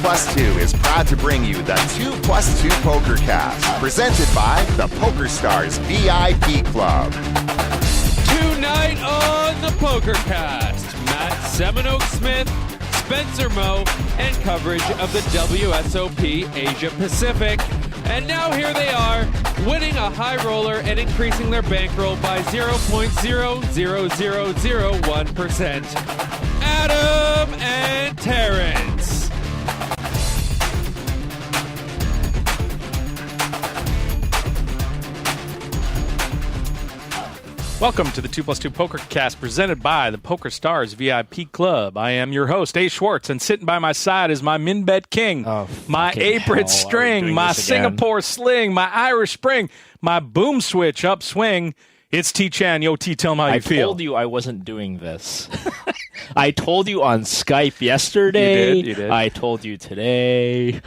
2+2 is proud to bring you the 2+2 Pokercast, presented by the Pokerstars VIP Club. Tonight on the Pokercast, Matt SamENole Smith, Spencer Moe, and coverage of the WSOP Asia Pacific. And now here they are, winning a high roller and increasing their bankroll by 0.00001%. Adam and Terrence. Welcome to the 2+2 Pokercast presented by the Pokerstars VIP Club. I am your host, A. Schwartz, and sitting by my side is my min-bet king, my apron string, my Singapore sling, my Irish spring, my boom switch upswing. It's T-Chan. Yo, T, tell me how you feel. I told you I wasn't doing this. I told you on Skype yesterday. You did. I told you today.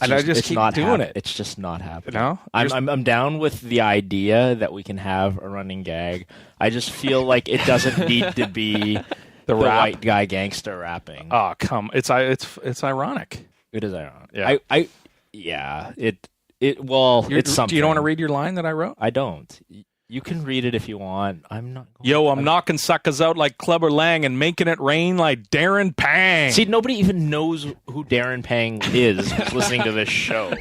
I just keep doing it. It's just not happening. No? I'm down with the idea that we can have a running gag. I just feel like it doesn't need to be the white guy gangster rapping. Oh, come. It's ironic. It is ironic. Yeah. It's something. You don't want to read your line that I wrote? I don't. You can read it if you want. I'm not. I'm knocking suckers out like Clubber Lang and making it rain like Darren Pang. See, nobody even knows who Darren Pang is listening to this show.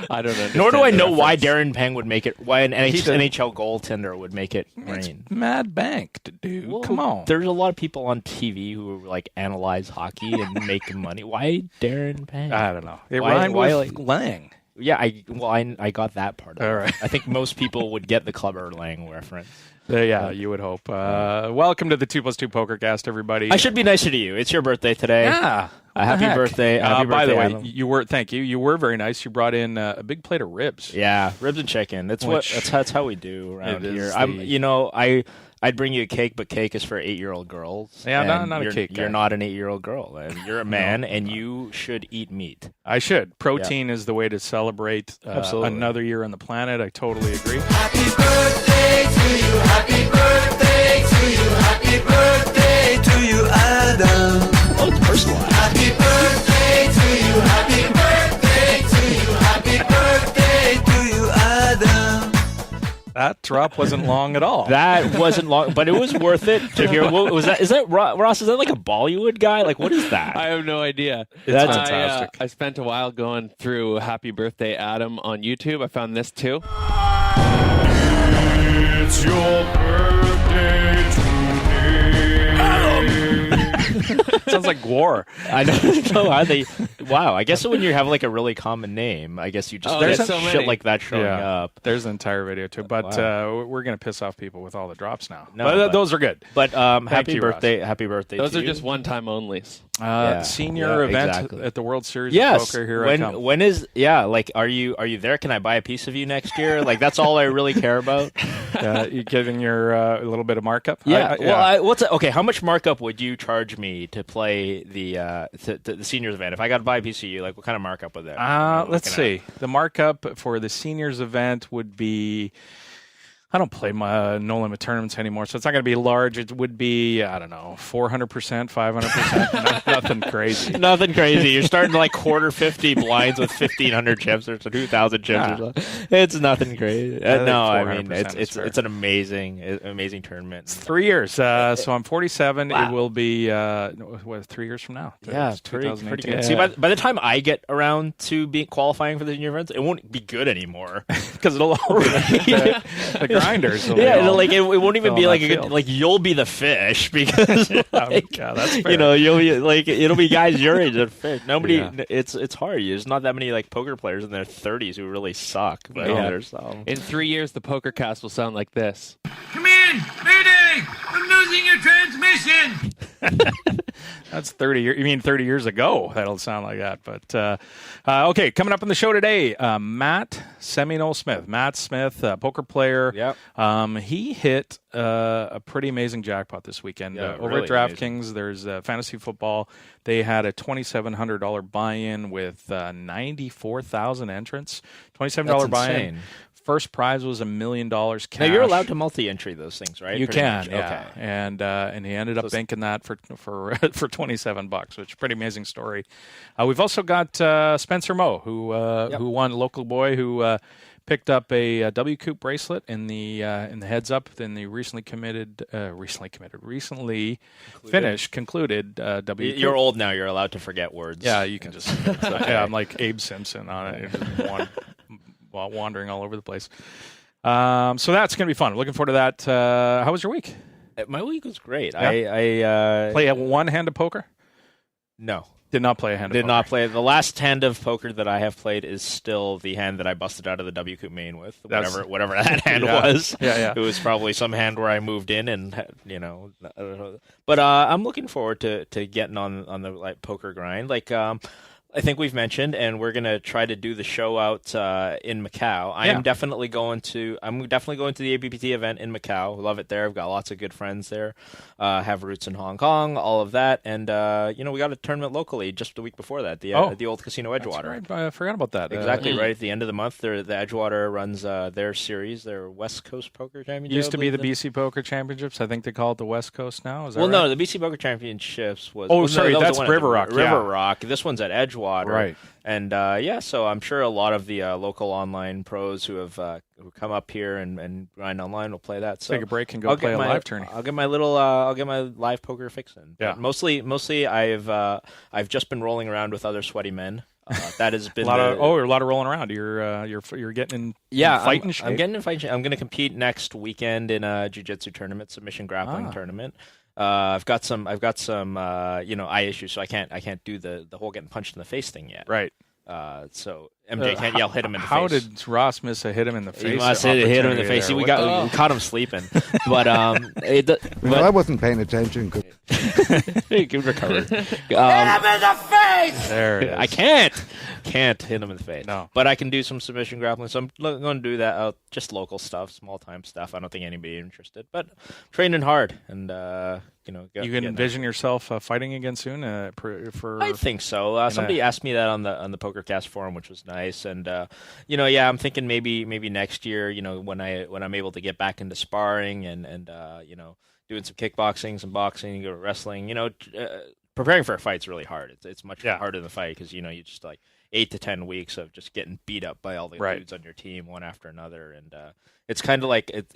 I don't know. Nor do I know why Darren Pang would make it, why an NHL goaltender would make it rain. Mad bank, dude. Well, come on. There's a lot of people on TV who like analyze hockey and make money. Why Darren Pang? I don't know. It rhymed with Lang. Yeah, I got that part of it. All right. I think most people would get the Clubber Lang reference. Yeah, you would hope. Welcome to the 2+2 Pokercast, everybody. I should be nicer to you. It's your birthday today. Yeah. Happy birthday. Happy by the birthday, way, Adam. thank you. You were very nice. You brought in a big plate of ribs. Yeah, ribs and chicken. That's how we do around here. I'd bring you a cake, but cake is for 8-year-old girls. Yeah, not a cake guy. You're not an 8-year-old girl, and you're a man, and you should eat meat. I should. Protein is the way to celebrate another year on the planet. I totally agree. Happy birthday to you. Happy birthday to you. Happy birthday to you, Adam. Oh, it's personalized. Happy birthday to you. Happy birthday to you. Happy birthday to you, Adam. That drop wasn't long at all. That wasn't long, but it was worth it to hear. What was that? Is that Ross? Is that like a Bollywood guy? Like, what is that? I have no idea. It's fantastic. I spent a while going through Happy Birthday Adam on YouTube. I found this too. It's your birthday today. Sounds like war. I don't know how they. Wow, I guess when you have like a really common name, I guess you just there's get so shit many. like that showing up. There's an entire video too, but we're gonna piss off people with all the drops now. No, but those are good. But happy you, birthday to Those are you. just one-time onlys. Senior event at the World Series of Poker. Here I come. When is are you there? Can I buy a piece of you next year? Like that's all I really care about. You giving your a little bit of markup? Yeah. How much markup would you charge me to play the seniors event? If I got to buy a piece of you, like what kind of markup would that? Let's see. The markup for the seniors event would be. I don't play my no limit tournaments anymore, so it's not going to be large. It would be, I don't know, 400%, 500%. Nothing crazy. Nothing crazy. You're starting to like quarter 50 blinds with 1,500 chips or 2,000 chips. Or something. It's nothing crazy. No, I mean it's an amazing tournament. It's 3 years. So I'm 47. Wow. It will be 3 years from now. Yeah, It's pretty 2018. good. See, by the time I get around to qualifying for the senior events, it won't be good anymore Because it'll all be the grinders. It won't even be like you'll be the fish because that's fair. you'll be like it'll be guys your age that fish. Nobody, it's hard. There's not that many like poker players in their 30s who really suck. But there's some. In 3 years, the Pokercast will sound like this. Come in! Mayday! I'm losing your transmission! That's 30 years. You mean 30 years ago? That'll sound like that. But okay, coming up on the show today, Matt SamENole Smith. Matt Smith, poker player. Yep. He hit a pretty amazing jackpot this weekend. Over really at DraftKings, there's fantasy football. They had a $2,700 buy-in with 94,000 entrants. $27 buy-in. insane. First prize was $1 million cash. Now you're allowed to multi-entry those things, right? You Pretty can, much. yeah. Okay. And he ended up banking that for $27, which is a pretty amazing story. We've also got Spencer Moe, who won, local boy who picked up a WCOOP bracelet in the heads up in the recently concluded WCOOP. You're old now. You're allowed to forget words. Yeah, you can just. I'm like Abe Simpson on it, while wandering all over the place. So that's going to be fun. Looking forward to that. How was your week? My week was great. Yeah. I play one hand of poker. No. Did not play a hand of poker. Did not play. The last hand of poker that I have played is still the hand that I busted out of the WCOOP main with, whatever that hand was. Yeah. It was probably some hand where I moved in and, But I'm looking forward to getting on the poker grind. I think we've mentioned, and we're gonna try to do the show out in Macau. I'm definitely going to the APPT event in Macau. Love it there. I've got lots of good friends there. Have roots in Hong Kong, all of that, and we got a tournament locally just the week before that. The old Casino Edgewater. That's right. I forgot about that. Exactly right at the end of the month. The Edgewater runs their series, their West Coast Poker Championship. Used to be the BC Poker Championships. I think they call it the West Coast now. Is that right? No, the BC Poker Championships was. Oh, sorry, that's River Rock. River Rock. This one's at Edgewater. Right. And so I'm sure a lot of the local online pros who have who come up here and grind online will play that. So take a break and go play a live tourney. I'll get my live poker fix in. Yeah. But mostly I've just been rolling around with other sweaty men. That has been a lot of rolling around. You're getting in fighting shape. I'm getting in fighting shape. I'm going to compete next weekend in a jiu-jitsu tournament, submission grappling tournament. I've got some eye issues, so I can't do the whole getting punched in the face thing yet. Right. So MJ can't yell hit him in the face. How did Ross miss a hit him in the face? He must hit him in the face. We caught him sleeping, but I wasn't paying attention. He could recover. Hit him in the face! There it is. I can't hit him in the face. No, but I can do some submission grappling. So I'm going to do that. Just local stuff, small time stuff. I don't think anybody interested, but training hard and you can envision yourself fighting again soon. I think so. Somebody asked me that on the Pokercast forum, which was nice. And I'm thinking maybe next year, when I'm able to get back into sparring and doing some kickboxing, some boxing, go to wrestling. Preparing for a fight's really hard. It's much harder than the fight because you just like 8 to 10 weeks of just getting beat up by all the dudes on your team one after another, and it's kind of like like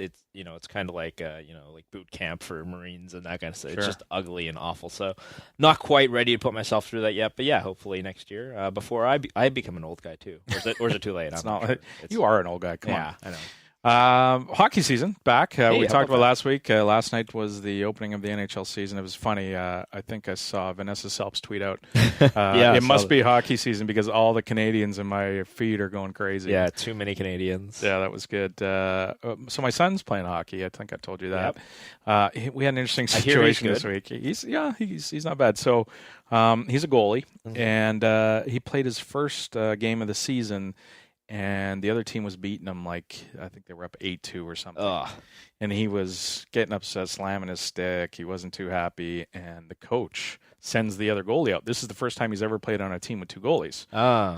boot camp for Marines and that kind of stuff. Sure. It's just ugly and awful. So not quite ready to put myself through that yet, but yeah, hopefully next year before I become an old guy too. Or is it too late? It's not. Sure. You are an old guy. Come on. I know. Hockey season back. We talked about last week. Last night was the opening of the NHL season. It was funny. I think I saw Vanessa Selps tweet out. It must be hockey season because all the Canadians in my feed are going crazy. Yeah, too many Canadians. Yeah, that was good. So my son's playing hockey. I think I told you that. Yep. We had an interesting situation this week. He's not bad. So he's a goalie, and he played his first game of the season. And the other team was beating him I think they were up 8-2 or something. Ugh. And he was getting upset, slamming his stick. He wasn't too happy. And the coach sends the other goalie out. This is the first time he's ever played on a team with two goalies.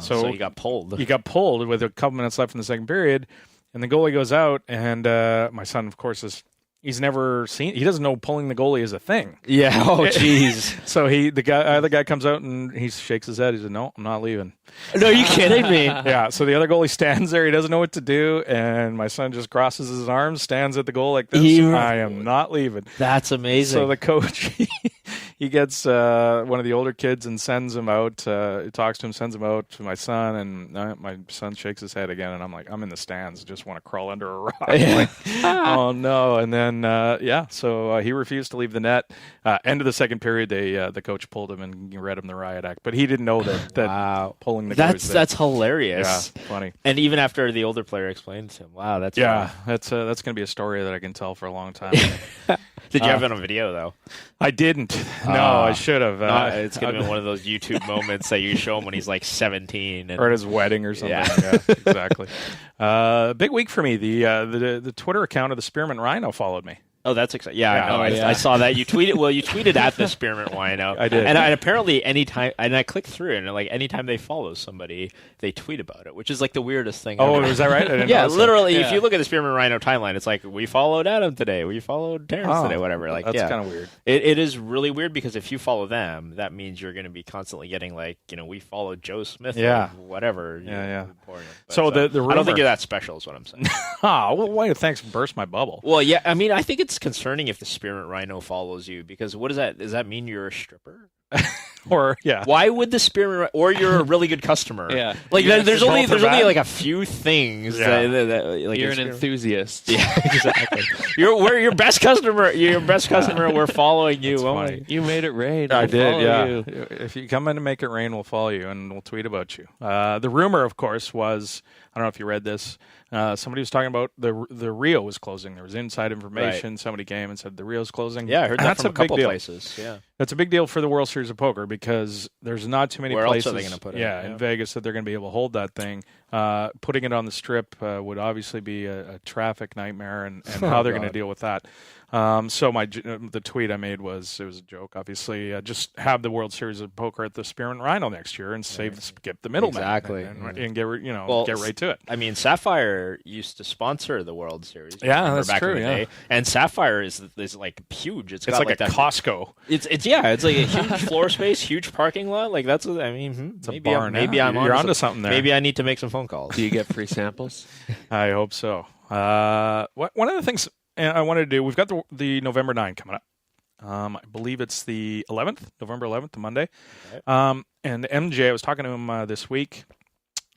So he got pulled. He got pulled with a couple minutes left in the second period. And the goalie goes out. And my son, of course, he's never seen. He doesn't know pulling the goalie is a thing. Yeah. Oh, jeez. So the other guy comes out and he shakes his head. He said, "No, I'm not leaving." No, are you kidding me? Yeah. So the other goalie stands there. He doesn't know what to do, and my son just crosses his arms, stands at the goal like this. I am not leaving. That's amazing. So the coach, he gets one of the older kids and sends him out. He talks to him, sends him out to my son, and my son shakes his head again, and I'm like, I'm in the stands, just want to crawl under a rock. Like, oh no! And then so he refused to leave the net. End of the second period, the coach pulled him and read him the riot act, but he didn't know that wow. Pulling the that's hilarious. Yeah, funny. And even after the older player explained to him, wow, that's funny. That's going to be a story that I can tell for a long time. Did you have it on video though? I didn't. No, I should have. It's going to be one of those YouTube moments that you show him when he's like 17 or at his wedding or something. Yeah, exactly. Big week for me. The Twitter account of the Spearmint Rhino followed me. Oh, that's exciting. Yeah, Yeah. I know. Oh, yeah. I saw that. You tweeted. Well, you tweeted at the Spearmint Wino. I did. And apparently, anytime, and I clicked through, and like anytime they follow somebody, they tweet about it, which is like the weirdest thing. Oh, ever. is that right? I didn't Yeah, notice that. literally. Yeah. If you look at the Spearmint Rhino timeline, it's like we followed Adam today, we followed Terrence today, whatever. Like, that's yeah, kind of weird. It is really weird because if you follow them, that means you're going to be constantly getting like, we followed Joe Smith, Yeah. or whatever. Yeah. Important. But, So the I don't rumor- think you're that special, is what I'm saying. Well, wait, thanks. Burst my bubble. Well, yeah, I mean, I think it's concerning if the Spearmint Rhino follows you, because what is that? Does that mean you're a stripper? Or, yeah. Why would the Spearmint, or you're a really good customer? Yeah. Like You there's have to only roll for like bad. a few things. Yeah. that like You're it's- an enthusiast. Yeah, exactly. We're your best customer. You're your best customer. We're following you. That's Oh funny. my- You made it rain. I We'll did, follow yeah. you. If you come in to make it rain, we'll follow you and we'll tweet about you. The rumor, of course, was, I don't know if you read this, somebody was talking about the Rio was closing. There was inside information. Somebody came and said the Rio's closing. Yeah, I heard that That's from a big couple deal. places. Yeah. That's a big deal for the World Series of Poker because there's not too many Where else places. are they gonna put it? Yeah, Yeah. in Vegas that they're going to be able to hold that thing. Putting it on the Strip would obviously be a traffic nightmare, and how they're going to deal with that. So the tweet I made it was a joke. Obviously, just have the World Series of Poker at the Spearmint Rhino next year and skip the middleman. Exactly. and get Well, get right to it. I mean, Sapphire used to sponsor the World Series. Yeah, remember, that's back true, in the yeah. day. And Sapphire is like huge. It's It's got like a that, Costco. It's it's like a huge floor space, huge parking lot. Like that's I mean, It's a maybe barn. maybe I'm You're onto onto something there. Maybe I need to make some phone calls. Do you get free samples? I hope so. One of the things I wanted to do, we've got the November 9 coming up. I believe it's the 11th, November 11th, the Monday. Okay. And MJ, I was talking to him this week.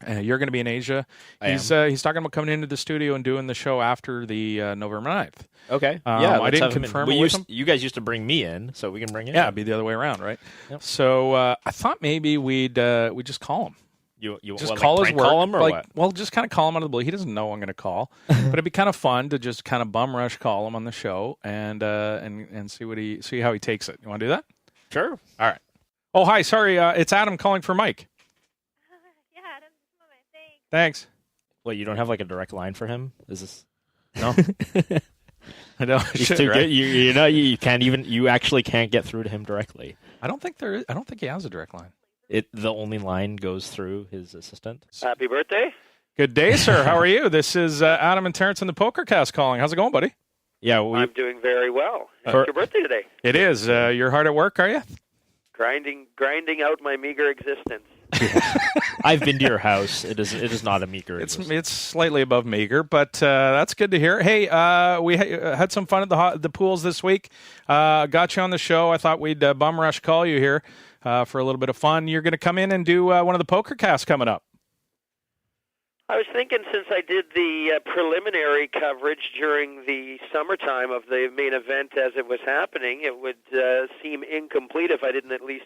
You're going to be in Asia. He's talking about coming into the studio and doing the show after the November 9th. Okay. I let's didn't have him in. confirm We it with used, him. You guys used to bring me in, so we can bring him. Yeah, in. it'd be the other way around, right? Yep. So I thought maybe we'd just call him. You Just what, call like, his prank work. call him or like, what? Well, just kind of call him out of the blue. He doesn't know I'm going to call, but it'd be kind of fun to just kind of bum rush call him on the show and see how he takes it. You want to do that? Sure. All right. Oh, hi. Sorry, it's Adam calling for Mike. Yeah, Adam, thanks. Thanks. Well, you don't have like a direct line for him? Is this? No. I know. I He's should, too right? good. You can't even. You actually can't get through to him directly. I don't think there is. I don't think he has a direct line. The only line goes through his assistant. Happy birthday. Good day, sir. How are you? This is Adam and Terrence in the Pokercast calling. How's it going, buddy? Yeah, I'm doing very well. It's For- your birthday today. It is. You're hard at work, are you? Grinding out my meager existence. I've been to your house. It is not a meager. It's slightly above meager, but that's good to hear. Hey, we had some fun at the pools this week. Got you on the show. I thought we'd bum rush call you here for a little bit of fun. You're going to come in and do one of the Pokercasts coming up. I was thinking, since I did the preliminary coverage during the summertime of the main event as it was happening, it would seem incomplete if I didn't at least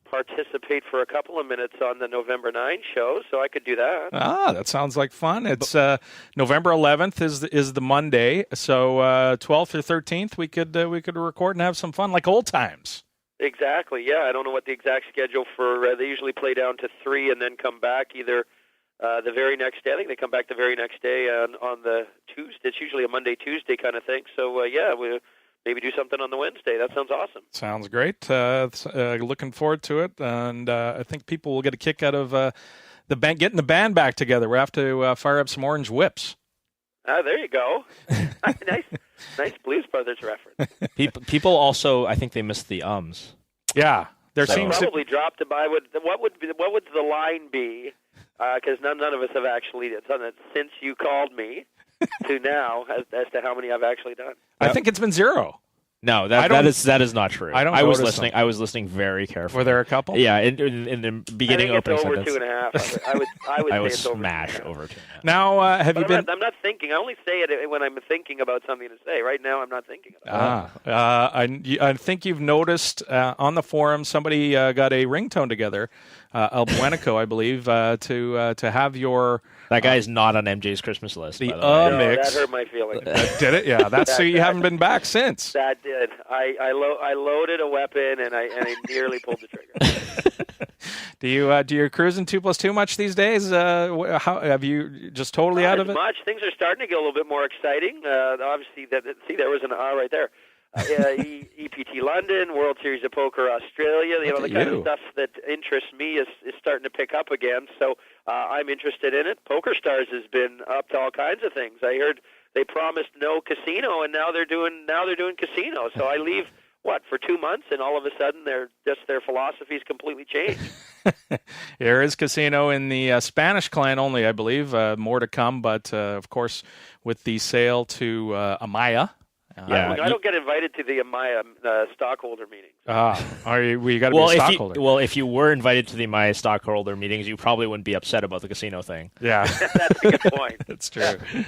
participate for a couple of minutes on the November 9 show, so I could do that. That sounds like fun. It's November 11th is the Monday, so 12th or 13th we could record and have some fun like old times. Exactly, yeah. I don't know what the exact schedule for, they usually play down to 3 and then come back either the very next day. I think they come back the very next day on the Tuesday. It's usually a Monday, Tuesday kind of thing. So, we'll maybe do something on the Wednesday. That sounds awesome. Sounds great. Looking forward to it, and I think people will get a kick out of getting the band back together. We have to fire up some Orange Whips. There you go. nice Blues Brothers reference. People also, I think they missed the ums. Yeah, there I seems probably dropped it by. What would the line be? Because none of us have actually done it since you called me to now as to how many I've actually done. I think it's been 0. No, that is not true. I don't I was notice listening. them. I was listening very carefully. Were there a couple? Yeah, in the beginning I think opening it's over sentence. 2.5. I would I say would it's over smash 2.5. over 2.5. Now, have you But been? I'm not thinking. I only say it when I'm thinking about something to say. Right now, I'm not thinking about it. I think you've noticed on the forum somebody got a ringtone together, El Buenico, I believe, to have your That guy is not on MJ's Christmas list. the by the way. No, mix. that hurt my feelings. Did it? Yeah, that's so you haven't been back since. That did. I loaded a weapon and I nearly pulled the trigger. Do you cruise in 2+2 much these days? How have you just totally Not out as of it? much. Things are starting to get a little bit more exciting. Obviously, there was an R right there. EPT London, World Series of Poker Australia, the kind of stuff that interests me is starting to pick up again. So I'm interested in it. Pokerstars has been up to all kinds of things. I heard they promised no casino, and now they're doing casino. So I leave for 2 months, and all of a sudden their philosophy's completely changed. There is casino in the Spanish clan only, I believe. More to come, but of course with the sale to Amaya. I don't get invited to the Amaya stockholder meetings. Are you? You got to be a stockholder. If you were invited to the Amaya stockholder meetings, you probably wouldn't be upset about the casino thing. Yeah, that's a good point. That's true. Yeah,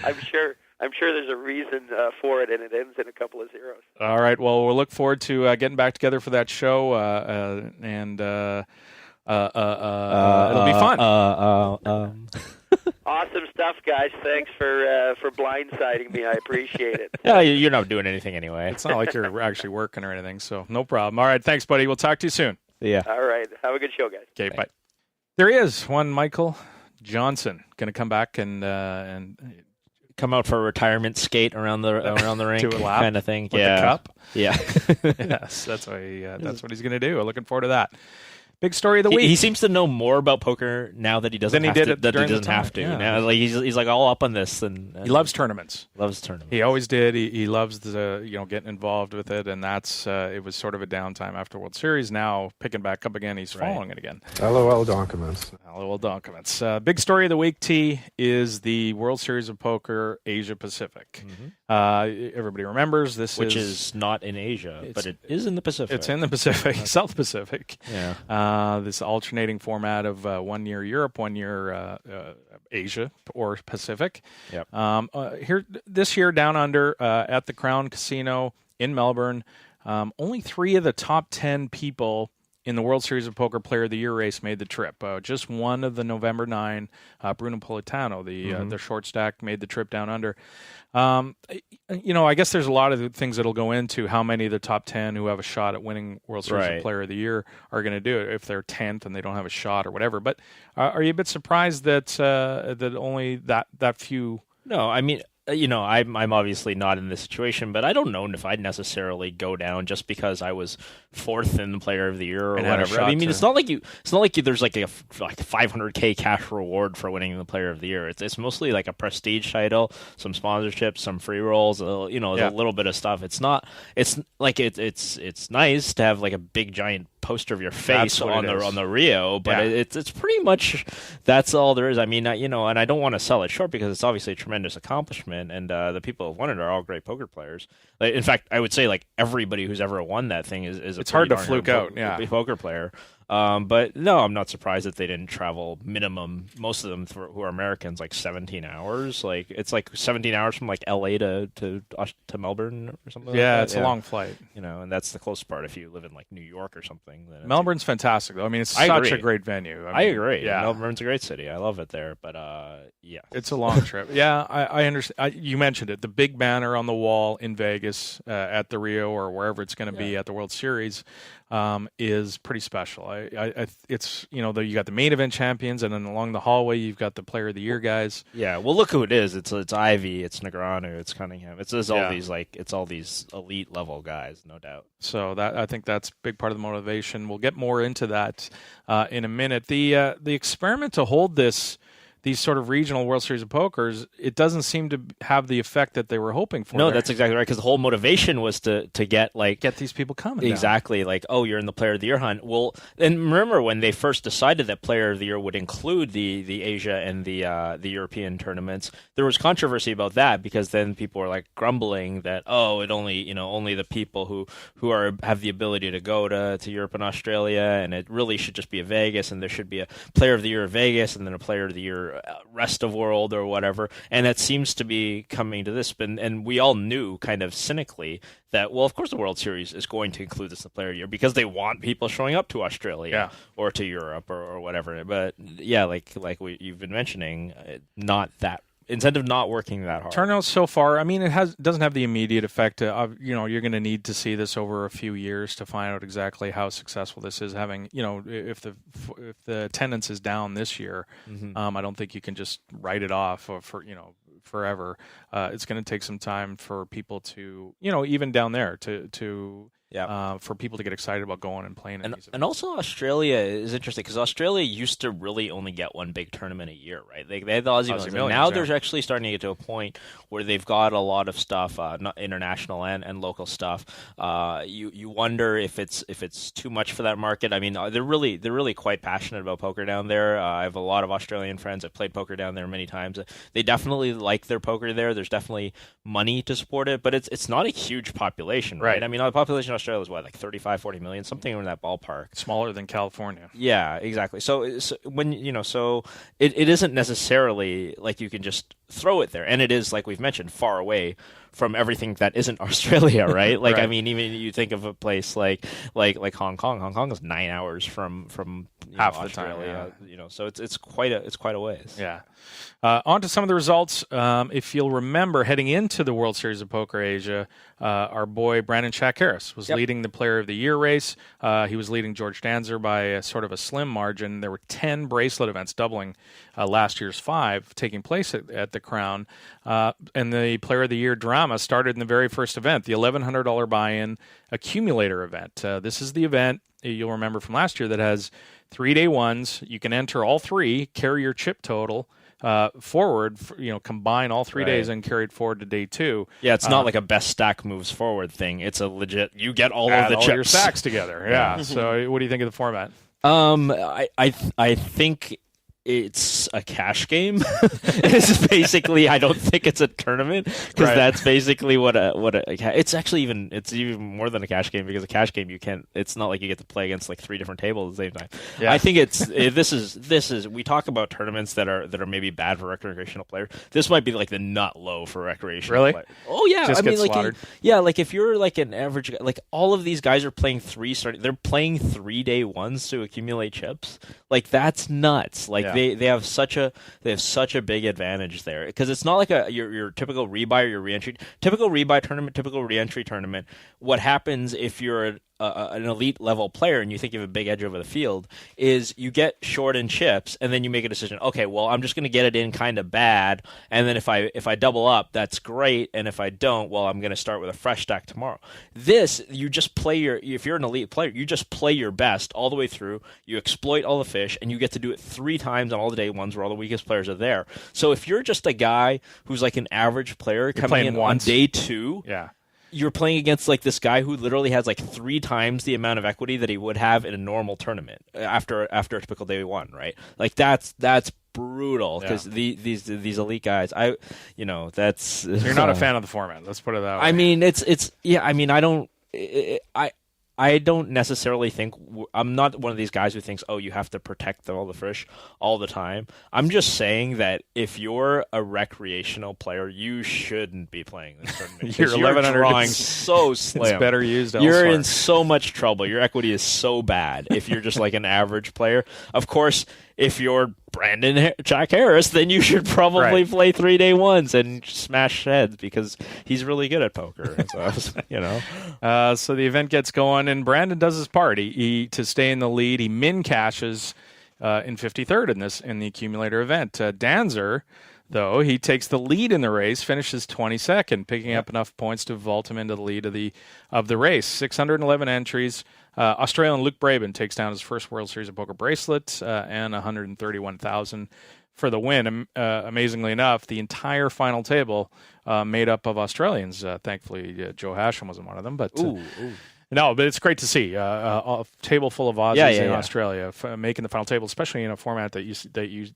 I'm sure there's a reason for it, and it ends in a couple of zeros. All right. Well, we'll look forward to getting back together for that show, and it'll be fun. Awesome stuff, guys. Thanks for blindsiding me. I appreciate it. Yeah, you're not doing anything anyway. It's not like you're actually working or anything, so no problem. All right, thanks, buddy. We'll talk to you soon. Yeah. All right. Have a good show, guys. Okay, bye. There he is, one Michael Johnson, going to come back and come out for a retirement skate around the rink, to a lap kind of thing. With the cup. Yeah. Yes, that's what he's going to do. I'm looking forward to that. Big story of the week. He seems to know more about poker now that he doesn't have to. Yeah. Now, like he's like all up on this, and he loves tournaments. He always did. He loves getting involved with it, and that's it was sort of a downtime after World Series. Now picking back up again, he's following it again. LOL documents. LOL documents. Big story of the week, T, is the World Series of Poker Asia Pacific. Mm-hmm. Everybody remembers which is not in Asia, but it is in the Pacific. It's in the Pacific, South Pacific. Yeah. This alternating format of 1 year Europe, 1 year Asia or Pacific. Yep. Here this year down under at the Crown Casino in Melbourne, only 3 of the top 10 people in the World Series of Poker Player of the Year race made the trip. Just one of the November 9, Bruno Politano, the short stack, made the trip down under. I guess there's a lot of things that'll go into how many of the top 10 who have a shot at winning World Series of Player of the Year are going to do it if they're 10th and they don't have a shot or whatever. But are you a bit surprised that only that few? No, I mean, I'm obviously not in this situation, but I don't know if I'd necessarily go down just because I was 4th in the Player of the Year or whatever. I mean, it's not like there's like a $500K cash reward for winning the Player of the Year. It's mostly like a prestige title, some sponsorships, some free rolls, a little bit of stuff. It's not. It's like it's nice to have like a big giant poster of your face on the Rio, but it's pretty much that's all there is. I mean, and I don't want to sell it short because it's obviously a tremendous accomplishment, and the people who won it are all great poker players. In fact, I would say like everybody who's ever won that thing is it's hard to fluke out, poker player. But no, I'm not surprised that they didn't travel minimum. Most of them who are Americans, like 17 hours. Like it's like 17 hours from like LA to Melbourne or something. Yeah, like that. It's a long flight. And that's the closest part. If you live in like New York or something, then Melbourne's fantastic though. I mean, it's such a great venue. I agree. Yeah, Melbourne's a great city. I love it there. But yeah, it's a long trip. Yeah, I understand. You mentioned it. The big banner on the wall in Vegas at the Rio or wherever it's going to be at the World Series. Is pretty special. It's you got the main event champions, and then along the hallway you've got the Player of the Year guys. Yeah, well, look who it is. It's Ivey, it's Negreanu, it's Cunningham. It's all these elite level guys, no doubt. So I think that's a big part of the motivation. We'll get more into that in a minute. The experiment to hold these sort of regional World Series of Pokers, it doesn't seem to have the effect that they were hoping for. No, that's exactly right, because the whole motivation was to get these people coming. Exactly, down. Like, oh, you're in the Player of the Year hunt. Well, and remember when they first decided that Player of the Year would include the Asia and the European tournaments, there was controversy about that because then people were like grumbling that it only the people who have the ability to go to Europe and Australia, and it really should just be a Vegas, and there should be a Player of the Year Vegas and then a Player of the Year rest of world or whatever. And that seems to be coming to this, and we all knew kind of cynically that, well, of course the World Series is going to include this in the Player of the Year because they want people showing up to Australia or to Europe or whatever. But yeah, like you've been mentioning, not that not working that hard. Turnouts so far, I mean, doesn't have the immediate effect. You're going to need to see this over a few years to find out exactly how successful this is. Having, if the attendance is down this year, I don't think you can just write it off for forever. It's going to take some time for people to, even down there for people to get excited about going and playing. And also Australia is interesting because Australia used to really only get one big tournament a year, right? They had the Aussie Millions. Now they're actually starting to get to a point where they've got a lot of stuff, not international and local stuff. You wonder if it's too much for that market. I mean, they're really quite passionate about poker down there. I have a lot of Australian friends. I've played poker down there many times. They definitely like their poker there. There's definitely money to support it, but it's not a huge population, right? I mean, the population of Australia is what, like 35, 40 million, something in that ballpark. Smaller than California. Yeah, exactly. So when it isn't necessarily like you can just throw it there, and it is, like we've mentioned, far away from everything that isn't Australia, right? Like, right. I mean, even you think of a place like Hong Kong. Hong Kong is 9 hours from half Australia, the time. So it's quite a ways. Yeah. On to some of the results. If you'll remember, heading into the World Series of Poker Asia, our boy Brandon Shaq Harris was leading the Player of the Year race. He was leading George Danzer by a sort of a slim margin. There were 10 bracelet events, doubling last year's 5, taking place at the Crown. And the Player of the Year drama started in the very first event, the $1,100 buy-in accumulator event. This is the event, you'll remember from last year, that has 3 day ones. You can enter all 3, carry your chip total forward, combine all 3 days and carry it forward to day 2. Yeah, it's not like a best stack moves forward thing. It's a legit, you get all of the all chips. your stacks together. Yeah. So what do you think of the format? I think it's a cash game. It's basically, I don't think it's a tournament because that's basically what it's actually it's even more than a cash game, because a cash game it's not like you get to play against like 3 different tables at the same time. Yeah. I think this is we talk about tournaments that are maybe bad for recreational players. This might be like the nut low for recreational players. Oh yeah, just get slaughtered. Like if you're like an average guy, like all of these guys are playing they're playing 3 day ones to accumulate chips. Like that's nuts. Like they have such a big advantage there, because it's not like your typical rebuy or your reentry. Typical rebuy tournament, typical reentry tournament. What happens if you're an elite level player and you think you have a big edge over the field is you get short in chips and then you make a decision. Okay, well, I'm just going to get it in kind of bad, and then if I double up, that's great, and if I don't, well, I'm going to start with a fresh stack tomorrow. This, you just play if you're an elite player, you just play your best all the way through. You exploit all the fish, and you get to do it 3 times on all the day ones where all the weakest players are there. So if you're just a guy who's like an average player coming in on day 2, you're playing against like this guy who literally has like 3 times the amount of equity that he would have in a normal tournament after a typical day 1, right? Like that's brutal, because these elite guys, that's you're not a fan of the format. Let's put it that way. I mean, I don't necessarily think, I'm not one of these guys who thinks, you have to protect all the fish all the time. I'm just saying that if you're a recreational player, you shouldn't be playing this tournament. You're drawing so slim. It's better used elsewhere. You're in so much trouble. Your equity is so bad if you're just like an average player. Of course, if you're Brandon Jack Harris, then you should probably play 3 day ones and smash heads, because he's really good at poker. So the event gets going, and Brandon does his part. He to stay in the lead. He min cashes in 53rd in the accumulator event. Danzer, though, he takes the lead in the race, finishes 22nd, picking up enough points to vault him into the lead of the race. 611 entries. Australian Luke Braben takes down his first World Series of Poker bracelet and $131,000 for the win. Amazingly enough, the entire final table made up of Australians. Thankfully, Joe Hashem wasn't one of them, but no, but it's great to see a table full of Aussies in Australia making the final table, especially in a format that you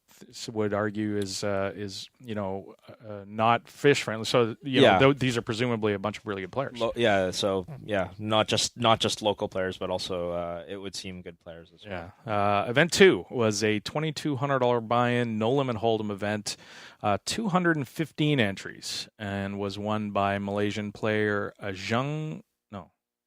would argue is not fish friendly. So these are presumably a bunch of really good players. Not just local players, but also it would seem good players as well. Event 2 was a $2,200 buy-in, no limit hold'em event, 215 entries, and was won by Malaysian player Zhang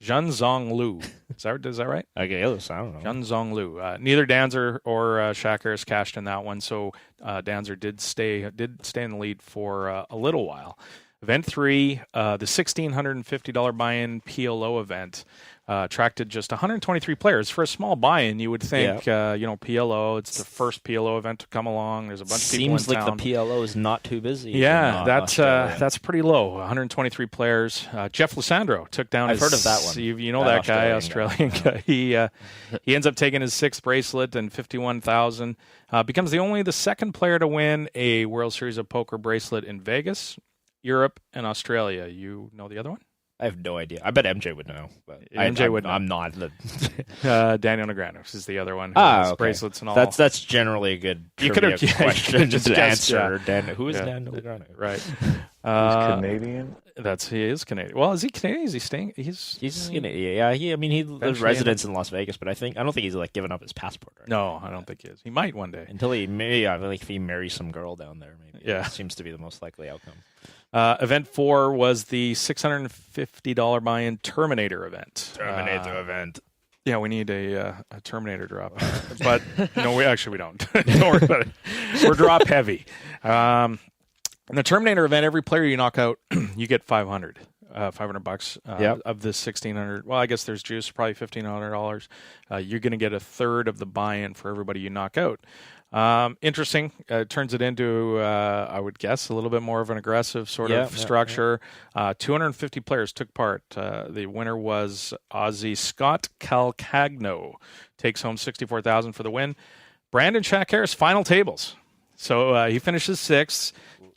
Zong Lu. Is that right? I guess, I don't know. Junzong Liu. Neither Danzer or Shaq Harris cashed in that one, so Danzer did stay in the lead for a little while. Event 3, the $1,650 buy-in PLO event, attracted just 123 players. For a small buy-in, you would think, PLO, it's the first PLO event to come along. There's a bunch of people in town. Seems like the PLO is not too busy. Yeah, that's pretty low. 123 players. Jeff Lissandro took down I've heard of that one. You know that guy, Australian guy. He ends up taking his 6th bracelet and $51,000. Becomes the second player to win a World Series of Poker bracelet in Vegas, Europe, and Australia. You know the other one? I have no idea. I bet MJ would know. But MJ would know. I'm not. Daniel Negreanu is the other one. Okay. Bracelets and all. That's generally a good question to answer. Who is Daniel Negreanu? Right. He's Canadian. He is Canadian. Well, is he Canadian? Is he staying? He's Canadian. Yeah. He lives residence in Las Vegas, but I don't think he's given up his passport. Right? No, I don't think he is. He might one day. Until he if he marries some girl down there, maybe. Yeah, seems to be the most likely outcome. Event 4 was the $650 buy-in Terminator event. Event. Yeah, we need a Terminator drop. But no, we don't. Don't worry about it. We're drop heavy. In the Terminator event, every player you knock out, you get $500 of the $1,600. Well, I guess there's juice, probably $1,500. You're going to get a third of the buy-in for everybody you knock out. Interesting. Turns it into, I would guess, a little bit more of an aggressive sort of structure. 250 players took part. The winner was Aussie Scott Calcagno. Takes home $64,000 for the win. Brandon Shaq Harris, final tables. So he finishes 6th.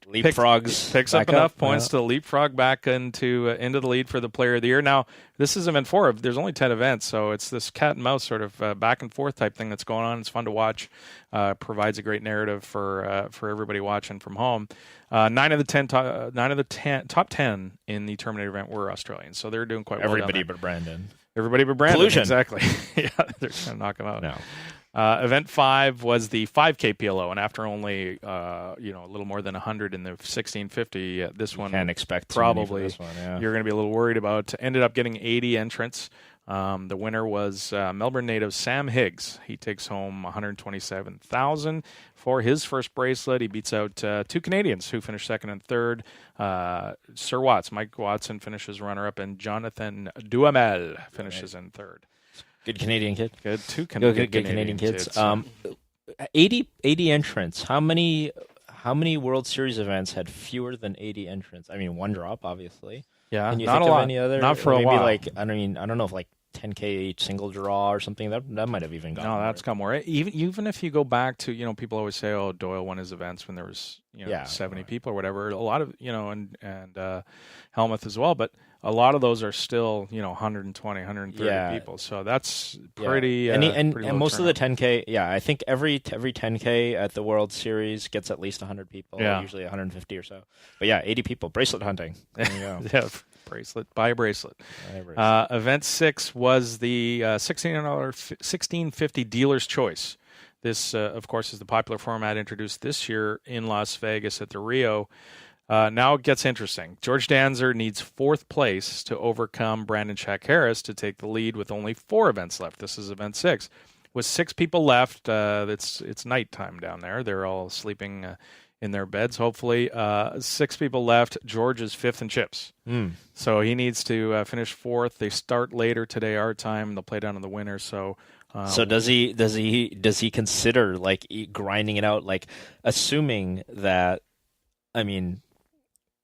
Picks up enough points to leapfrog back into the lead for the Player of the Year. Now, this is event 4. There's only 10 events, so it's this cat and mouse sort of back and forth type thing that's going on. It's fun to watch. Provides a great narrative for everybody watching from home. 9 of the top 10 in the Terminator event were Australians, so they're doing quite well. Everybody but Brandon. Collusion. Exactly. Yeah, they're trying to knock him out. No. Event 5 was the 5K PLO, and after only a little more than 100 in the 1650, this one can't expect probably this one, you're going to be a little worried about. Ended up getting 80 entrants. The winner was Melbourne native Sam Higgs. He takes home $127,000 for his first bracelet. He beats out 2 Canadians who finished 2nd and 3rd. Sir Watts, Mike Watson finishes runner-up, and Jonathan Duhamel finishes in 3rd. Good Canadian kid. Good. 2 Canadian kids. 80 entrants. How many World Series events had fewer than 80 entrants? I mean, one drop, obviously. Yeah, Can you not think a of lot. any other? Not for a maybe while. I don't know if 10K single draw or something. That might have even gone. No, that's got more. Even if you go back to people always say, oh, Doyle won his events when there was 70 people or whatever. A lot of and Helmuth as well, but a lot of those are still 120, 130 people. So that's pretty. And pretty most turnout. of the 10K, I think every 10K at the World Series gets at least 100 people. Yeah. Usually 150 or so. But 80 people. Bracelet hunting. There you go. Yeah. Bracelet. Buy a bracelet. Event 6 was the $1650 Dealer's Choice. This, of course, is the popular format introduced this year in Las Vegas at the Rio. Now it gets interesting. George Danzer needs 4th place to overcome Brandon Shaq Harris to take the lead with only 4 events left. This is event 6. With 6 people left, it's nighttime down there. They're all sleeping in their beds, hopefully. 6 people left. George is 5th in chips. So he needs to finish 4th. They start later today, our time. They'll play down to the winner. So does he consider grinding it out, assuming that,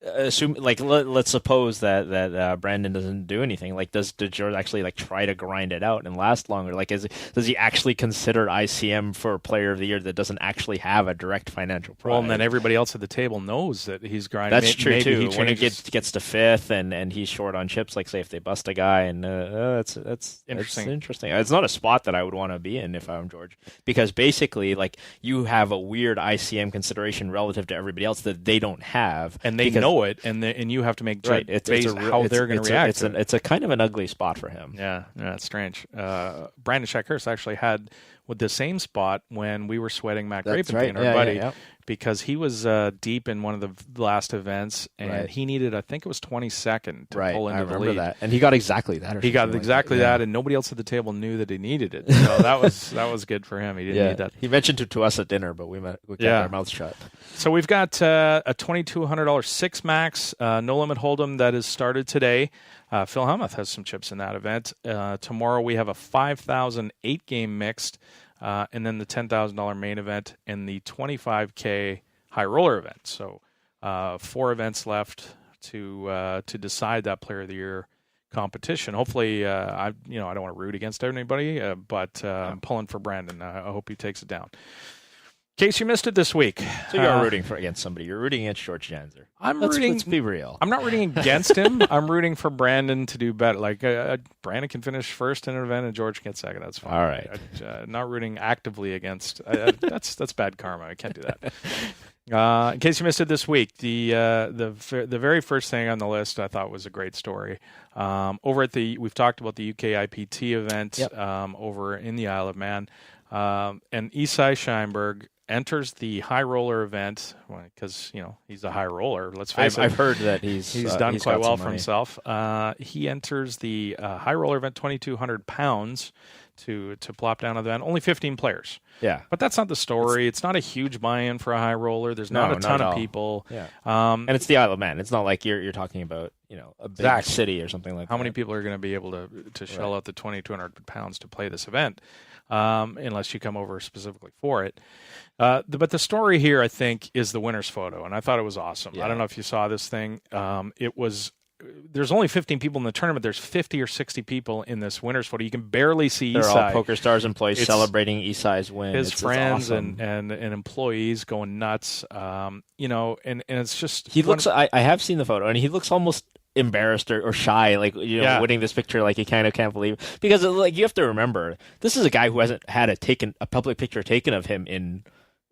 let's suppose that Brandon doesn't do anything. Does George actually try to grind it out and last longer? Does he actually consider ICM for Player of the Year that doesn't actually have a direct financial prize? Well, and then everybody else at the table knows that he's grinding. That's true too. When he gets to 5th and he's short on chips, say if they bust a guy, and that's interesting. Interesting. It's not a spot that I would want to be in if I'm George, because basically you have a weird ICM consideration relative to everybody else that they don't have, and they know it, and you have to make how they're going to react. It's a kind of an ugly spot for him. Yeah, it's strange. Brandon Shaq Harris actually had with the same spot when we were sweating Matt That's Grapenstein, right. our buddy, Yeah. because he was deep in one of the last events, and he needed, I think it was 22nd to pull into the lead. That. And he got exactly that. He got exactly that, and nobody else at the table knew that he needed it. So that was good for him. He didn't need that. He mentioned it to us at dinner, but we kept our mouths shut. So we've got a $2,200 six max no limit hold'em that is started today. Phil Hellmuth has some chips in that event. Tomorrow we have a 5,000 8-game mixed, and then the $10,000 main event and the $25K high roller event. So 4 events left to decide that Player of the Year competition. Hopefully, I don't want to root against anybody, but I'm pulling for Brandon. I hope he takes it down. In case you missed it this week. So you're rooting against somebody. You're rooting against George Janzer. Let's be real. I'm not rooting against him. I'm rooting for Brandon to do better. Like, Brandon can finish first in an event and George gets second. That's fine. All right. Not rooting actively against. That's bad karma. I can't do that. In case you missed it this week, the very first thing on the list I thought was a great story. Over at we've talked about the UKIPT event over in the Isle of Man, and Isai Scheinberg enters the high roller event because he's a high roller. Let's face it. I've heard that he's done quite well for money. himself. He enters the high roller event, 2,200 pounds to plop down on the event. Only 15 players. Yeah, but that's not the story. It's not a huge buy-in for a high roller. There's not a ton of people. Yeah, and it's the Isle of Man. It's not like you're talking about a big city or something like that. How many people are going to be able to shell out the 2,200 pounds to play this event? Unless you come over specifically for it. But the story here, I think, is the winner's photo, and I thought it was awesome. Yeah. I don't know if you saw this thing. There's only 15 people in the tournament. There's 50 or 60 people in this winner's photo. You can barely see They're Isai. all PokerStars employees celebrating Isai's win. His friends awesome. and employees going nuts. And it's just he looks. I have seen the photo, and he looks almost embarrassed or shy, winning this picture, like he kind of can't believe, because you have to remember, this is a guy who hasn't had a public picture taken of him in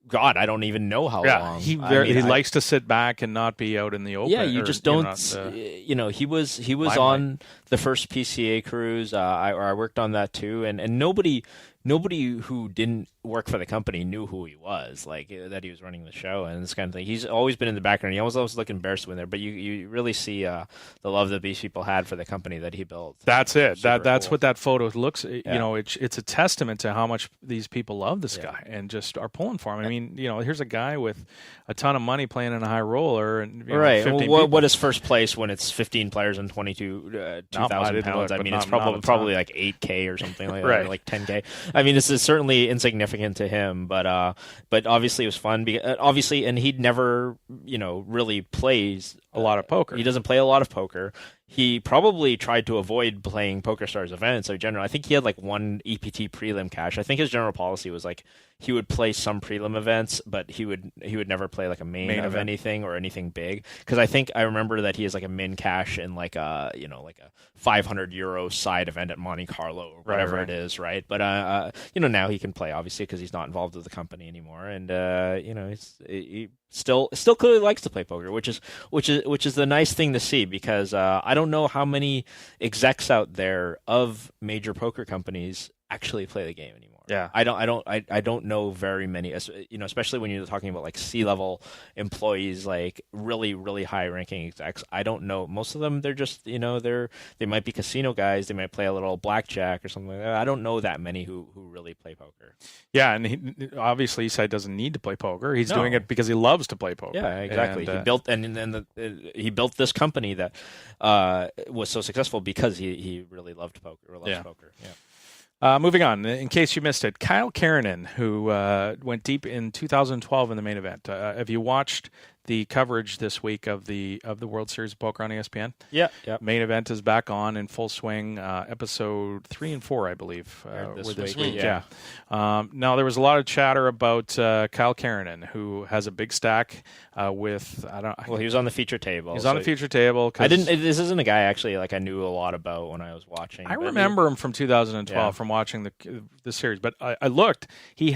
God, I don't even know how long. He likes to sit back and not be out in the open. Yeah, you just don't. He was on the first PCA cruise. I worked on that too, and nobody who didn't work for the company knew who he was, that he was running the show and this kind of thing. He's always been in the background. He always looked embarrassed when there, but you really see the love that these people had for the company that he built. That's it. That's cool. What that photo looks. It's a testament to how much these people love this guy and just are pulling for him. I mean, here's a guy with a ton of money playing in a high roller, and right. 15 what is first place when it's 15 players and 2,000 pounds? I mean, it's probably like 8K or something like that, or like 10K. I mean, this is certainly insignificant to him, but obviously it was fun. Obviously, and he never, really plays a lot of poker. He doesn't play a lot of poker. He probably tried to avoid playing PokerStars events. So generally, I think he had one EPT prelim cash. I think his general policy was he would play some prelim events, but he would never play a main of anything or anything big. Because I remember that he has a min cash in a 500 euro side event at Monte Carlo or whatever it is, right? But now he can play obviously because he's not involved with the company anymore, and he still clearly likes to play poker, which is the nice thing to see, because I don't know how many execs out there of major poker companies actually play the game anymore. Yeah, I don't know very many. Especially when you're talking about C-level employees, really really high ranking execs. I don't know. Most of them, they're just they might be casino guys. They might play a little blackjack or something like that. I don't know that many who really play poker. Yeah, and obviously Isai doesn't need to play poker. He's doing it because he loves to play poker. Yeah, exactly. And, he built this company that was so successful because he really loved poker or loves poker. Yeah. Moving on, in case you missed it, Kyle Keranen, who went deep in 2012 in the main event. Have you watched the coverage this week of the World Series of Poker on ESPN? Yeah. Main event is back on in full swing. Episode 3 and 4, I believe, were this week. Yeah. Now there was a lot of chatter about Kyle Keranen, who has a big stack with he was on the feature table. He's on the feature table. This isn't a guy actually I knew a lot about when I was watching. I remember him from 2012 from watching the series, but I looked. He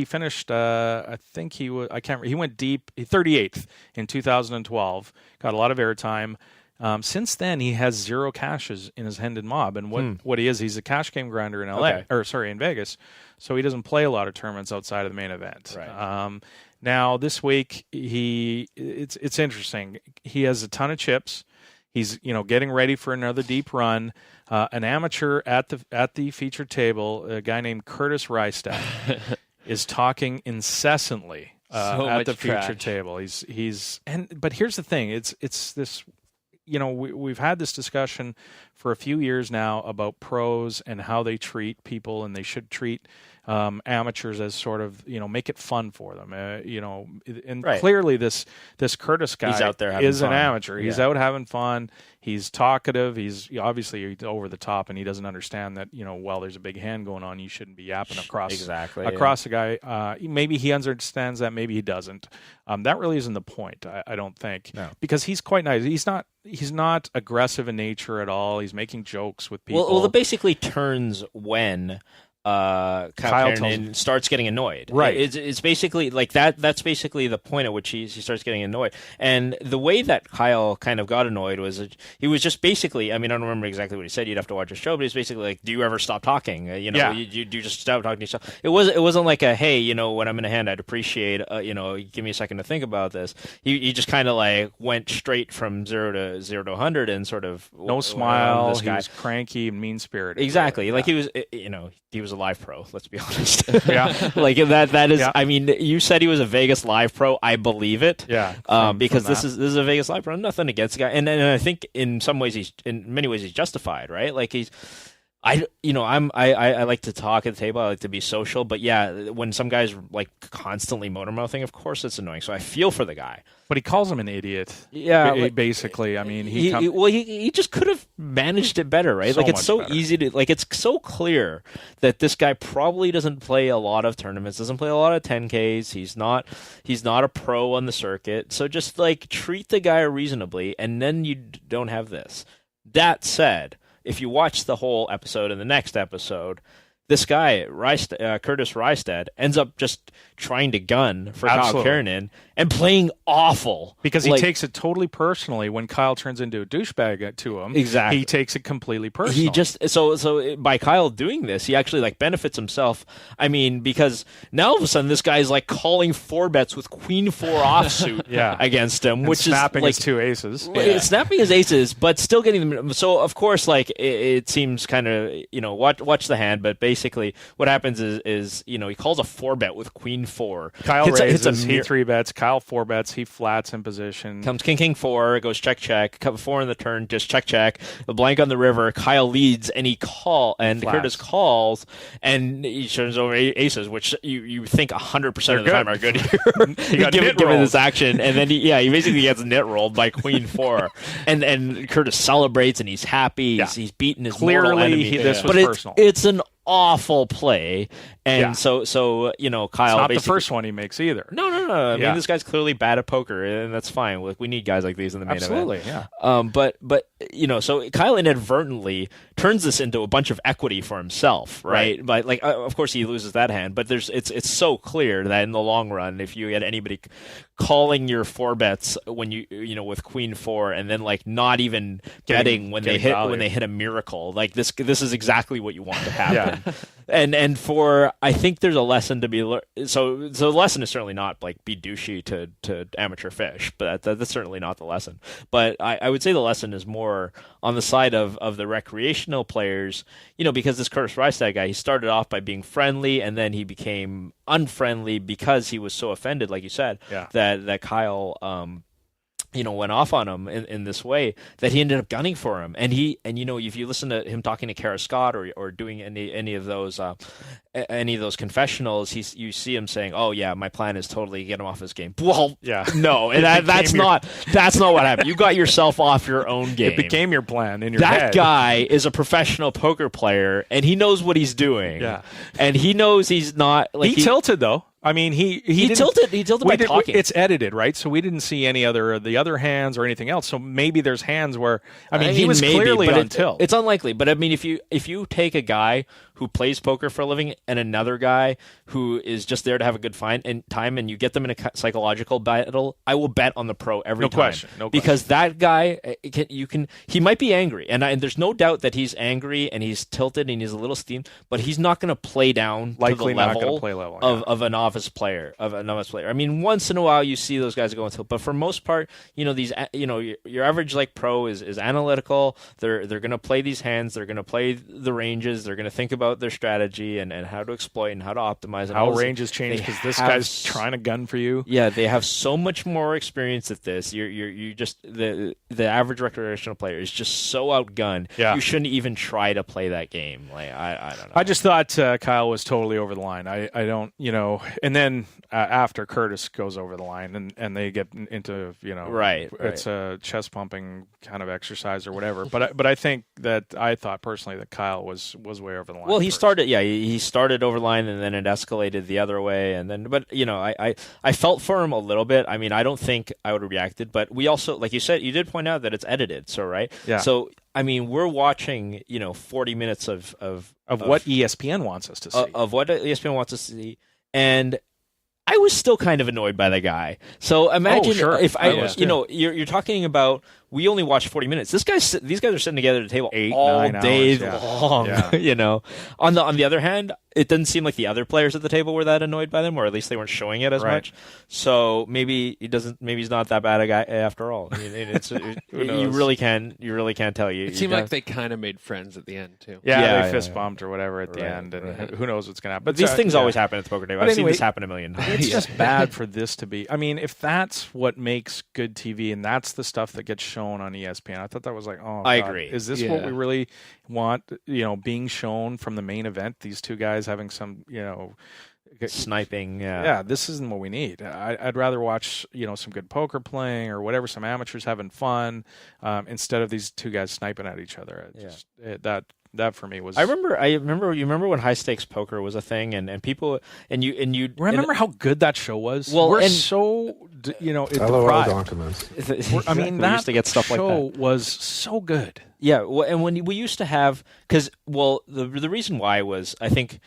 finished. I think he was. I can't. He went deep. 38th in 2012. Got a lot of airtime. Since then, he has 0 cashes in his Hendon Mob, and what he is, he's a cash game grinder in LA, in Vegas. So he doesn't play a lot of tournaments outside of the main event. Right. Now this week, it's interesting. He has a ton of chips. He's getting ready for another deep run. An amateur at the featured table, a guy named Curtis Rystad, is talking incessantly at the featured table. But here's the thing: it's this. We've had this discussion for a few years now about pros and how they treat people, and they should treat amateurs as sort of, make it fun for them. Clearly this Curtis guy He's out there is having an fun. amateur. He's out having fun. He's talkative. He's obviously over the top, and he doesn't understand that, while there's a big hand going on, you shouldn't be yapping across the guy. Maybe he understands that. Maybe he doesn't. That really isn't the point, I don't think. No. Because he's quite nice. He's not aggressive in nature at all. He's making jokes with people. Well, it basically turns when Kyle Keranen starts getting annoyed. Right. It's basically like that. That's basically the point at which he starts getting annoyed. And the way that Kyle kind of got annoyed was he was just basically, I don't remember exactly what he said. You'd have to watch the show, but he's basically like, do you ever stop talking? You just stop talking to yourself. It wasn't like a, hey, when I'm in a hand, I'd appreciate, give me a second to think about this. He just kind of like went straight from 0 to 100 and sort of no smile. He was cranky and mean spirited. Exactly. Like he was, he was a live pro, let's be honest. Yeah. Like that is, you said he was a Vegas live pro. I believe it. Yeah. Because this is a Vegas live pro. Nothing against the guy. And I think in many ways he's justified, right? Like I like to talk at the table. I like to be social, but when some guy's like constantly motor mouthing, of course it's annoying. So I feel for the guy. But he calls him an idiot. Yeah, basically. He just could have managed it better, right? Like it's so better. easy to it's so clear that this guy probably doesn't play a lot of tournaments, doesn't play a lot of 10Ks. He's not a pro on the circuit. So just like treat the guy reasonably, and then you don't have this. That said, if you watch the whole episode and the next episode, this guy, Curtis Rystad, ends up just trying to gun for Kyle Keranen and playing awful. Because he takes it totally personally when Kyle turns into a douchebag to him. Exactly. He takes it completely personally. He just so by Kyle doing this, he actually benefits himself. Because now all of a sudden this guy's calling 4-bets with Queen 4 offsuit against him, which snapping is his 2 aces. Snapping his aces, but still getting them. So of course, it seems kind of watch the hand, but basically what happens is he calls a 4-bet with Queen 4. Kyle raises, he 3-bets. Kyle 4-bets, he flats in position. Comes King 4, goes check 4 in the turn, just check. The blank on the river. Kyle leads, and Curtis calls, and he turns over aces, which you think 100% of the time are good here. given this action, and then he basically gets net rolled by Queen 4, and Curtis celebrates, and he's happy. He's beaten his mortal enemy. This was personal. It's an awful play, and so Kyle. It's not the first one he makes either. No. I mean, this guy's clearly bad at poker, and that's fine. We need guys like these in the main event. Absolutely, But so Kyle inadvertently turns this into a bunch of equity for himself, right? But of course he loses that hand, but it's so clear that in the long run, if you get anybody calling your 4-bets when you with Queen 4, and then not even betting when they hit a miracle, this is exactly what you want to happen. And I think there's a lesson to be learned. So the lesson is certainly not be douchey to amateur fish, but that's certainly not the lesson. But I would say the lesson is more on the side of the recreational players, because this Curtis Rystad guy, he started off by being friendly, and then he became unfriendly because he was so offended, like you said, that Kyle went off on him in this way, that he ended up gunning for him. And if you listen to him talking to Kara Scott or doing any of those confessionals, you see him saying, "Oh yeah, my plan is totally to get him off his game." Well, no, and that's not what happened. You got yourself off your own game. It became your plan in your head. That guy is a professional poker player, and he knows what he's doing. Yeah, and he knows he's not. He tilted though. I mean, he tilted. He tilted by talking. It's edited, right? So we didn't see any the other hands or anything else. So maybe there's hands where he was clearly on tilt. It's unlikely, but I mean, if you take a guy who plays poker for a living and another guy who is just there to have a good time, and you get them in a psychological battle, I will bet on the pro every time. No question. Because that guy, he might be angry, and there's no doubt that he's angry and he's tilted and he's a little steamed, but he's not going to play down Likely to the not gonna level, play level of a novice player. I mean, once in a while you see those guys go into, but for most part, your average like pro is analytical. They're going to play these hands. They're going to play the ranges. They're going to think about their strategy and how to exploit and how to optimize. How ranges change because this guy's trying to gun for you. Yeah, they have so much more experience at this. You just the average recreational player is just so outgunned. Yeah. You shouldn't even try to play that game. Like I don't know. I just thought Kyle was totally over the line. I don't, and then after Curtis goes over the line and they get into, right. It's a chest pumping kind of exercise or whatever. But I think that I thought personally that Kyle was way over the line. Well, he started over the line and then it escalated the other way. And then, but I felt for him a little bit. I mean, I don't think I would have reacted, but we also, like you said, you did point out that it's edited. So, right. Yeah. So, I mean, we're watching, 40 minutes of what ESPN wants us to see. Of what ESPN wants us to see. And I was still kind of annoyed by the guy. So imagine if you're talking about, we only watched 40 minutes. These guys are sitting together at a table 8-9 day long. Yeah. On the other hand, it doesn't seem like the other players at the table were that annoyed by them, or at least they weren't showing it as much. So maybe he's not that bad a guy after all. I mean, you really can't tell. It seemed like they kind of made friends at the end too. Yeah, they fist bumped or whatever at the end, and who knows what's going to happen. But these things always happen at the poker table. I've seen this happen a million times. It's just bad for this to be. I mean, if that's what makes good TV and that's the stuff that gets shown on ESPN, I thought that was like, I agree. Is this what we really want? Being shown from the main event, these two guys having some, sniping. Yeah, this isn't what we need. I'd rather watch, some good poker playing or whatever, some amateurs having fun, instead of these two guys sniping at each other. That for me was. I remember. You remember when high stakes poker was a thing, and people and you remember how good that show was. Well, we're so documents. I mean, we used to get stuff like that. Was so good. Yeah, well, and when we used to have, the reason why was, I think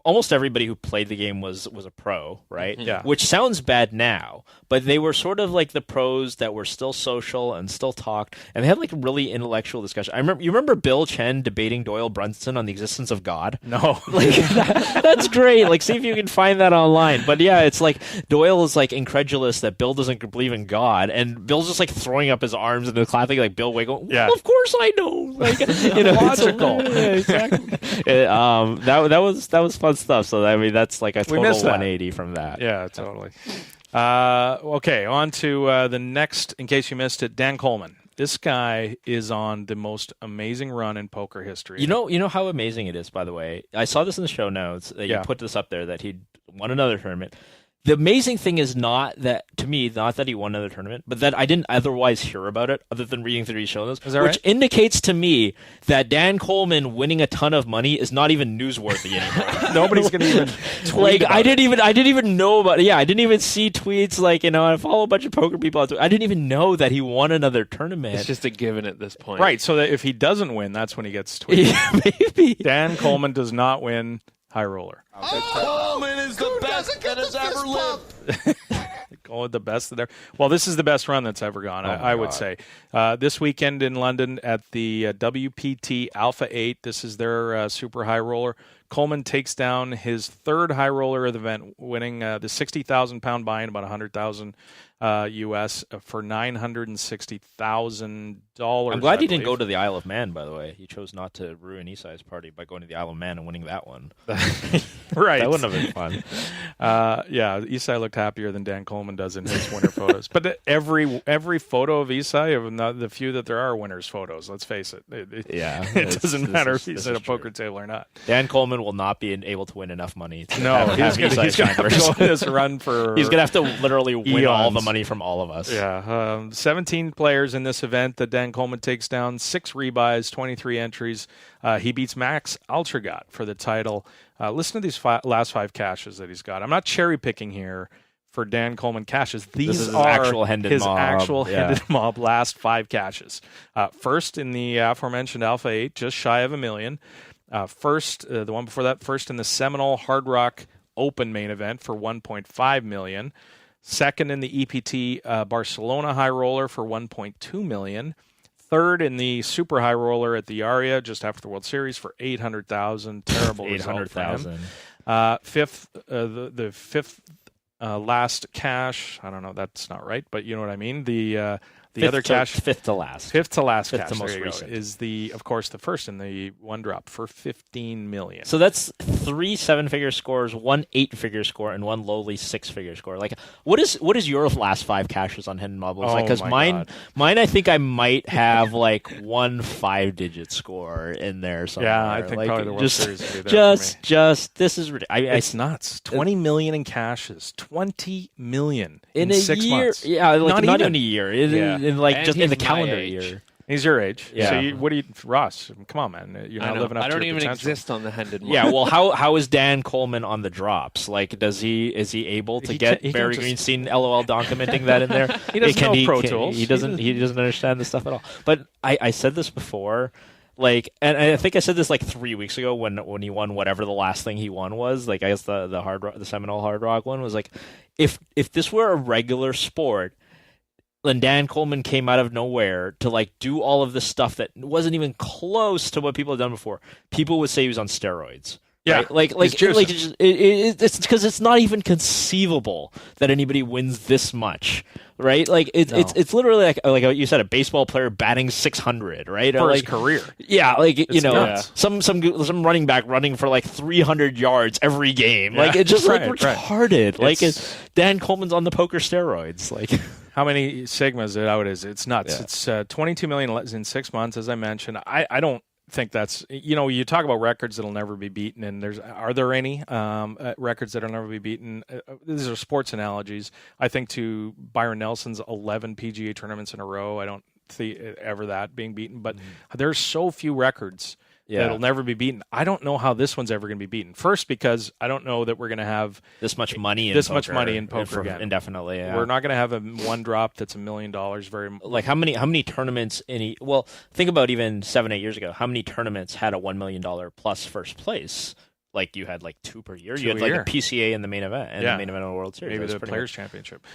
almost everybody who played the game was a pro, right? Yeah. Which sounds bad now, but they were sort of like the pros that were still social and still talked, and they had like really intellectual discussion. You remember Bill Chen debating Doyle Brunson on the existence of God? No. That's great. Like, see if you can find that online. But yeah, it's like Doyle is like incredulous that Bill doesn't believe in God, and Bill's just like throwing up his arms and clapping like Bill Wiggle. Yeah. Well, of course I know. Like, logical. Yeah, exactly. That was fun stuff. So I mean, that's like a total 180 from that. Yeah, totally. Okay, on to the next. In case you missed it, Dan Colman. This guy is on the most amazing run in poker history. You know how amazing it is. By the way, I saw this in the show notes that you put this up there that he won another tournament. The amazing thing is not that he won another tournament, but that I didn't otherwise hear about it other than reading through these show notes, which indicates to me that Dan Colman winning a ton of money is not even newsworthy anymore. Nobody's going to even tweet I didn't even know about it. Yeah, I didn't even see tweets I follow a bunch of poker people. I didn't even know that he won another tournament. It's just a given at this point. Right, so that if he doesn't win, that's when he gets tweeted. Maybe. Dan Colman does not win High Roller. Coleman is the best that has ever lived. The best there. Well, this is the best run that's ever gone. I would say this weekend in London at the WPT Alpha 8. This is their super high roller. Colman takes down his third high roller of the event, winning the 60,000 pound buy-in, about 100,000 US for $960,000. I'm glad he didn't go to the Isle of Man. By the way, he chose not to ruin Isai's party by going to the Isle of Man and winning that one. Right, that wouldn't have been fun. Isai looked happier than Dan Colman does in his winner photos. But every photo of Isai, of the few that there are winners photos, let's face it. It doesn't matter if he's at a poker table or not. Dan Colman will not be able to win enough money. He's going to go on this run for. He's going to have to literally win eons. all the money from all of us. Yeah, 17 players in this event that Dan Colman takes down, 6 rebuys, 23 entries. He beats Max Altragot for the title. Listen to these last 5 caches that he's got. I'm not cherry picking here for Dan Colman caches. These are his actual Hendon Mob last 5 caches. First in the aforementioned Alpha 8, just shy of $1 million. First, the one before that, first in the SamENole Hard Rock Open main event for $1.5 million. Second in the EPT Barcelona High Roller for $1.2 million. Third in the Super High Roller at the Aria just after the World Series for $800,000. Terrible result for him. Fifth, the fifth last cash. I don't know. That's not right, but you know what I mean. The other cash, fifth to last cash, to most recent. is of course the first in the one drop for $15 million. So that's 3 7-figure scores, 1 8-figure score, and 1 lowly 6-figure score. Like, what is your last 5 cashes on Hidden Bubbles? Like, because mine, I think I might have like 1 5-digit score in there somewhere. Yeah, I think like, probably the World Series would be there for me. Just this is ridiculous. It's nuts. $20 million in cashes. $20 million in a 6 year. Months. Yeah, like not even a year. Yeah. In like And just in the he's my calendar age. year. He's your age. Yeah. So what do you, Ross? Come on, man. You're not living up to your potential. I don't even exist on the Hendon one. Yeah, well, how is Dan Colman on the drops? Like, is he able to get Barry Greenstein LOL documenting that in there? He doesn't know Pro Tools. He doesn't understand this stuff at all. But I said this before. Like, and I think I said this like 3 weeks ago when he won whatever the last thing he won was. Like, I guess the SamENole Hard Rock one was like, if this were a regular sport, and Dan Colman came out of nowhere to like do all of this stuff that wasn't even close to what people had done before, people would say he was on steroids. Yeah, right? like it's because it's not even conceivable that anybody wins this much, right? Like it's literally like you said, a baseball player batting 600, right? For or his like, career. Yeah, like it's nuts. some running back running for like 300 yards every game. Like it's just like retarded. Like Dan Coleman's on the poker steroids. Like. How many sigmas it out is? It's nuts. Yeah. It's $22 million in 6 months, as I mentioned. I don't think that's, you talk about records that'll never be beaten, and are there any records that'll never be beaten? These are sports analogies. I think to Byron Nelson's 11 PGA tournaments in a row, I don't see ever that being beaten, but there's so few records that'll never be beaten. I don't know how this one's ever going to be beaten. First, because I don't know that we're going to have this much money in poker again. Indefinitely. Yeah. We're not going to have a one drop that's $1 million. Like how many tournaments well, think about even 7-8 years ago. How many tournaments had a $1 million plus first place? Like you had like 2 per year. You had like a PCA in the main event and the main event of the World Series. Maybe the Players Championship.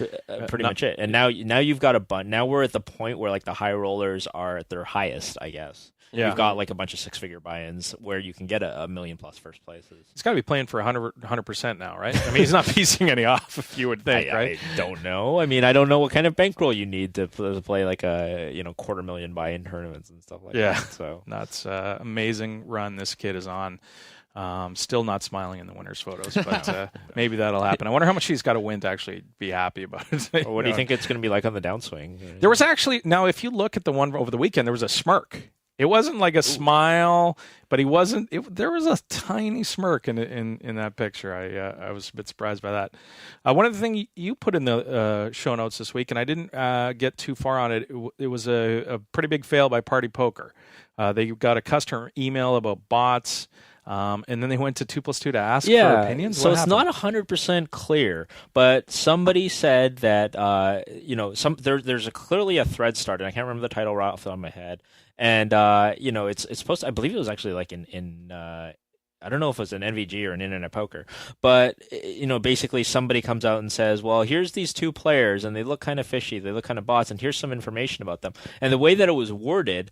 Pretty much it. And now you've got a bunch. Now we're at the point where like the high rollers are at their highest, I guess. Yeah. You've got like a bunch of 6-figure buy-ins where you can get a $1 million plus first places. He's got to be playing for 100% now, right? I mean, he's not piecing any off, if you would think, right? I don't know. I mean, I don't know what kind of bankroll you need to play like a $250,000 buy-in tournaments and stuff like that. So that's amazing run this kid is on. Still not smiling in the winners' photos, but maybe that'll happen. I wonder how much he's got to win to actually be happy about it. Well, what do you think it's going to be like on the downswing? There was actually, now if you look at the one over the weekend, there was a smirk. It wasn't like a smile, but he wasn't. There was a tiny smirk in that picture. I was a bit surprised by that. One of the things you put in the show notes this week, and I didn't get too far on it. It was a pretty big fail by Party Poker. They got a customer email about bots. And then they went to 2+2 to ask for opinions. So it's not 100% clear, but somebody said that there's clearly a thread started. I can't remember the title right off the top of my head, and it's supposed to, I believe it was actually like in I don't know if it was an NVG or an Internet Poker, but basically somebody comes out and says, well, here's these 2 players and they look kind of fishy, they look kind of bots, and here's some information about them. And the way that it was worded,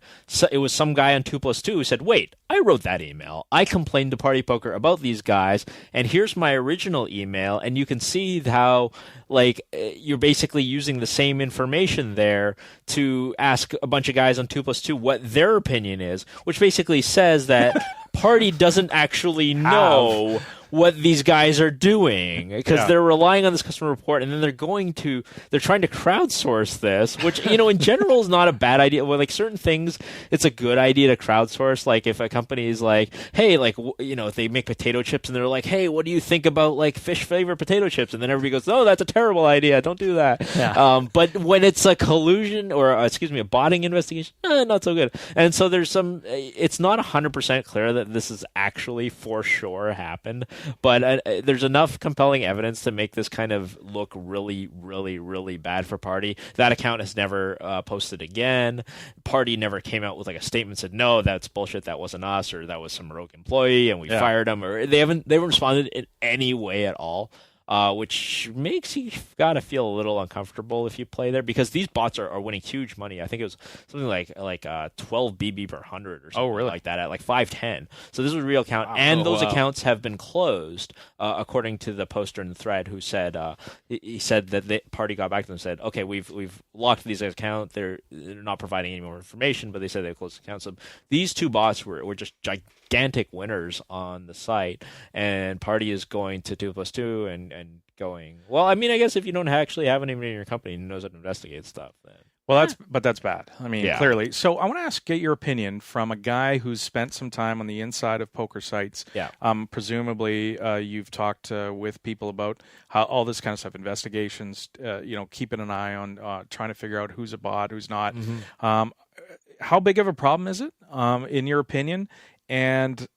it was some guy on 2+2 who said, wait, I wrote that email. I complained to Party Poker about these guys, and here's my original email, and you can see how like you're basically using the same information there to ask a bunch of guys on 2+2 what their opinion is, which basically says that Party doesn't actually know what these guys are doing because they're relying on this customer report, and then they're trying to crowdsource this, which in general is not a bad idea. Well, like certain things, it's a good idea to crowdsource. Like if a company is like, hey, like if they make potato chips and they're like, hey, what do you think about like fish flavored potato chips? And then everybody goes, no, that's a terrible idea. Don't do that. Yeah. But when it's a collusion or a botting investigation, not so good. And so there's it's not 100% clear that this is actually for sure happened. But there's enough compelling evidence to make this kind of look really, really, really bad for Party. That account has never posted again. Party never came out with like a statement said, no, that's bullshit, that wasn't us, or that was some rogue employee and we fired him, or they haven't responded in any way at all. Which makes you gotta feel a little uncomfortable if you play there, because these bots are winning huge money. I think it was something like 12 BB per 100 or something like that at like 510. So this was a real account, and those accounts have been closed, according to the poster in the thread, who said he said that the Party got back to them and said, okay, we've locked these accounts. They're not providing any more information, but they said they've closed the accounts. So these two bots were just gigantic winners on the site, and Party is going to 2+2 and going, well, I mean, I guess if you don't actually have anybody in your company who knows how to investigate stuff, then that's bad. I mean, clearly. So I want to get your opinion from a guy who's spent some time on the inside of poker sites. Yeah. Presumably, you've talked with people about how all this kind of stuff, investigations, keeping an eye on, trying to figure out who's a bot, who's not. Mm-hmm. How big of a problem is it, in your opinion? And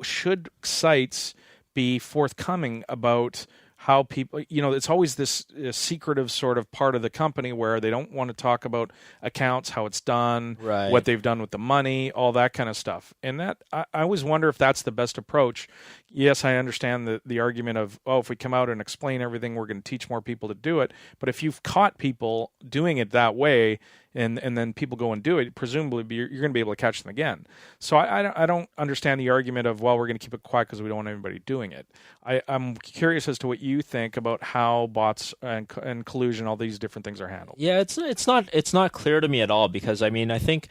should sites be forthcoming about how people, it's always this secretive sort of part of the company where they don't want to talk about accounts, how it's done, what they've done with the money, all that kind of stuff. And that, I always wonder if that's the best approach. Yes, I understand the argument of, if we come out and explain everything, we're going to teach more people to do it. But if you've caught people doing it that way, and then people go and do it, presumably you're going to be able to catch them again. So I don't understand the argument of, we're going to keep it quiet because we don't want anybody doing it. I'm curious as to what you think about how bots and collusion, all these different things are handled. Yeah, it's not clear to me at all, because I mean, I think,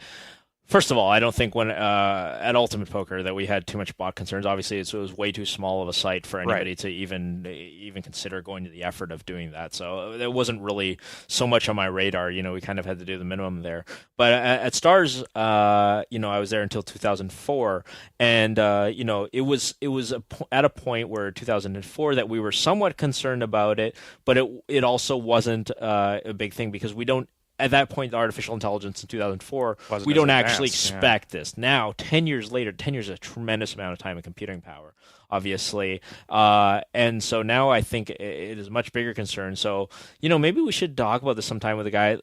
first of all, I don't think when at Ultimate Poker that we had too much bot concerns. Obviously, it was way too small of a site for anybody to even consider going to the effort of doing that. So it wasn't really so much on my radar. We kind of had to do the minimum there. But at Stars, I was there until 2004, and it was at a point where 2004 that we were somewhat concerned about it, but it also wasn't a big thing, because we don't. At that point, the artificial intelligence in 2004, we don't actually expect this. Now, 10 years later, 10 years is a tremendous amount of time and computing power, obviously. And so now I think it is a much bigger concern. So, maybe we should talk about this sometime with a guy,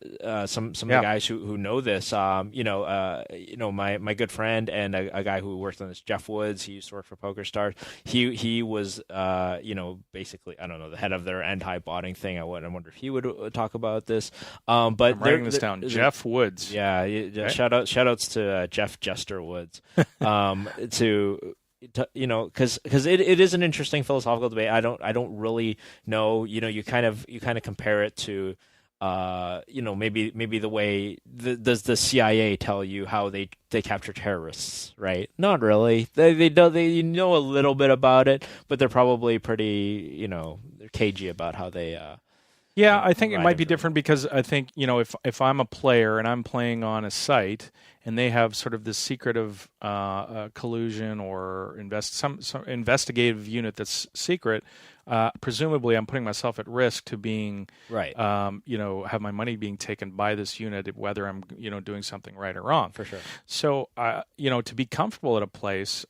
some of the guys who know this. My good friend and a guy who worked on this, Jeff Woods, he used to work for Pokerstars. He was, basically, I don't know, the head of their anti-botting thing. I wonder if he would talk about this. But I'm writing this down. Jeff Woods. Yeah. Okay. Shout outs to Jeff Jester Woods. Because it is an interesting philosophical debate. I don't really know. You kind of compare it to, maybe the way does the CIA tell you how they capture terrorists, right? Not really. They know a little bit about it, but they're probably pretty they're cagey about how they. Yeah, I think it might be different, because I think, if I'm a player and I'm playing on a site and they have sort of this secretive collusion or some investigative unit that's secret, presumably I'm putting myself at risk to being, have my money being taken by this unit, whether I'm, doing something right or wrong. For sure. So, to be comfortable at a place,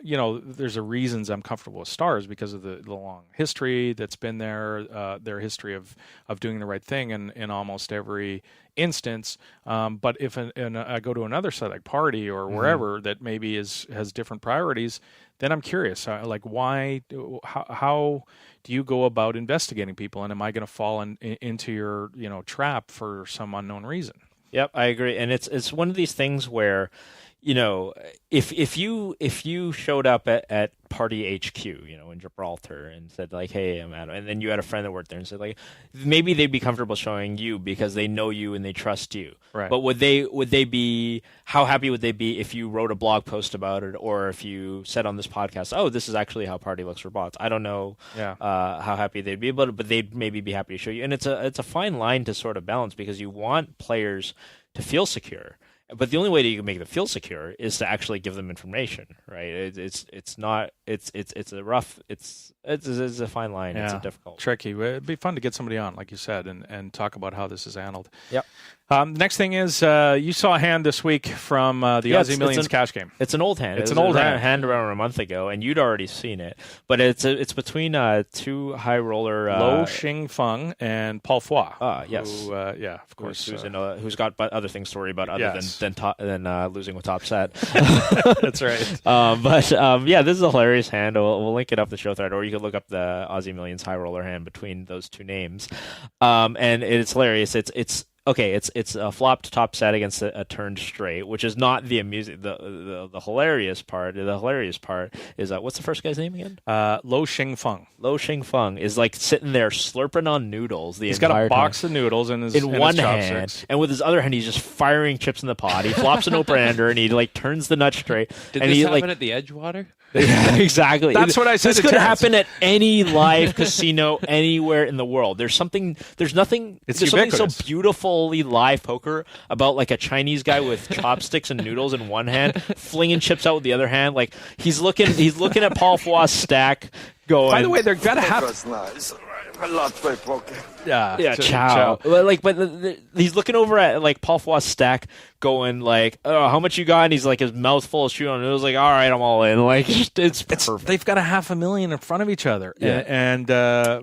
there's a reasons I'm comfortable with Stars, because of the long history that's been there, their history of doing the right thing in almost every instance. But if I go to another site like Party or wherever that maybe has different priorities, then I'm curious, why, how do you go about investigating people, and am I going to fall into your trap for some unknown reason? Yep, I agree, and it's one of these things where, if you showed up at Party HQ, in Gibraltar, and said like, "Hey, I'm Adam," and then you had a friend that worked there and said like, maybe they'd be comfortable showing you because they know you and they trust you. Right. But would they be? How happy would they be if you wrote a blog post about it, or if you said on this podcast, "Oh, this is actually how Party looks for bots"? I don't know. How happy they'd be, but they'd maybe be happy to show you. And it's a fine line to sort of balance, because you want players to feel secure. But the only way that you can make them feel secure is to actually give them information, right? It's a fine line. Yeah, it's a difficult, tricky. It'd be fun to get somebody on, like you said, and talk about how this is handled. Yep. Next thing is you saw a hand this week from the Aussie Millions cash game. It's an old hand. It's an old hand around a month ago, and you'd already seen it. But it's between two high roller Lo Xing Feng and Paul Foy. Yes. Who, of course. Who's got other things to worry about other than losing with top set. That's right. This is a hilarious hand. We'll link it up the show thread, or you can look up the Aussie Millions high roller hand between those two names. And it's hilarious. It's a flop to top set against a turned straight, which is not the amusing. The hilarious part. The hilarious part is what's the first guy's name again? Lo Xing Feng. Lo Xing Feng is like sitting there slurping on noodles. He's got a box of noodles in one his hand, and with his other hand, he's just firing chips in the pot. He flops an open-ender, and he turns the nut straight. Did this happen at the Edgewater? Yeah, exactly. That's what I said. This could happen at any live casino anywhere in the world. There's something so beautifully live poker about like a Chinese guy with chopsticks and noodles in one hand, flinging chips out with the other hand. Like he's looking at Paul Foy's stack. Going. By the way, they're gonna have. Nice. I love play poker. Ciao. He's looking over at like Paul Foy's stack, going like, "Oh, how much you got?" And he's like, his mouth full of shit on it. It was like, "All right, I'm all in." Like it's perfect. They've got $500,000 in front of each other, and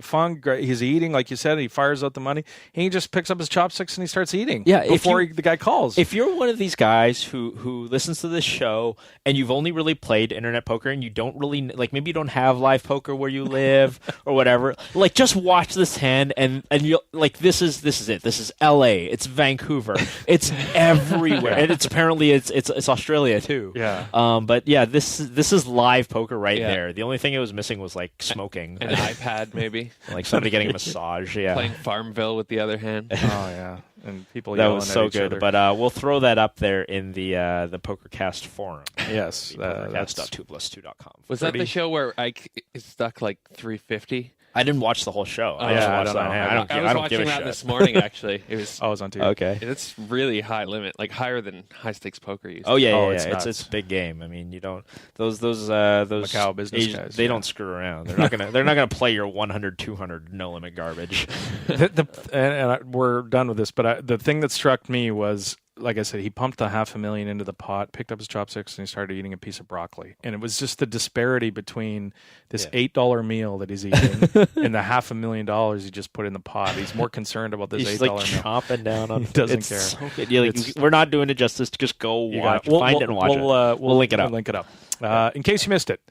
Fong, he's eating like you said. He fires out the money, and he just picks up his chopsticks and he starts eating. Yeah, before the guy calls. If you're one of these guys who listens to this show and you've only really played internet poker and you don't really like, maybe you don't have live poker where you live or whatever, like just watch this hand and you'll like this is it. This is LA, it's Vancouver, it's everywhere. And it's apparently it's Australia too. Yeah. But yeah, this is live poker there. The only thing it was missing was like smoking. An iPad maybe. Like somebody getting a massage, Playing Farmville with the other hand. Oh yeah. And people that yelling was so at each good, other. but we'll throw that up there in the PokerCast forum. Yes, that's pokercast.2plus2.com. Was that the show where Ike stuck like 350? I didn't watch the whole show. I don't know. I don't was watching give a that shit. this morning. Actually, it was. I was on TV. Okay. It's really high limit, like higher than high stakes poker used. Oh yeah, it's a big game. I mean, you don't those Macau business guys. They don't screw around. They're not gonna play your 100, 200 no limit garbage. We're done with this, but the thing that struck me was, like I said, he pumped $500,000 into the pot, picked up his chopsticks, and he started eating a piece of broccoli. And it was just the disparity between this $8 meal that he's eating and the $500,000 he just put in the pot. He's more concerned about this $8 meal. He's like chomping down on. He doesn't care. So good. We're not doing it justice. Just go watch, find it and watch it. We'll link it up. We'll link it up. In case you missed it.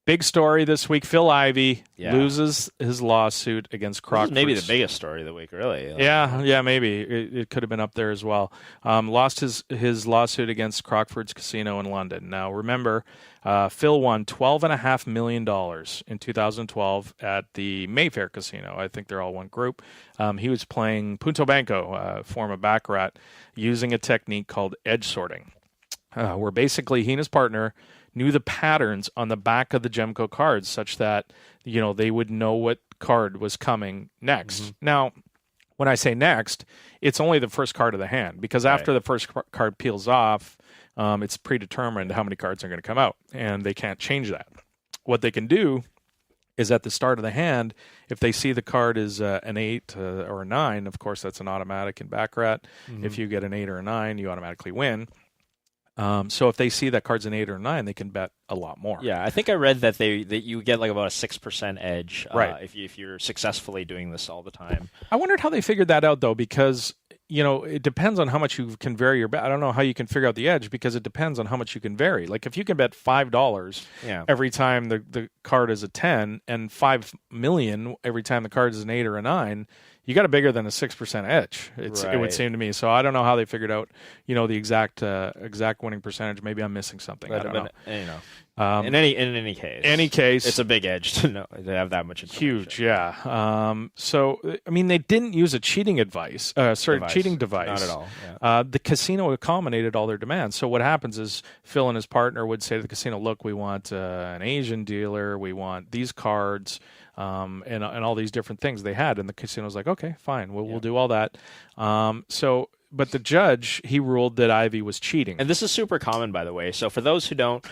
Big story this week. Phil Ivey loses his lawsuit against Crockford. Maybe the biggest story of the week, really. Yeah, maybe. It could have been up there as well. Lost his lawsuit against Crockford's Casino in London. Now, remember, Phil won $12.5 million in 2012 at the Mayfair Casino. I think they're all one group. He was playing Punto Banco, a form of baccarat, using a technique called edge sorting, where basically he and his partner knew the patterns on the back of the Gemco cards such that, they would know what card was coming next. Mm-hmm. Now, when I say next, it's only the first card of the hand, because after the first card peels off, it's predetermined how many cards are going to come out, and they can't change that. What they can do is at the start of the hand, if they see the card is an 8 or a 9, of course, that's an automatic in baccarat. Mm-hmm. If you get an 8 or a 9, you automatically win. So if they see that card's an 8 or a 9, they can bet a lot more. Yeah, I think I read that you get like about a 6% edge if you're successfully doing this all the time. I wondered how they figured that out, though, because it depends on how much you can vary your bet. I don't know how you can figure out the edge, because it depends on how much you can vary. Like if you can bet $5 every time the card is a 10 and $5 million every time the card is an 8 or a 9, you got a bigger than a 6% edge. It would seem to me. So I don't know how they figured out, the exact winning percentage. Maybe I'm missing something. I don't know. In any case, it's a big edge to have that much information. Huge, yeah. So I mean, they didn't use a cheating device. Cheating device. Not at all. Yeah. The casino accommodated all their demands. So what happens is Phil and his partner would say to the casino, "Look, we want an Asian dealer. We want these cards." And all these different things they had, and the casino's like, okay, fine, we'll do all that. But the judge, he ruled that Ivey was cheating. And this is super common, by the way. So for those who don't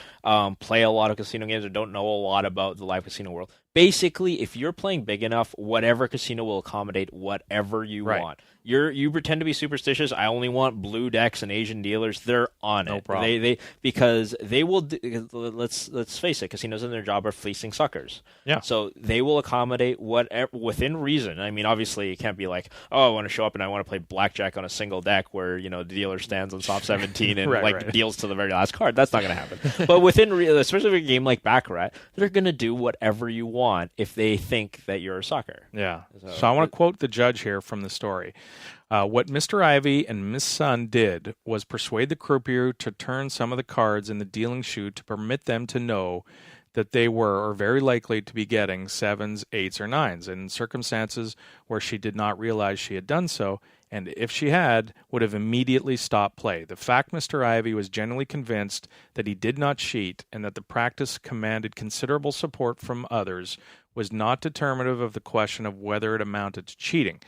play a lot of casino games or don't know a lot about the live casino world, basically, if you're playing big enough, whatever casino will accommodate whatever you want. You pretend to be superstitious. I only want blue decks and Asian dealers. They're on it. Problem. Because they will. Let's face it. Casinos in their job are fleecing suckers. Yeah. So they will accommodate whatever within reason. I mean, obviously, it can't be like, oh, I want to show up and I want to play blackjack on a single deck where the dealer stands on top 17 and deals to the very last card. That's not going to happen. But within, especially with a game like Baccarat, they're going to do whatever you want if they think that you're a sucker. Yeah. So I want to quote the judge here from the story. What Mr. Ivey and Miss Sun did was persuade the croupier to turn some of the cards in the dealing chute to permit them to know that they were, or very likely to be getting, 7s, 8s, or 9s, in circumstances where she did not realize she had done so, and if she had, would have immediately stopped play. The fact Mr. Ivey was genuinely convinced that he did not cheat and that the practice commanded considerable support from others was not determinative of the question of whether it amounted to cheating.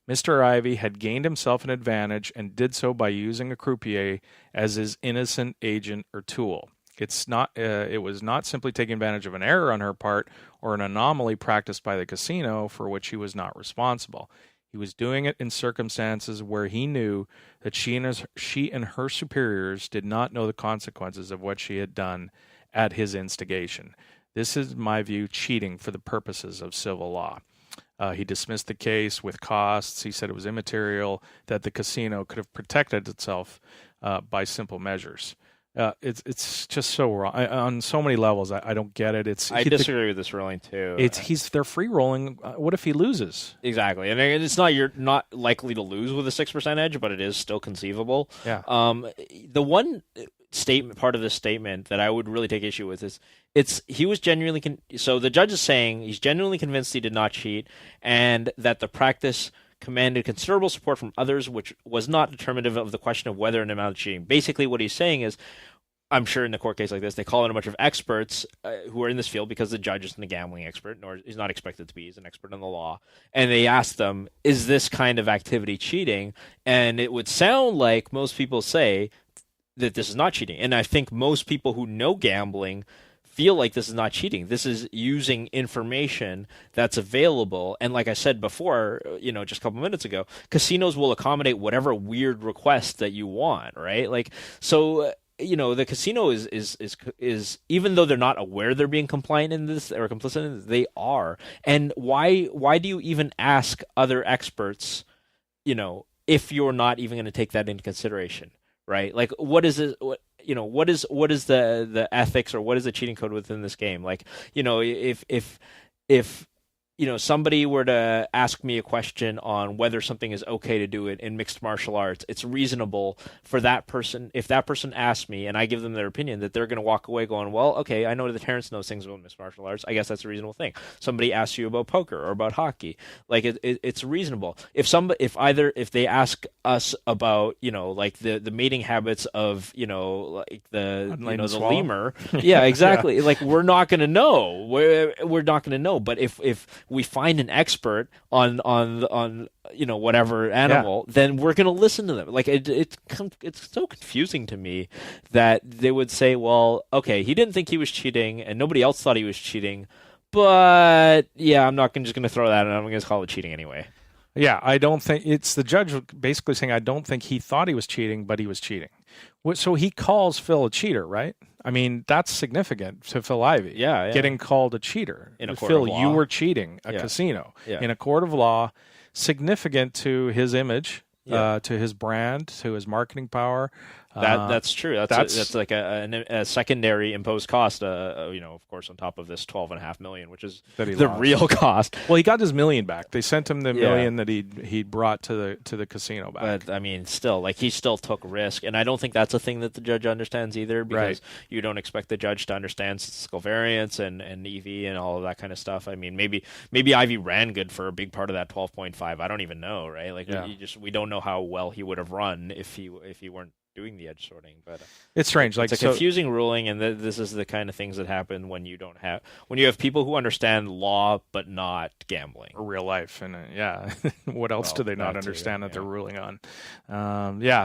Mr. Ivey had gained himself an advantage and did so by using a croupier as his innocent agent or tool. It was not simply taking advantage of an error on her part or an anomaly practiced by the casino for which he was not responsible. He was doing it in circumstances where he knew that she and her superiors did not know the consequences of what she had done at his instigation. This is, in my view, cheating for the purposes of civil law. He dismissed the case with costs. He said it was immaterial, that the casino could have protected itself by simple measures. It's just so wrong on so many levels. I don't get it. I disagree with this ruling too. They're free rolling. What if he loses? Exactly, and it's you're not likely to lose with a 6% edge, but it is still conceivable. Yeah. The one part of this statement that I would really take issue with is he was genuinely so the judge is saying he's genuinely convinced he did not cheat and that the practice commanded considerable support from others, which was not determinative of the question of whether an amount of cheating. Basically, what he's saying is, I'm sure in a court case like this, they call in a bunch of experts who are in this field because the judge isn't a gambling expert, nor he's not expected to be. He's an expert in the law. And they ask them, is this kind of activity cheating? And it would sound like most people say that this is not cheating. And I think most people who know gambling feel like this is not cheating. This is using information that's available. And like I said before, just a couple minutes ago, casinos will accommodate whatever weird request that you want, right? Like, so, the casino is even though they're not aware they're being compliant in this or complicit in this, they are. And why do you even ask other experts, if you're not even going to take that into consideration, right? Like, what is it? What is the ethics or what is the cheating code within this game? Like, if somebody were to ask me a question on whether something is okay to do it in mixed martial arts, it's reasonable for that person, if that person asks me and I give them their opinion, that they're going to walk away going, well, okay, I know that Terrence knows things about mixed martial arts. I guess that's a reasonable thing. Somebody asks you about poker or about hockey, like it's reasonable. If they ask us about, like the mating habits of, like the lemur, yeah, exactly. Yeah. Like we're not going to know. We're not going to know. But if we find an expert on whatever animal, then we're going to listen to them. Like it's so confusing to me that they would say, well, okay, he didn't think he was cheating and nobody else thought he was cheating, but yeah, I'm not just going to throw that and I'm going to call it cheating anyway. Yeah, I don't think it's the judge basically saying I don't think he thought he was cheating, but he was cheating. So he calls Phil a cheater, right? I mean, that's significant to Phil Ivey. Yeah. Getting called a cheater. In a court Phil, of law. You were cheating a casino. Yeah. In a court of law, significant to his image, to his brand, to his marketing power. That's true. That's like a secondary imposed cost. Of course, on top of this $12.5 million, which is the real cost. Well, he got his $1 million back. They sent him the $1 million that he brought to the casino back. But I mean, still, like he still took risk, and I don't think that's a thing that the judge understands either, because you don't expect the judge to understand statistical variance and EV and all of that kind of stuff. I mean, maybe Ivey ran good for a big part of that 12.5. I don't even know, right? Like we don't know how well he would have run if he weren't doing the edge sorting. But it's strange. It's a confusing ruling, and this is the kind of things that happen when you have people who understand law but not gambling or real life. And what else do they not understand that they're ruling on?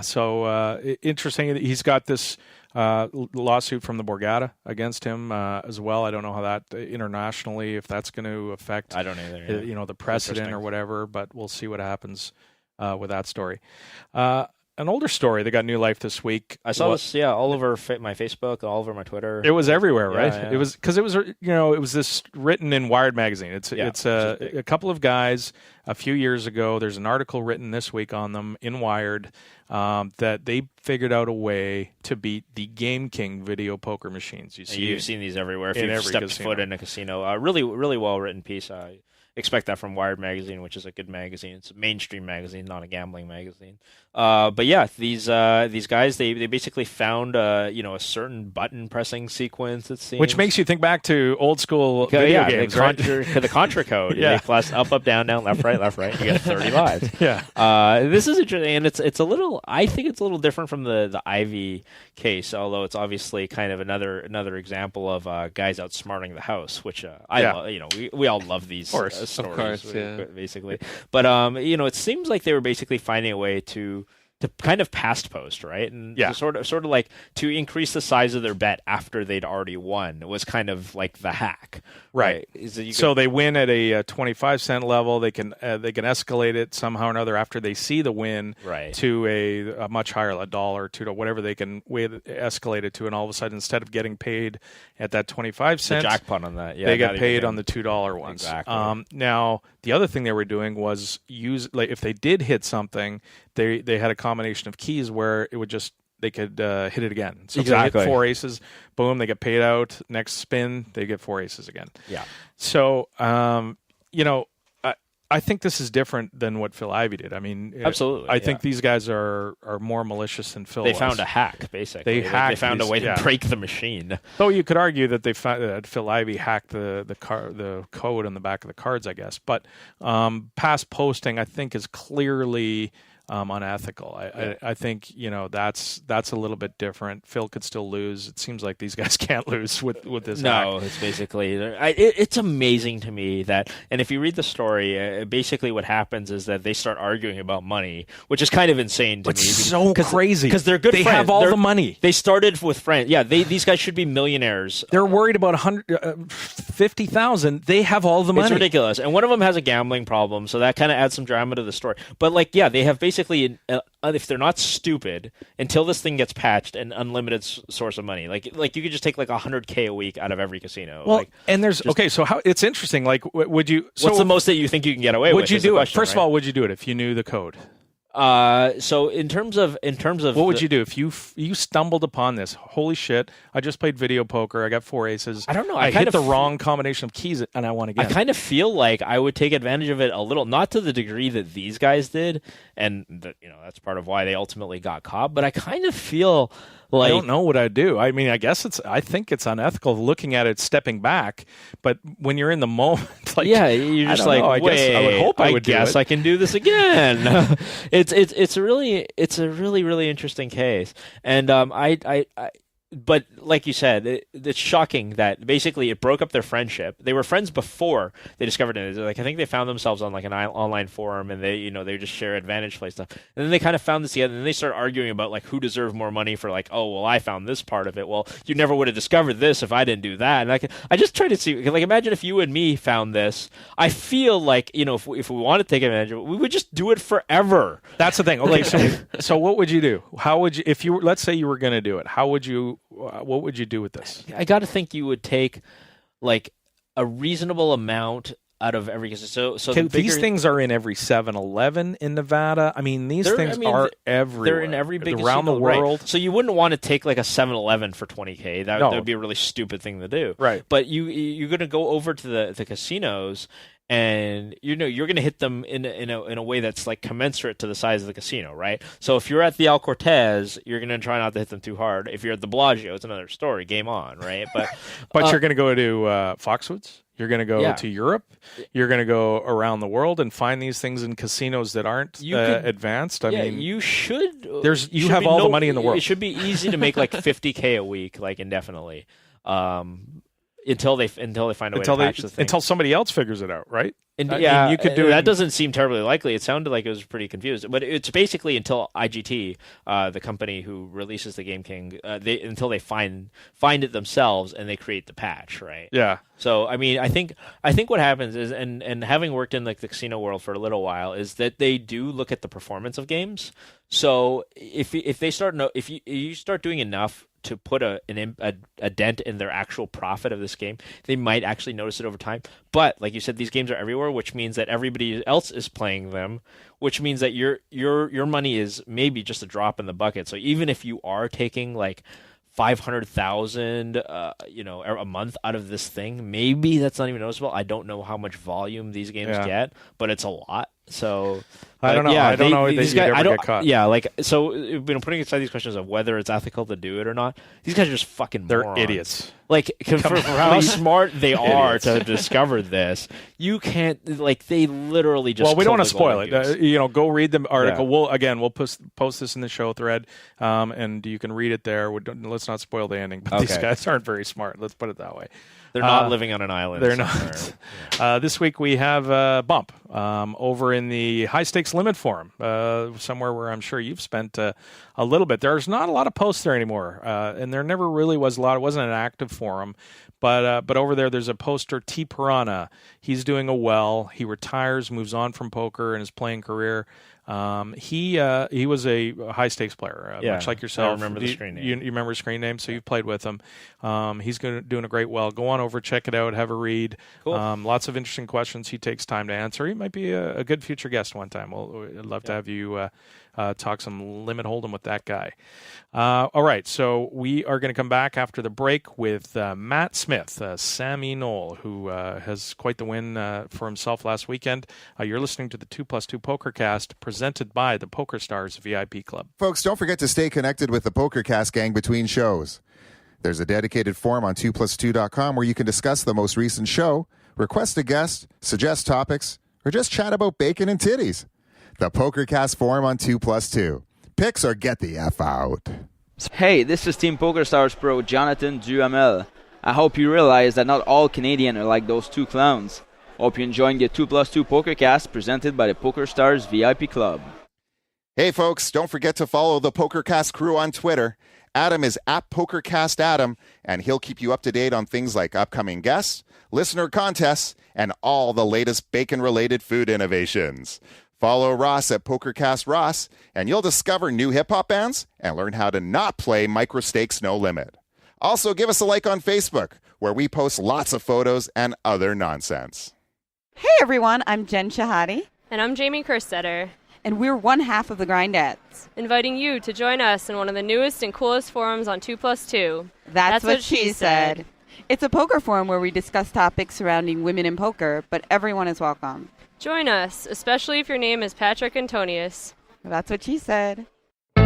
So interesting. He's got this lawsuit from the Borgata against him as well. I don't know how that internationally, if that's going to affect I don't either. Yeah. The precedent or whatever, but we'll see what happens with that story. An older story that got new life this week. I saw this, all over my Facebook, all over my Twitter. It was everywhere, right? Yeah. It was because it was this written in Wired magazine. It's a couple of guys a few years ago. There's an article written this week on them in Wired that they figured out a way to beat the Game King video poker machines. You've seen these everywhere. If you've stepped foot in a casino, really, really well written piece. Expect that from Wired magazine, which is a good magazine. It's a mainstream magazine, not a gambling magazine. But yeah, these guys they basically found a certain button pressing sequence. It seems, which makes you think back to old school video games, right? To the Contra code. Yeah. Plus up, down, left, right. You get 30 lives. Yeah. This is interesting, and it's a little. I think it's a little different from the Ivey case, although it's obviously kind of another example of guys outsmarting the house, which we all love these stories, of course, basically. But it seems like they were basically finding a way to kind of past post, right? And sort of like to increase the size of their bet after they'd already won was kind of like the hack, right? So they win at a 25-cent level. They can escalate it somehow or another after they see the win to a much higher, $1, $2, whatever they can escalate it to, and all of a sudden, instead of getting paid at that 25 cents, the jackpot on that, they got paid on the $2 ones. Exactly. Now the other thing they were doing was if they did hit something, they had a combination of keys where it would they could hit it again. So if they hit 4 aces, boom, they get paid out. Next spin, they get 4 aces again. Yeah. So, I think this is different than what Phil Ivey did. I mean, absolutely. I think these guys are more malicious than Phil. They found a hack, basically. They found a way to break the machine. Though you could argue that they found that Phil Ivey hacked the code on the back of the cards, I guess. But past posting, I think, is clearly unethical. I think that's a little bit different. Phil could still lose. It seems like these guys can't lose with this. No, hack. it's basically it's amazing to me that, and if you read the story, basically what happens is that they start arguing about money, which is kind of insane to me. It's so crazy because they're good. They friends. have all the money. They started with friends. Yeah, these guys should be millionaires. They're worried about 150,000. They have all the money. It's ridiculous, and one of them has a gambling problem, so that kind of adds some drama to the story. But they have basically, if they're not stupid, until this thing gets patched, an unlimited source of money. Like you could just take like $100K a week out of every casino. Well, and there's so how it's interesting. Like, would you? What's the most that you think you can get away with? Would you do it? First of all, would you do it if you knew the code? So in terms of what would you do if you stumbled upon this? Holy shit! I just played video poker. I got 4 aces. I don't know. I hit the wrong combination of keys and I won again. I kind of feel like I would take advantage of it a little, not to the degree that these guys did, and that's part of why they ultimately got caught. But I kind of feel like, I don't know what I'd do. I mean, I think it's unethical looking at it stepping back, but when you're in the moment, you're just like, I would hope I would guess I can do this again. It's a really really interesting case, and but like you said, it's shocking that basically it broke up their friendship. They were friends before they discovered it. Like, I think they found themselves on like an online forum, and they just share advantage play stuff. And then they kind of found this together, and then they start arguing about like who deserved more money for like, oh well, I found this part of it. Well, you never would have discovered this if I didn't do that. And I just try to see, like, imagine if you and me found this. I feel like if we want to take advantage of it, we would just do it forever. That's the thing. Okay, so what would you do? How would you, if you let's say you were going to do it? How would you? What would you do with this? I got to think you would take like a reasonable amount out of every. So these things are in every 7-Eleven in Nevada. I mean, these things are everywhere. They're in every big around the world. Right. So you wouldn't want to take like a 7-Eleven for $20K. That would be a really stupid thing to do. Right. But you're going to go over to the casinos, and you're going to hit them in a way that's like commensurate to the size of the casino, right? So if you're at the El Cortez, you're going to try not to hit them too hard. If you're at the Bellagio, it's another story. Game on, right? But you're going to go to Foxwoods. You're going to go to Europe. You're going to go around the world and find these things in casinos that aren't advanced. I mean, you should. You have all the money in the world. It should be easy to make like $50K a week, like indefinitely. until they find a way to patch the thing. Until somebody else figures it out, right? And, I mean, you could do that. Doesn't seem terribly likely. It sounded like it was pretty confused, but it's basically until IGT, the company who releases the Game King, until they find it themselves and they create the patch, right? Yeah. So I mean, I think what happens is, and having worked in like the casino world for a little while, is that they do look at the performance of games. So if you start doing enough to put a dent in their actual profit of this game, they might actually notice it over time. But like you said, these games are everywhere, which means that everybody else is playing them, which means that your money is maybe just a drop in the bucket. So even if you are taking like 500,000 a month out of this thing, maybe that's not even noticeable. I don't know how much volume these games get, but it's a lot. So I don't know. Yeah, I don't know if these you'd guys, ever get caught. Yeah, like so. Putting aside these questions of whether it's ethical to do it or not, these guys are just fucking. They're morons. idiots. Like for how smart they are to discover this, you can't. Like they literally just. Well, we don't want to spoil it. Goose. Go read the article. Yeah. We'll post this in the show thread, and you can read it there. Let's not spoil the ending. But these guys aren't very smart. Let's put it that way. They're not living on an island. They're not. This week we have a bump over in the high stakes limit forum, somewhere where I'm sure you've spent a little bit. There's not a lot of posts there anymore, and there never really was a lot. It wasn't an active forum, but over there's a poster, T Piranha. He's doing well. He retires, moves on from poker and his playing career. He was a high stakes player, much like yourself. I remember the screen name. You remember his screen name, so you've played with him. He's doing a great well. Go on over, check it out, have a read. Cool. Lots of interesting questions he takes time to answer. He might be a good future guest one time. I'd love to have you talk some limit hold'em with that guy. All right, so we are going to come back after the break with Matt Smith, SamENole, who has quite the win for himself last weekend. You're listening to the 2+2 Pokercast, presented by the Pokerstars VIP Club. Folks, don't forget to stay connected with the Pokercast gang between shows. There's a dedicated forum on 2plus2.com where you can discuss the most recent show, request a guest, suggest topics, or just chat about bacon and titties. The Pokercast forum on 2+2. Picks or get the F out. Hey, this is Team Pokerstars pro Jonathan Duhamel. I hope you realize that not all Canadians are like those two clowns. Hope you're enjoying the 2+2 Pokercast presented by the Pokerstars VIP Club. Hey folks, don't forget to follow the Pokercast crew on Twitter. Adam is at Pokercast Adam, and he'll keep you up to date on things like upcoming guests, listener contests, and all the latest bacon-related food innovations. Follow Ross at Pokercast Ross, and you'll discover new hip-hop bands and learn how to not play Micro Stakes No Limit. Also, give us a like on Facebook, where we post lots of photos and other nonsense. Hey everyone, I'm Jen Shahadi. And I'm Jamie Kerstetter. And we're one half of the Grindettes. Inviting you to join us in one of the newest and coolest forums on 2+2. That's what she said. It's a poker forum where we discuss topics surrounding women in poker, but everyone is welcome. Join us, especially if your name is Patrick Antonius. That's what she said. You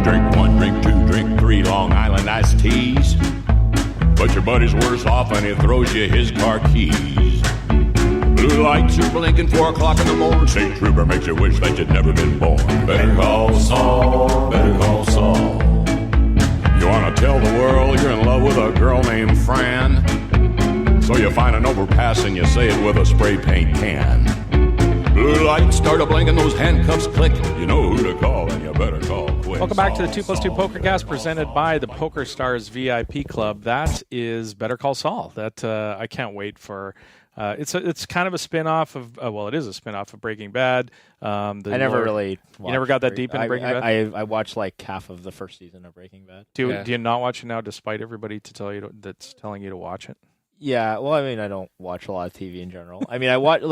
drink one, drink two, drink three Long Island iced teas. But your buddy's worse off and he throws you his car keys. Blue lights are blinking 4 o'clock in the morning. State trooper makes you wish that you'd never been born. Better call Saul, better call Saul. You want to tell the world you're in love with a girl named Fran? So you find an overpass and you say it with a spray paint can. Blue lights start a blinking, those handcuffs click. You know who to call and you better call quick. Welcome back to the 2+2 Pokercast presented by the PokerStars VIP Club. That is Better Call Saul. That I can't wait for. It's kind of a spin-off of it is a spin-off of Breaking Bad. I never really watched. You never got that deep into Breaking Bad? I watched like half of the first season of Breaking Bad. Do you not watch it now, despite everybody that's telling you to watch it? Yeah, well, I mean, I don't watch a lot of TV in general. I mean, I watched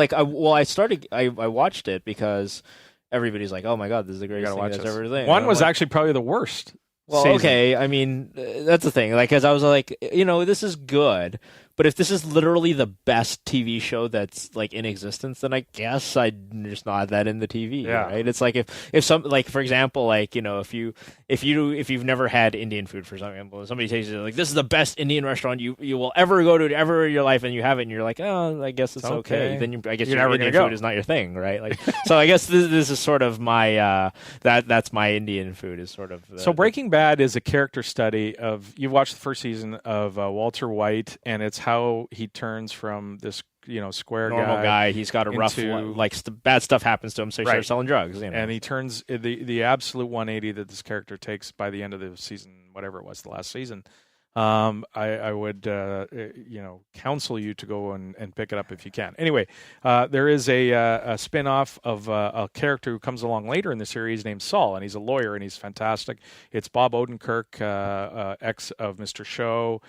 it because everybody's like, "Oh my god, this is the greatest thing that's ever done." One was actually probably the worst. Well, season. Okay, I mean, that's the thing. Like, as I was like, this is good, But if this is literally the best TV show that's like in existence, then I guess I'd just nod that in the TV, right? It's like if some, like for example, like if you've never had Indian food, for example, somebody takes you like, this is the best Indian restaurant you will ever go to ever in your life, and you have it, and you're like, oh, I guess it's okay. Then I guess your Indian food is not your thing, right? Like, so I guess this is sort of my that's my Indian food is sort of. So Breaking Bad is a character study of, you've watched the first season of Walter White, and it's how he turns from this square normal guy. He's got a rough bad stuff happens to him, so he starts selling drugs. And he turns the absolute 180 that this character takes by the end of the season, whatever it was, the last season. I would counsel you to go and pick it up if you can. Anyway, there is a spin-off of a character who comes along later in the series named Saul, and he's a lawyer, and he's fantastic. It's Bob Odenkirk, ex of Mr. Show,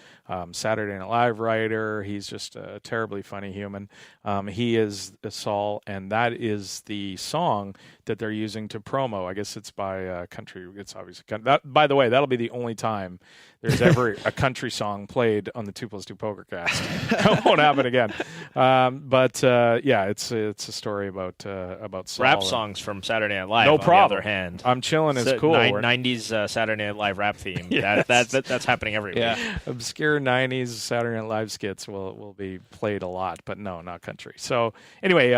Saturday Night Live writer. He's just a terribly funny human. He is Saul, and that is the song that they're using to promo. I guess it's by country. It's obviously that. By the way, that'll be the only time there's ever a country song played on the 2+2 Pokercast. It won't happen again. It's a story about Saul. Rap songs from Saturday Night Live. No problem. On the other hand, I'm chilling is cool. 90s Saturday Night Live rap theme. Yes. That's happening every week. Obscure 90s Saturday Night Live skits will be played a lot, but no, not country. So anyway,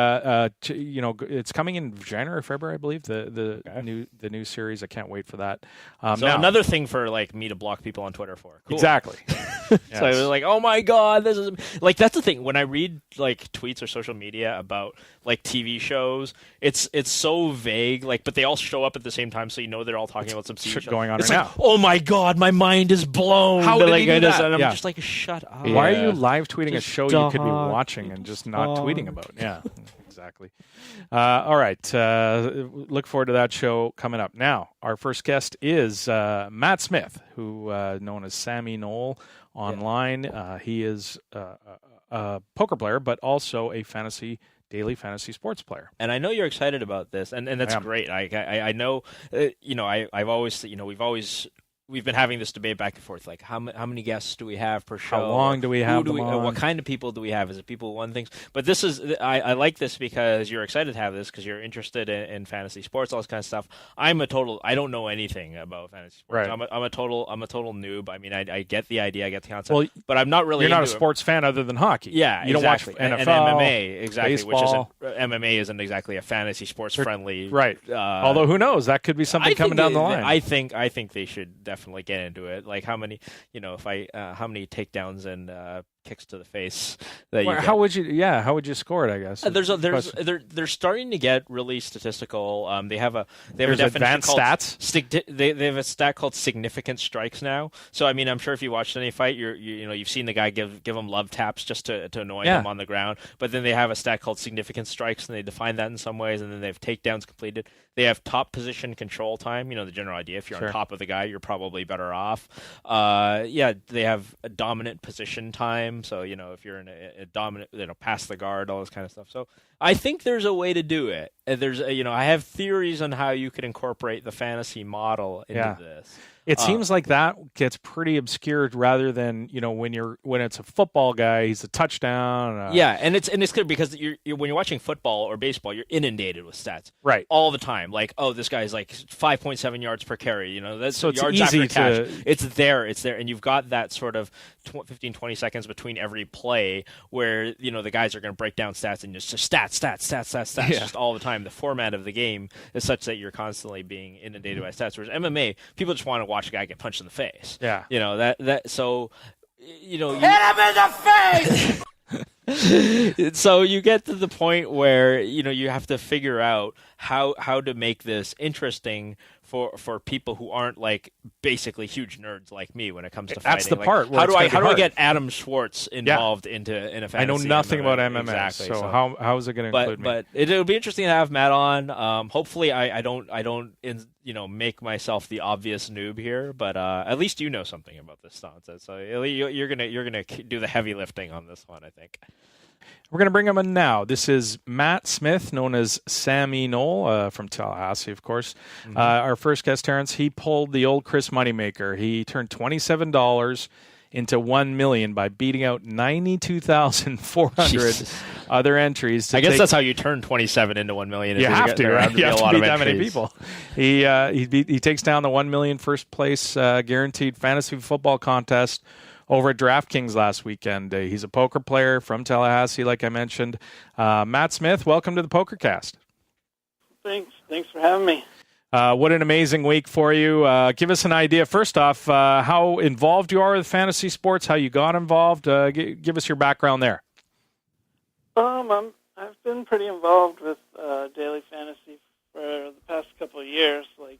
it's coming in January, February, I believe. The new series. I can't wait for that. So another thing for like me to block people on Twitter for. Cool. Exactly. So I was like, oh my God, this is like, that's the thing. When I read like tweets or social media about like TV shows, it's so vague, like, but they all show up at the same time, so they're all talking about some shit going on it's right like, now. Oh my God, my mind is blown. How did he do that? And I'm just like, shut up. Why are you live tweeting a show you could be watching and just not tweeting about? Yeah, exactly. All right. Look forward to that show coming up. Now, our first guest is Matt Smith, who known as SamENole online. He is a poker player, but also a daily fantasy sports player. And I know you're excited about this, and that's great. I know, I've always, we've been having this debate back and forth, like how many guests do we have per show? How long do we have them on? What kind of people do we have? Is it people who want things? But this is, I like this because you're excited to have this because you're interested in fantasy sports, all this kind of stuff. I don't know anything about fantasy sports. Right. I'm a total noob. I mean, I get the idea, I get the concept, but I'm not really. You're not a sports fan other than hockey. Yeah, you exactly. don't watch NFL, and MMA, exactly. baseball. Which MMA isn't exactly a fantasy sports friendly. Right. Although who knows? That could be something coming down the line. I think they should definitely get into it. Like how many, how many takedowns and kicks to the face that you get. How would you score it? I guess they're starting to get really statistical. They have a advanced stats. They have a stat called significant strikes now. So I mean, I'm sure if you watched any fight, you've seen the guy give them love taps just to annoy him on the ground. But then they have a stat called significant strikes, and they define that in some ways. And then they have takedowns completed. They have top position control time. The general idea. If you're on top of the guy, you're probably better off. They have a dominant position time. So, if you're in a dominant, past the guard, all this kind of stuff. So I think there's a way to do it. There's, I have theories on how you could incorporate the fantasy model into this. It seems like that gets pretty obscured rather than, when it's a football guy, he's a touchdown. And it's clear because when you're watching football or baseball, you're inundated with stats. Right. All the time. Like, oh, this guy's like 5.7 yards per carry. That's so it's yards easy after catch. It's there. And you've got that sort of 15, 20 seconds between every play where, the guys are going to break down stats and just stats just all the time. The format of the game is such that you're constantly being inundated by stats. Whereas MMA, people just want to watch a guy get punched in the face. Yeah. So, hit him in the face! So you get to the point where, you have to figure out how to make this interesting for people who aren't like basically huge nerds like me when it comes to fighting. That's the part. How do I get Adam Schwartz involved in a fantasy? I know nothing about MMA, exactly. So how is it going to include me? But it'll be interesting to have Matt on. Hopefully, I don't make myself the obvious noob here, but at least you know something about this nonsense. So you're gonna do the heavy lifting on this one, I think. We're going to bring him in now. This is Matt Smith, known as SamENole, from Tallahassee, of course. Our first guest, Terrence, he pulled the old Chris Moneymaker. He turned $27 into 1 million by beating out 92,400 other entries. I guess that's how you turn 27 into 1 million. You have to, right? You have to beat that many entries. people. He takes down the 1 million first place guaranteed fantasy football contest over at DraftKings last weekend. He's a poker player from Tallahassee, like I mentioned. Matt Smith, welcome to the Pokercast. Thanks for having me. What an amazing week for you. Give us an idea, first off, how involved you are with fantasy sports, how you got involved. Give us your background there. I've been pretty involved with daily fantasy for the past couple of years. Like,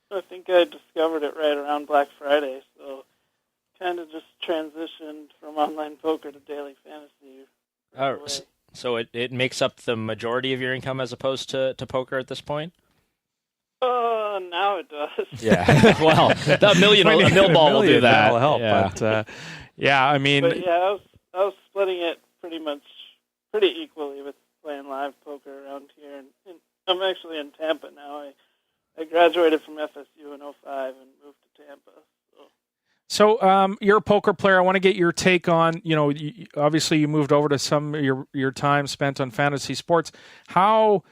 I think I discovered it right around Black Friday, so kind of just transitioned from online poker to daily fantasy. So it makes up the majority of your income as opposed to poker at this point? Now it does. Yeah. Well, that mil ball will do that. That'll help. Yeah. But I mean, But yeah, I was splitting it pretty equally with playing live poker around here. And I'm actually in Tampa now. I graduated from FSU in 2005 and moved to Tampa. So you're a poker player. I want to get your take on, obviously you moved over to some of your time spent on fantasy sports. How,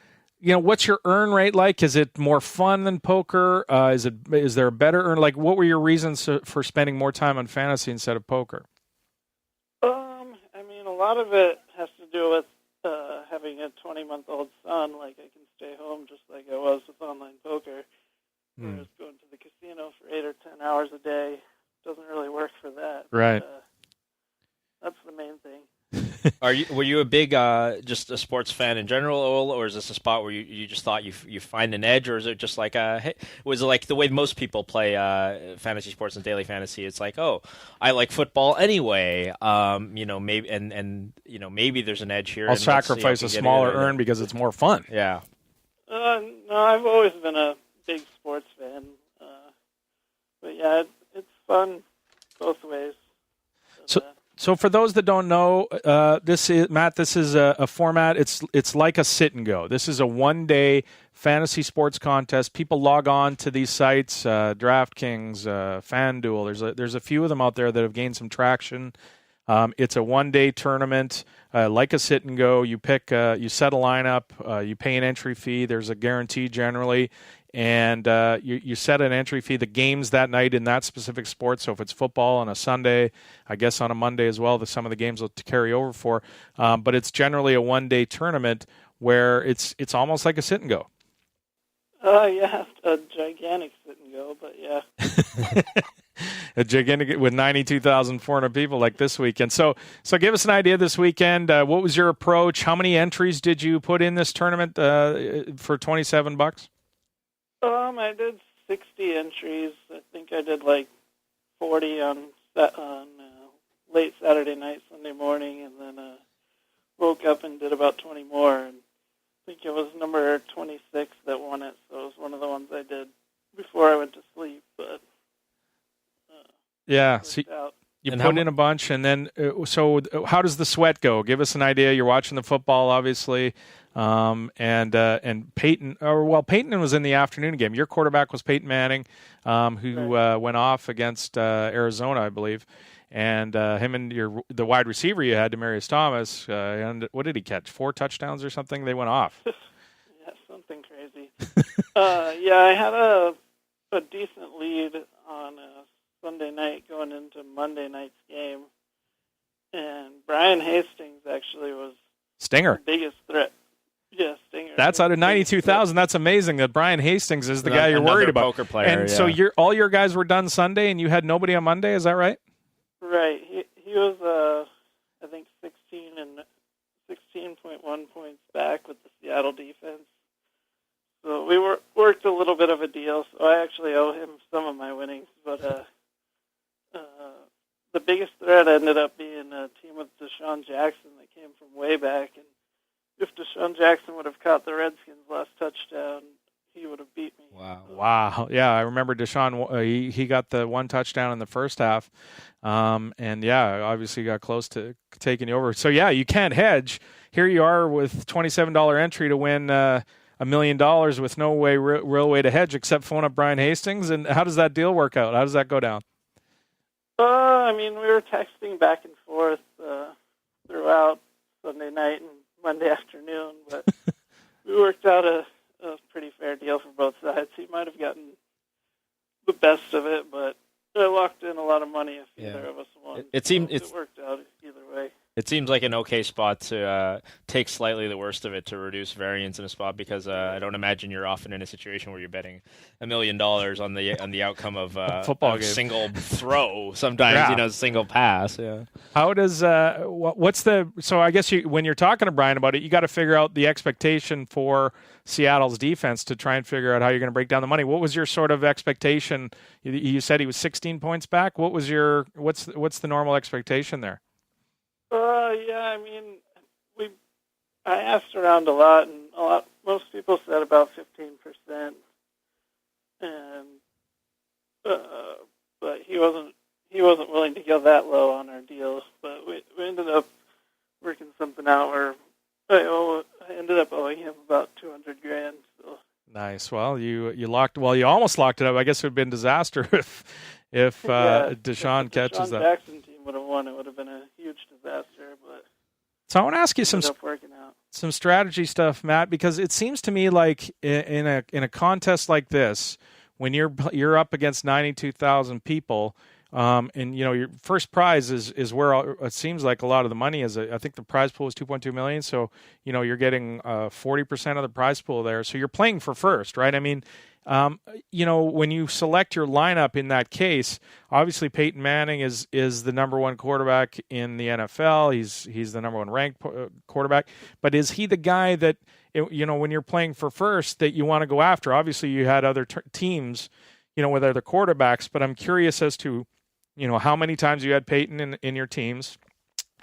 what's your earn rate like? Is it more fun than poker? Is there a better earn? Like, what were your reasons for spending more time on fantasy instead of poker? I mean, a lot of it has to do with having a 20-month-old son. Like, I can stay home just like I was with online poker. Whereas going to the casino for 8 or 10 hours a day doesn't really work for that. Right. But, that's the main thing. Were you a big just a sports fan in general, or is this a spot where you just thought you find an edge, or is it just like was it like the way most people play fantasy sports and daily fantasy? It's like, oh, I like football anyway. Maybe maybe there's an edge here. I'll sacrifice a smaller earn because it's more fun. Yeah. No, I've always been a big sports fan. But yeah, it's fun both ways. So for those that don't know, this is a format. It's like a sit and go. This is a one-day fantasy sports contest. People log on to these sites, DraftKings, FanDuel. There's a few of them out there that have gained some traction. It's a one-day tournament, like a sit and go. You pick, you set a lineup, you pay an entry fee. There's a guarantee generally. And you set an entry fee, the games that night in that specific sport. So if it's football on a Sunday, I guess on a Monday as well, some of the games will carry over for. But it's generally a one-day tournament where it's almost like a sit and go. Yeah, a gigantic sit and go, but yeah. A gigantic with 92,400 people like this weekend. So give us an idea this weekend. What was your approach? How many entries did you put in this tournament for $27? I did 60 entries. I think I did like 40 on late Saturday night, Sunday morning, and then woke up and did about 20 more. And I think it was number 26 that won it, so it was one of the ones I did before I went to sleep. But yeah, so you put in a bunch, and then so how does the sweat go? Give us an idea. You're watching the football, obviously. And Peyton, Peyton was in the afternoon game. Your quarterback was Peyton Manning, who went off against Arizona, I believe. And him and the wide receiver you had, Demaryius Thomas, and what did he catch? 4 touchdowns or something? They went off. Yeah, something crazy. I had a decent lead on Sunday night going into Monday night's game, and Brian Hastings actually was Stinger. the biggest threat. Yeah, Stinger. That's out of 92,000. That's amazing that Brian Hastings is the guy you're worried about. Poker player, and so all your guys were done Sunday, and you had nobody on Monday. Is that right? Right. He was, I think, 16.1 points back with the Seattle defense. So we worked a little bit of a deal. So I actually owe him some of my winnings. But the biggest threat ended up being a team with Deshaun Jackson that came from way back, and if Deshaun Jackson would have caught the Redskins' last touchdown, he would have beat me. Wow. Yeah, I remember Deshaun, he got the one touchdown in the first half. And, obviously got close to taking you over. So, you can't hedge. Here you are with $27 entry to win $1 million with no real way to hedge except phone up Brian Hastings. And how does that deal work out? How does that go down? I mean, we were texting back and forth throughout Sunday night and Monday afternoon, but we worked out a pretty fair deal for both sides. He might have gotten the best of it, but I locked in a lot of money if either of us won. It worked out either way. It seems like an okay spot to take slightly the worst of it to reduce variance in a spot, because I don't imagine you're often in a situation where you're betting $1 million on the outcome of a football game. Single throw. Sometimes single pass. Yeah. How does so I guess when you're talking to Brian about it, you got to figure out the expectation for Seattle's defense to try and figure out how you're going to break down the money. What was your sort of expectation? You said he was 16 points back. What was what's the normal expectation there? Yeah, I mean, I asked around a lot, and most people said about 15%, and but he wasn't willing to go that low on our deal. But we ended up working something out where I ended up owing him about $200,000. So. Nice. Well, you almost locked it up. I guess it would have been disaster if Deshaun catches that. Jackson team would have won. It would have been a huge disaster, but. So I want to ask you some strategy stuff, Matt, because it seems to me like in a contest like this, when you're up against 92,000 people, and your first prize is where it seems like a lot of the money is. I think the prize pool is $2.2 million, so you're getting 40% of the prize pool there. So you're playing for first, right? I mean, when you select your lineup in that case, obviously Peyton Manning is the number one quarterback in the NFL. He's the number one ranked quarterback. But is he the guy that, when you're playing for first, that you want to go after? Obviously, you had other teams, with other quarterbacks. But I'm curious as to, how many times you had Peyton in your teams,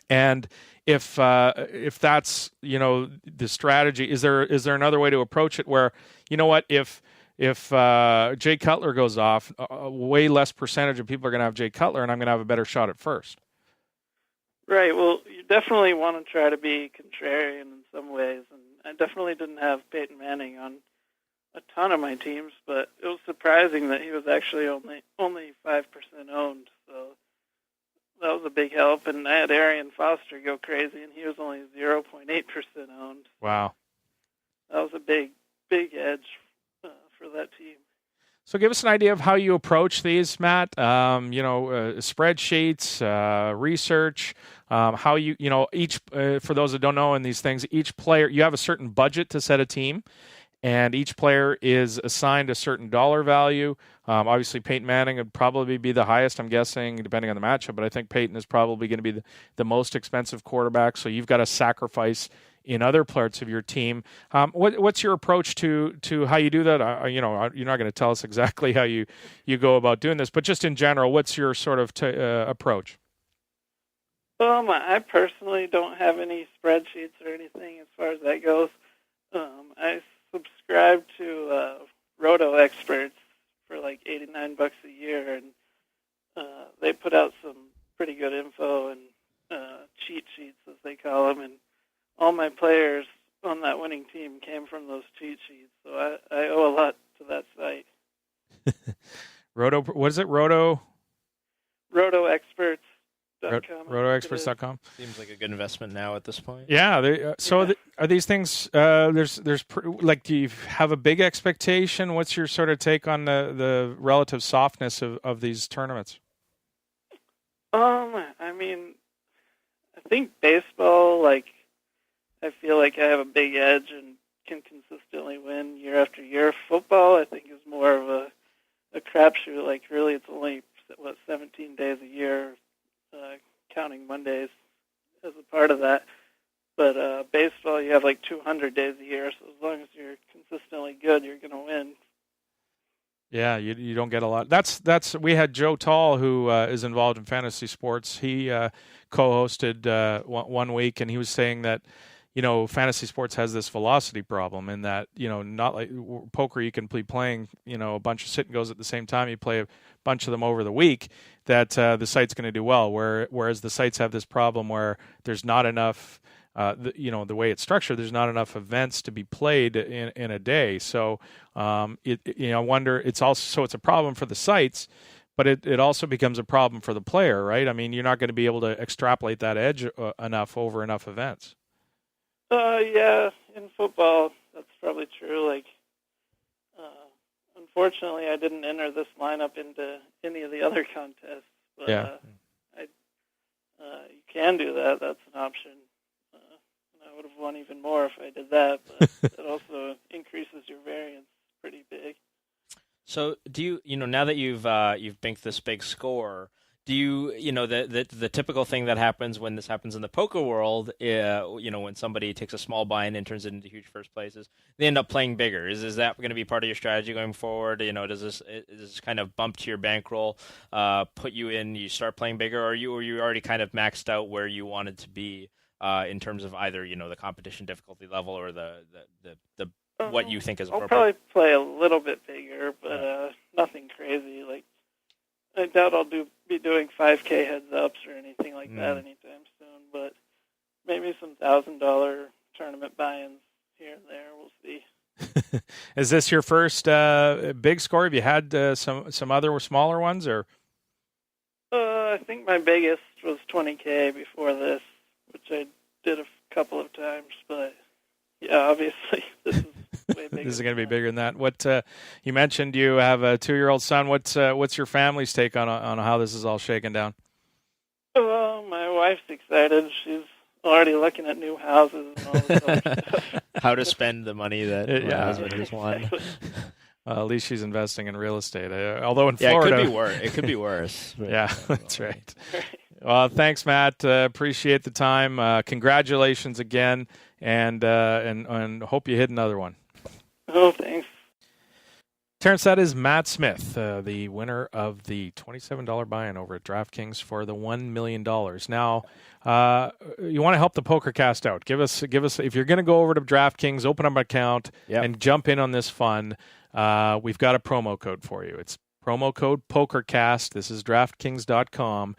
and if that's the strategy. Is there another way to approach it where, if Jay Cutler goes off, way less percentage of people are going to have Jay Cutler, and I'm going to have a better shot at first. Right. Well, you definitely want to try to be contrarian in some ways, and I definitely didn't have Peyton Manning on a ton of my teams, but it was surprising that he was actually only 5% owned, so that was a big help. And I had Arian Foster go crazy, and he was only 0.8% owned. Wow. That was a big edge for that team. So give us an idea of how you approach these, Matt. Spreadsheets, research, how each, for those that don't know in these things, each player, you have a certain budget to set a team, and each player is assigned a certain dollar value. Obviously, Peyton Manning would probably be the highest, I'm guessing, depending on the matchup, but I think Peyton is probably going to be the most expensive quarterback, so you've got to sacrifice in other parts of your team. What's your approach to how you do that? You're not going to tell us exactly how you go about doing this, but just in general, what's your sort of approach? I personally don't have any spreadsheets or anything as far as that goes. I subscribe to Roto Experts for like $89 a year, and they put out some pretty good info and cheat sheets, as they call them, and all my players on that winning team came from those cheat sheets, so I owe a lot to that site. What is it? RotoExperts.com. RotoExperts.com. Seems like a good investment now at this point. Yeah. Are these things? Do you have a big expectation? What's your sort of take on the relative softness of these tournaments? I mean, I think baseball, I feel like I have a big edge and can consistently win year after year. Football, I think, is more of a crapshoot. Really, it's only 17 days a year, counting Mondays as a part of that. But baseball, you have 200 days a year, so as long as you're consistently good, you're going to win. Yeah, you don't get a lot. That's we had Joe Tall, who is involved in fantasy sports. He co-hosted one week, and he was saying that fantasy sports has this velocity problem in that, not like poker, you can be playing, a bunch of sit and goes at the same time. You play a bunch of them over the week, that the site's going to do well. Whereas the sites have this problem where there's not enough, the way it's structured, there's not enough events to be played in a day. So, I wonder, it's a problem for the sites. but it also becomes a problem for the player, right? I mean, you're not going to be able to extrapolate that edge enough over enough events. Yeah, in football, that's probably true. Like, unfortunately, I didn't enter this lineup into any of the other contests. But, yeah. You can do that. That's an option. And I would have won even more if I did that, but it also increases your variance pretty big. So do you now that you've banked this big score, do you know the typical thing that happens when this happens in the poker world, when somebody takes a small buy-in and turns it into huge first places, they end up playing bigger. Is that going to be part of your strategy going forward? Does this kind of bump to your bankroll, put you in, you start playing bigger, or you already kind of maxed out where you wanted to be in terms of either the competition difficulty level or the what you think is appropriate? I'll probably play a little bit bigger, but nothing crazy. Like, I doubt I'll be doing 5K heads-ups or anything like that anytime soon, but maybe some $1,000 tournament buy-ins here and there. We'll see. Is this your first big score? Have you had some other smaller ones, or? I think my biggest was 20K before this, which I did a couple of times, but yeah, obviously this is way bigger. This is going to be bigger than that. What you mentioned, you have a 2-year-old son. What's your family's take on how this is all shaken down? Well, my wife's excited. She's already looking at new houses and all this other stuff. How to spend the money that my husband just won. At least she's investing in real estate. Although in Florida, it could be worse. Yeah, that's right. Well, thanks, Matt. Appreciate the time. Congratulations again, and hope you hit another one. Oh, thanks. Terrence, that is Matt Smith, the winner of the $27 buy-in over at DraftKings for the $1 million. Now, you want to help the Pokercast out. Give us. If you're going to go over to DraftKings, open up an account, and jump in on this fun. We've got a promo code for you. It's promo code POKERCAST. This is DraftKings.com.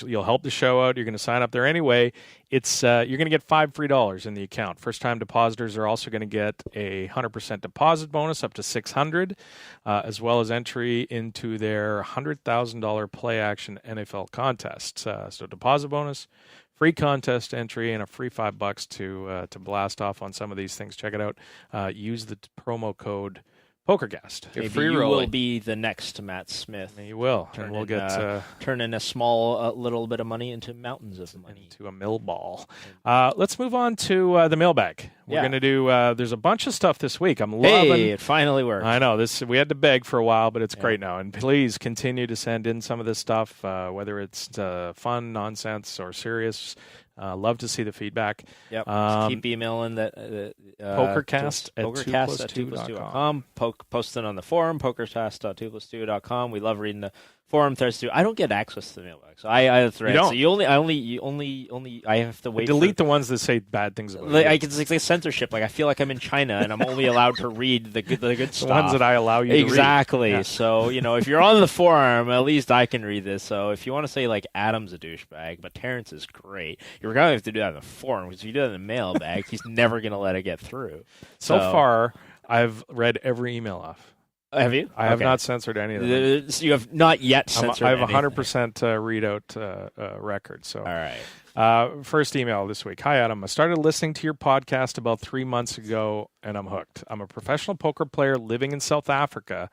You'll help the show out. You're going to sign up there anyway. It's you're going to get $5 free in the account. First-time depositors are also going to get a 100% deposit bonus up to $600, as well as entry into their $100,000 play-action NFL contest. So deposit bonus, free contest entry, and a free $5 to blast off on some of these things. Check it out. Use the promo code Pokercast. Maybe you will be the next Matt Smith. You will. And we'll get turn in a small little bit of money into mountains of money. Into a mill ball. Let's move on to the mailbag. We're going to do, there's a bunch of stuff this week. I'm loving. Hey, it finally worked. I know. We had to beg for a while, but it's great now. And please continue to send in some of this stuff, whether it's fun, nonsense, or serious. Love to see the feedback. Yep. Keep emailing that Pokercast at Pokercast 2plus2.com. Posting on the forum, pokercast.2plus2.com. We love reading the forum threads too. I don't get access to the mailbag, so I have threads. You don't. So I have to wait. Delete the ones that say bad things about you. It's like censorship. Like I feel like I'm in China and I'm only allowed to read the good stuff. The ones that I allow you to read. Exactly. Yeah. So if you're on the forum, at least I can read this. So if you want to say like Adam's a douchebag, but Terrence is great, you're going to have to do that in the forum because if you do that in the mailbag, he's never going to let it get through. So far, I've read every email off. Have you? I have not censored any of them. You have not yet censored I have a 100% readout record. So, all right. First email this week. Hi, Adam. I started listening to your podcast about 3 months ago, and I'm hooked. I'm a professional poker player living in South Africa,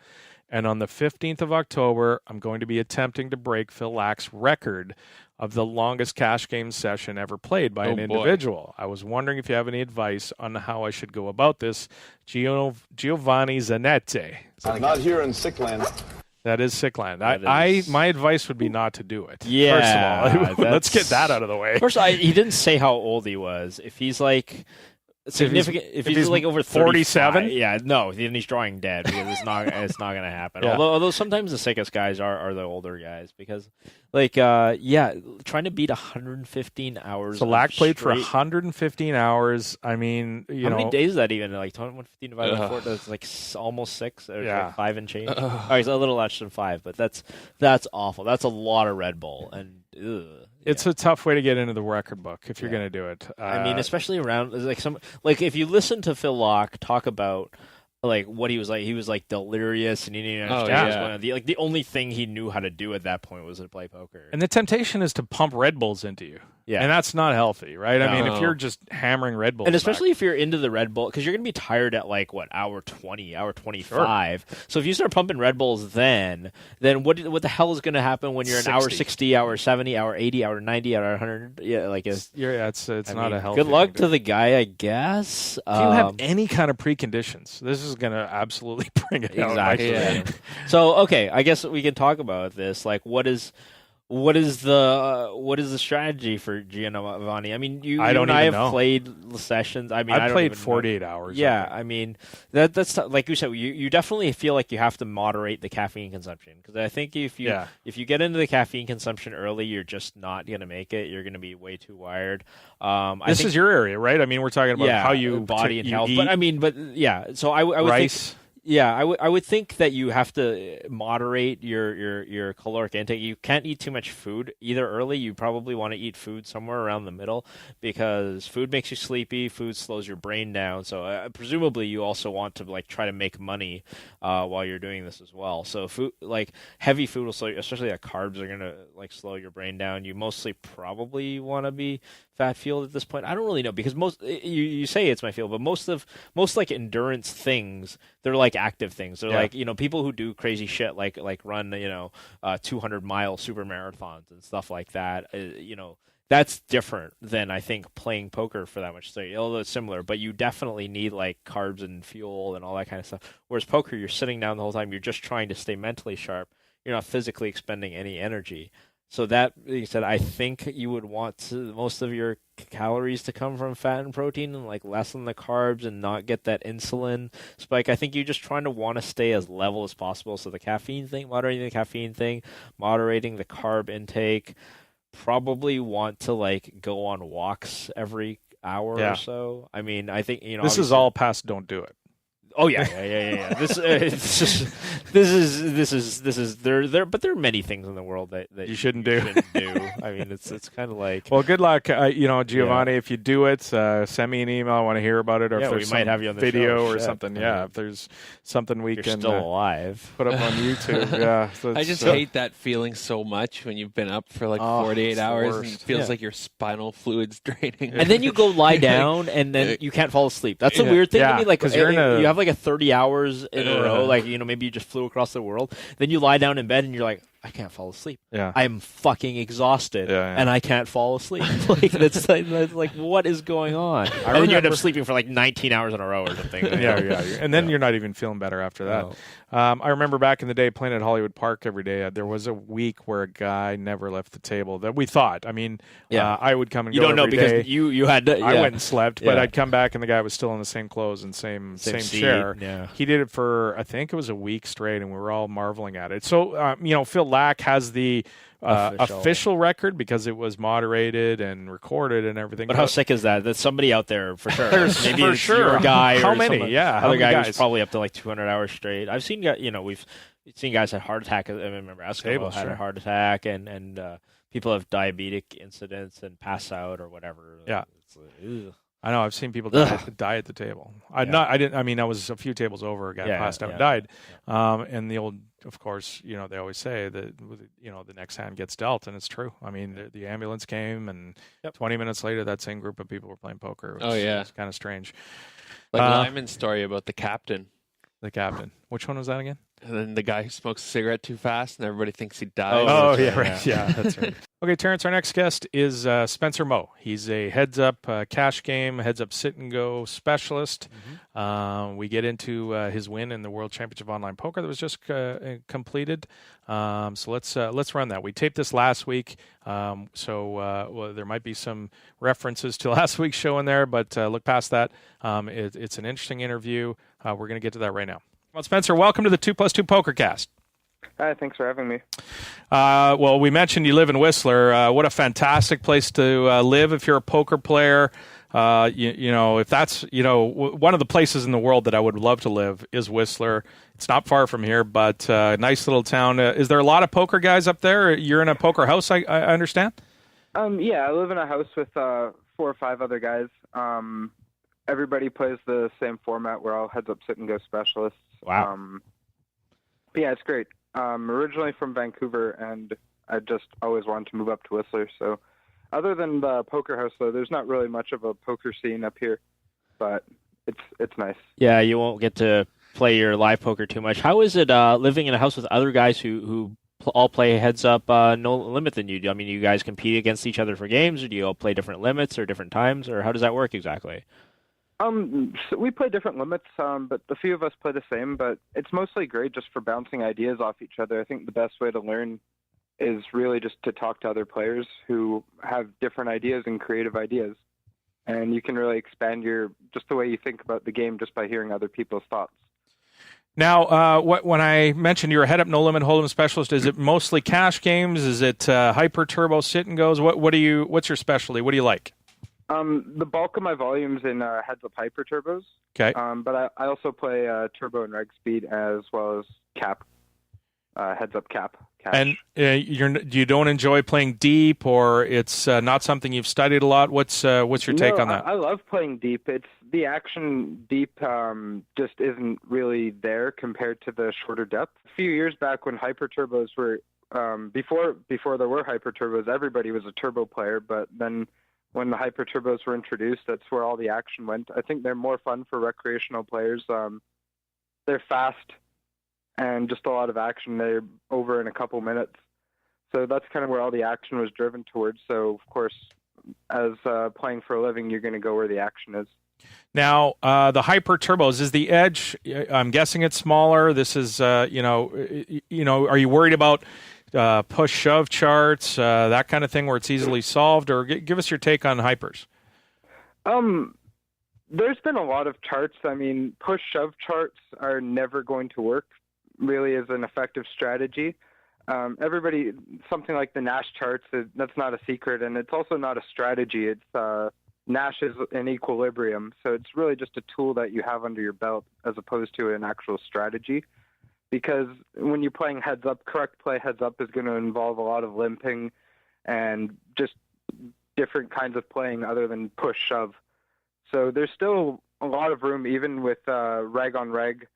and on the 15th of October, I'm going to be attempting to break Phil Lack's record of the longest cash game session ever played by an individual. I was wondering if you have any advice on how I should go about this. Giovanni Zanetti. Not here in Sickland. That is Sickland. My advice would be not to do it. Yeah. First of all, let's get that out of the way. First, he didn't say how old he was. If he's like significant, if he's like over 47, then he's drawing dead because it's not going to happen. Yeah. Although sometimes the sickest guys are the older guys because trying to beat 115 hours. So Lack played for 115 hours. I mean, how many days is that even? Like 115 divided by 4, that's like almost 6 or like 5 and change. It's a little less than 5, but that's awful. That's a lot of Red Bull and. It's a tough way to get into the record book if you're going to do it. I mean, especially around if you listen to Phil Lack talk about like what he was like delirious and he didn't understand what was going on. The only thing he knew how to do at that point was to play poker. And the temptation is to pump Red Bulls into you. Yeah. And that's not healthy, right? No. I mean, if you're just hammering Red Bulls, and especially if you're into the Red Bull, because you're going to be tired at like hour 20, hour 25. Sure. So if you start pumping Red Bulls, then what the hell is going to happen when you're an hour 60, hour 70, hour 80, hour 90, hour 100? Yeah, like it's not a healthy. Good luck to the guy, I guess. If you have any kind of preconditions, this is going to absolutely bring it out. Exactly. Yeah. So okay, I guess we can talk about this. Like, what is the strategy for Giovanni? I mean, you and I have played sessions. I mean, I played 48 hours. Yeah, I mean that's like you said. You definitely feel like you have to moderate the caffeine consumption, because I think if you get into the caffeine consumption early, you're just not going to make it. You're going to be way too wired. This is your area, right? I mean, we're talking about how you body and health. Eat. So I would rice. think. Yeah, I would think that you have to moderate your caloric intake. You can't eat too much food either early. You probably want to eat food somewhere around the middle, because food makes you sleepy. Food slows your brain down. So presumably you also want to like try to make money while you're doing this as well. So food, like heavy food will slow you, especially like carbs are gonna like slow your brain down. You mostly probably want to be fat fueled at this point. I don't really know, because most you say it's my field, but most like endurance things, they're like active things. They're like, people who do crazy shit like run 200-mile super marathons and stuff like that. That's different than I think playing poker for that much. Although it's similar, but you definitely need like carbs and fuel and all that kind of stuff. Whereas poker, you're sitting down the whole time. You're just trying to stay mentally sharp. You're not physically expending any energy. So that being said, I think you would want most of your calories to come from fat and protein, and like lessen the carbs and not get that insulin spike. I think you're just trying to want to stay as level as possible. So the caffeine thing, moderating the caffeine thing, moderating the carb intake, probably want to like go on walks every hour or so. I mean, I think, this is all past don't do it. Oh yeah. This is there. But there are many things in the world that you shouldn't do. I mean, it's kind of like. Well, good luck, Giovanni. If you do it, send me an email. I want to hear about it, or if there's we might have you on the video show. Or something. Yeah, if there's something we You're can still alive. put up on YouTube. Yeah, I just hate that feeling so much when you've been up for like 48 hours and it feels like your spinal fluid's draining. And then you go lie down, and then you can't fall asleep. That's a weird thing to me. Like, you have like a 30 hours in a row, like maybe you just flew across the world. Then you lie down in bed and you're like, I can't fall asleep. Yeah, I'm fucking exhausted, and I can't fall asleep. Like that's like what is going on? And then you end up sleeping for like 19 hours in a row or something. And then you're not even feeling better after that. No. I remember back in the day playing at Hollywood Park every day. There was a week where a guy never left the table that we thought. I mean, I would come and go. You don't know every because day. you had to. I went and slept, but I'd come back and the guy was still in the same clothes and same chair. Yeah. He did it for I think it was a week straight, and we were all marveling at it. So Phil Lack has the official record because it was moderated and recorded and everything. But how sick is that? That's somebody out there for sure. Maybe for it's your guy. How or many? Someone, Yeah, other guy guys? who's probably up to like 200 hours straight. I've seen we've seen guys had heart attack. I remember Eskimo had a heart attack, and people have diabetic incidents and pass out or whatever. Yeah. It's I know. I've seen people die at the table. I didn't. I mean, I was a few tables over. A guy passed out and died. And the old, of course, they always say that the next hand gets dealt, and it's true. I mean, the ambulance came, and 20 minutes later, that same group of people were playing poker. It's kind of strange. Like Lyman's story about the captain. The captain. Which one was that again? And then the guy who smokes a cigarette too fast, and everybody thinks he died. Oh, yeah, right. Yeah, that's right. Okay, Terrence, our next guest is Spencer Mo. He's a heads-up cash game, heads-up sit-and-go specialist. Mm-hmm. We get into his win in the World Championship Online Poker that was just completed. So let's run that. We taped this last week, so there might be some references to last week's show in there, but look past that. It's an interesting interview. We're going to get to that right now. Well, Spencer, welcome to the 2+2 Pokercast. Hi, thanks for having me. Well, we mentioned you live in Whistler. What a fantastic place to live if you're a poker player. If that's, one of the places in the world that I would love to live is Whistler. It's not far from here, but nice little town. Is there a lot of poker guys up there? You're in a poker house, I understand? Yeah, I live in a house with 4 or 5 other guys. everybody plays the same format. We're all heads up, sit and go specialists. Wow. But yeah, it's great. Originally from Vancouver, and I just always wanted to move up to Whistler. So other than the poker house, though, there's not really much of a poker scene up here, but it's nice. Yeah, you won't get to play your live poker too much. How is it living in a house with other guys who all play heads up, no limit than you do? I mean, you guys compete against each other for games, or do you all play different limits or different times, or how does that work exactly? So we play different limits, but a few of us play the same, but it's mostly great just for bouncing ideas off each other. I think the best way to learn is really just to talk to other players who have different ideas and creative ideas. And you can really expand just the way you think about the game just by hearing other people's thoughts. Now, when I mentioned you're a head-up, no-limit hold'em specialist, is it mostly cash games? Is it hyper turbo sit and goes? What's your specialty? What do you like? The bulk of my volume's in heads-up hyper turbos. Okay. But I also play turbo and reg speed as well as cap, heads-up cap. Cash. And you don't enjoy playing deep, or it's not something you've studied a lot? What's your take on that? I love playing deep. It's the action deep just isn't really there compared to the shorter depth. A few years back when hyper turbos were before there were hyper turbos, everybody was a turbo player. But then when the hyper turbos were introduced, that's where all the action went. I think they're more fun for recreational players. They're fast. And just a lot of action. They're over in a couple minutes. So that's kind of where all the action was driven towards. So, of course, as playing for a living, you're going to go where the action is. Now, the hyper turbos, is the edge, I'm guessing it's smaller. This is, are you worried about push-shove charts, that kind of thing where it's easily solved? Or give us your take on hypers. There's been a lot of charts. I mean, push-shove charts are never going to work really as an effective strategy. Something like the Nash charts, that's not a secret, and it's also not a strategy. It's Nash is in equilibrium, so it's really just a tool that you have under your belt as opposed to an actual strategy. Because when you're playing heads up, correct play heads up is going to involve a lot of limping and just different kinds of playing other than push shove. So there's still a lot of room, even with reg on reg,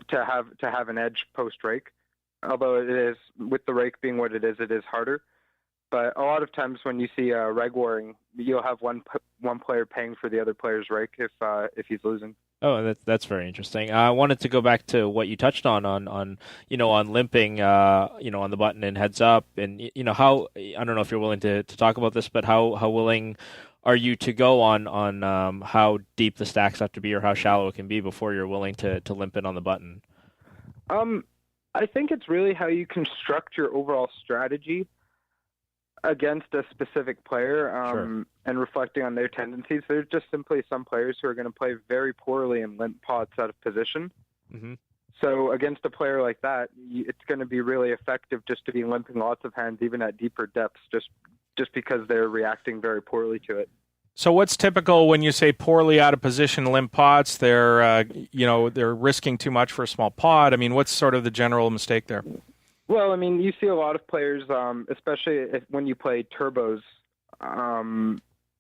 to have an edge post rake. Although it is, with the rake being what it is harder. But a lot of times when you see reg warring, you'll have one player paying for the other player's rake if he's losing. Oh, that's very interesting. I wanted to go back to what you touched on limping, on the button and heads up, and how, I don't know if you're willing to talk about this, but how willing are you to go on how deep the stacks have to be or how shallow it can be before you're willing to limp it on the button? I think it's really how you construct your overall strategy against a specific player, Sure. and reflecting on their tendencies. There's just simply some players who are going to play very poorly and limp pots out of position. Mm-hmm. So against a player like that, it's going to be really effective just to be limping lots of hands, even at deeper depths, just because they're reacting very poorly to it. So what's typical when you say poorly out of position limp pots? They're risking too much for a small pot. I mean, what's sort of the general mistake there? Well, I mean, you see a lot of players, especially when you play turbos,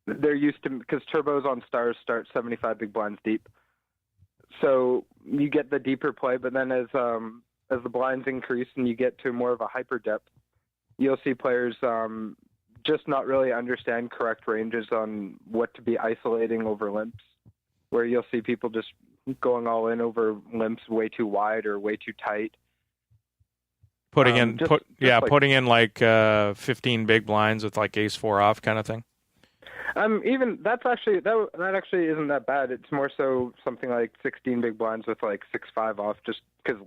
they're used to, because turbos on stars start 75 big blinds deep. So you get the deeper play, but then as the blinds increase and you get to more of a hyper depth, you'll see players just not really understand correct ranges on what to be isolating over limps, where you'll see people just going all in over limps way too wide or way too tight. Putting in like 15 big blinds with like ace 4 off kind of thing. Even that actually isn't that bad. It's more so something like 16 big blinds with like 6-5 off, just because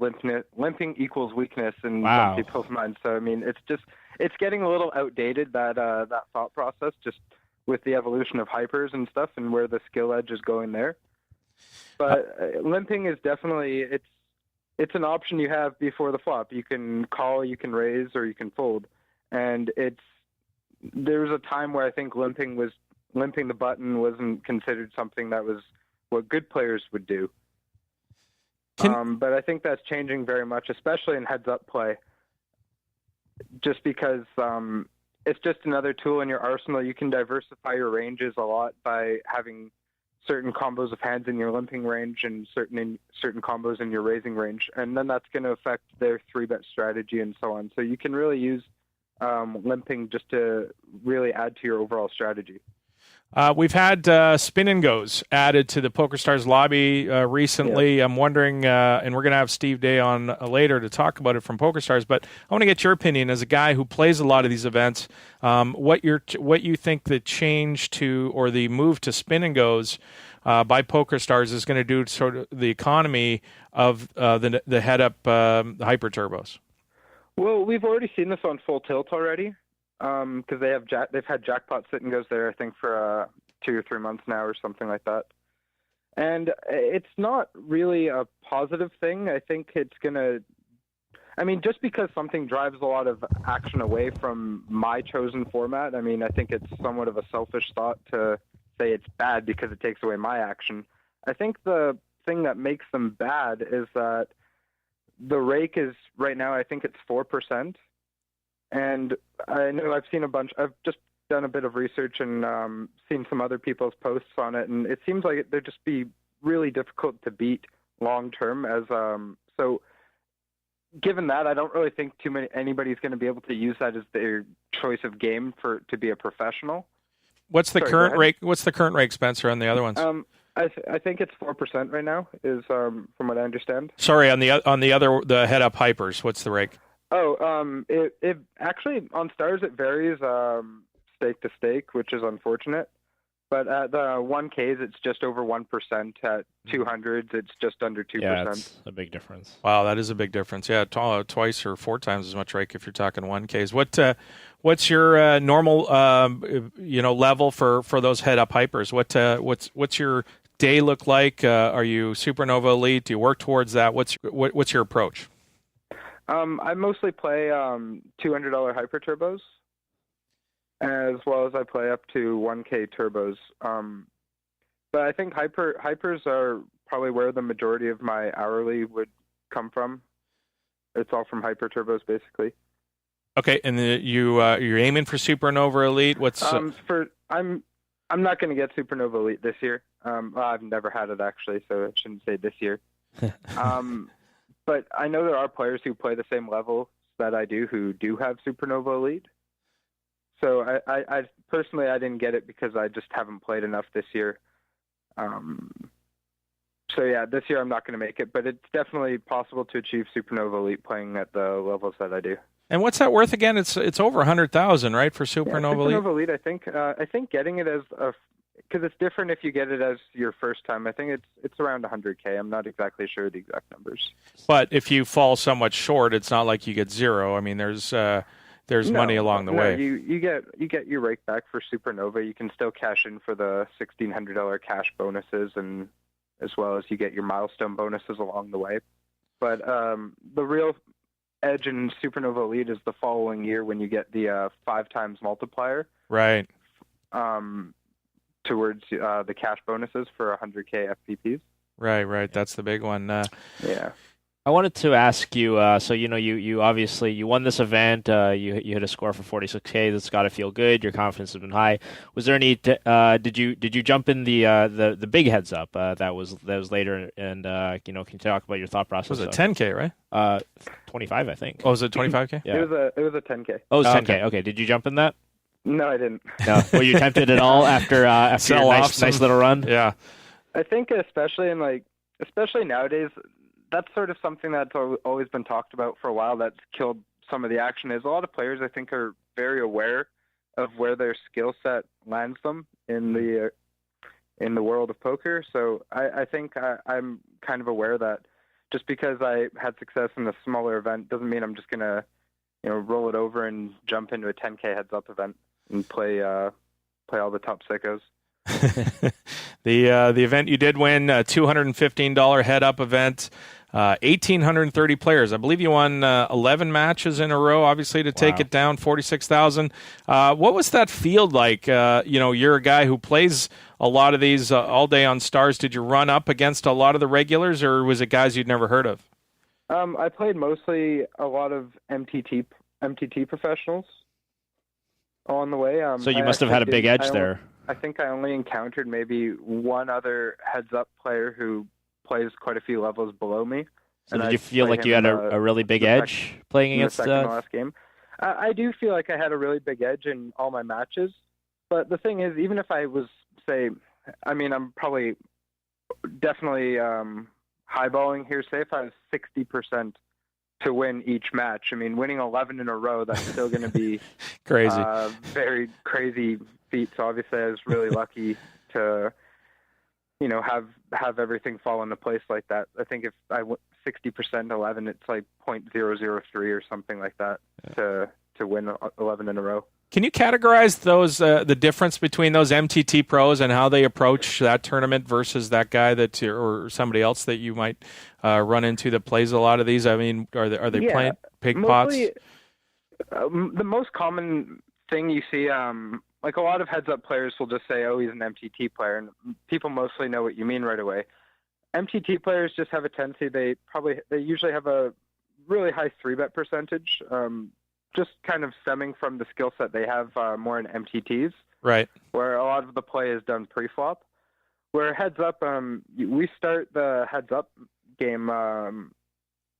limping equals weakness in some people's minds. So I mean, it's getting a little outdated, that thought process, just with the evolution of hypers and stuff and where the skill edge is going there. But limping is definitely it's an option you have before the flop. You can call, you can raise, or you can fold. And there was a time where I think limping the button wasn't considered something that was what good players would do. But I think that's changing very much, especially in heads-up play, just because it's just another tool in your arsenal. You can diversify your ranges a lot by having certain combos of hands in your limping range and certain combos in your raising range, and then that's going to affect their 3-bet strategy and so on. So you can really use limping just to really add to your overall strategy. We've had spin and goes added to the PokerStars lobby recently. I'm wondering, and we're going to have Steve Day on later to talk about it from PokerStars, but I want to get your opinion as a guy who plays a lot of these events, what you think the change to or the move to spin and goes by PokerStars is going to do to sort of the economy of the head-up hyper turbos. Well, we've already seen this on Full Tilt already. Because they've had jackpot sit and goes there, I think, for 2 or 3 months now or something like that. And it's not really a positive thing. I think it's going to... I mean, just because something drives a lot of action away from my chosen format, I mean, I think it's somewhat of a selfish thought to say it's bad because it takes away my action. I think the thing that makes them bad is that the rake is, right now, I think it's 4%. And I know I've just done a bit of research and seen some other people's posts on it, and it seems like they'd just be really difficult to beat long term. So given that, I don't really think anybody's going to be able to use that as their choice of game to be a professional. What's the current rake? What's the current rake, Spencer, on the other ones? I think it's 4% right now, is from what I understand. Sorry, on the head up hypers, what's the rake? Oh, it actually on stars it varies stake to stake, which is unfortunate. But at the 1Ks, it's just over 1%. At 200s, it's just under 2%. Yeah, that's a big difference. Wow, that is a big difference. Yeah, twice or 4 times as much rake if you're talking 1Ks. What's your normal level for those head up hypers? What's your day look like? Are you Supernova Elite? Do you work towards that? What's your approach? I mostly play $200 hyper turbos, as well as I play up to 1K turbos. But I think hypers are probably where the majority of my hourly would come from. It's all from hyper turbos, basically. Okay, and you're aiming for Supernova Elite. I'm not going to get Supernova Elite this year. I've never had it actually, so I shouldn't say this year. But I know there are players who play the same level that I do who do have Supernova Elite. So I personally, I didn't get it because I just haven't played enough this year. So yeah, this year I'm not going to make it, but it's definitely possible to achieve Supernova Elite playing at the levels that I do. And what's that worth again? It's over 100,000, right, for Supernova Elite? Supernova Elite, I think getting it as because it's different if you get it as your first time. I think it's around 100K. I'm not exactly sure the exact numbers. But if you fall somewhat short, it's not like you get zero. I mean, there's money along the way. You get your rake back for Supernova. You can still cash in for the $1,600 cash bonuses, and as well as you get your milestone bonuses along the way. But the real edge in Supernova Elite is the following year when you get the 5 times multiplier. Right. Towards the cash bonuses for 100K FPPs. Right. That's the big one. Yeah. I wanted to ask you, so you obviously you won this event, you hit a score for 46K. That's got to feel good. Your confidence has been high. Was there any? Did you jump in the big heads up that was later? And can you talk about your thought process? Was it 10K, right? 25, I think. Oh, was it 25K? Yeah. It was a 10K. Oh, it was 10K. Okay. Did you jump in that? No, I didn't. No. Were you tempted at all after your nice little run? Yeah. I think especially nowadays, that's sort of something that's always been talked about for a while. That's killed some of the action. Is a lot of players I think are very aware of where their skill set lands them in the world of poker. So I think I'm kind of aware that just because I had success in a smaller event doesn't mean I'm just gonna roll it over and jump into a 10K heads up event and play all the top sickos. The event you did win, $215 head up event, 1,830 players. I believe you won 11 matches in a row, obviously, to take it down, 46,000. What was that field like? You're a guy who plays a lot of these all day on Stars. Did you run up against a lot of the regulars, or was it guys you'd never heard of? I played mostly a lot of MTT professionals on the way. So you must have had a big edge there. I think I only encountered maybe one other heads-up player who plays quite a few levels below me. So did you feel like you had a really big edge playing against the second to last game? I do feel like I had a really big edge in all my matches. But the thing is, even if I was, say, I mean, I'm probably definitely highballing here. Say if I was 60% to win each match, I mean, winning 11 in a row, that's still going to be crazy, very crazy feat. So obviously, I was really lucky to, have everything fall into place like that. I think if I went 60% 11, it's like 0.003 or something like that to win 11 in a row. Can you categorize those the difference between those MTT pros and how they approach that tournament versus that guy or somebody else that you might run into that plays a lot of these? I mean, are they playing pig pots? The most common thing you see, like a lot of heads-up players will just say, "Oh, he's an MTT player," and people mostly know what you mean right away. MTT players just have a tendency; they usually have a really high 3-bet percentage. Just kind of stemming from the skill set they have more in MTTs, right? Where a lot of the play is done pre-flop. Where heads up, we start the heads up game.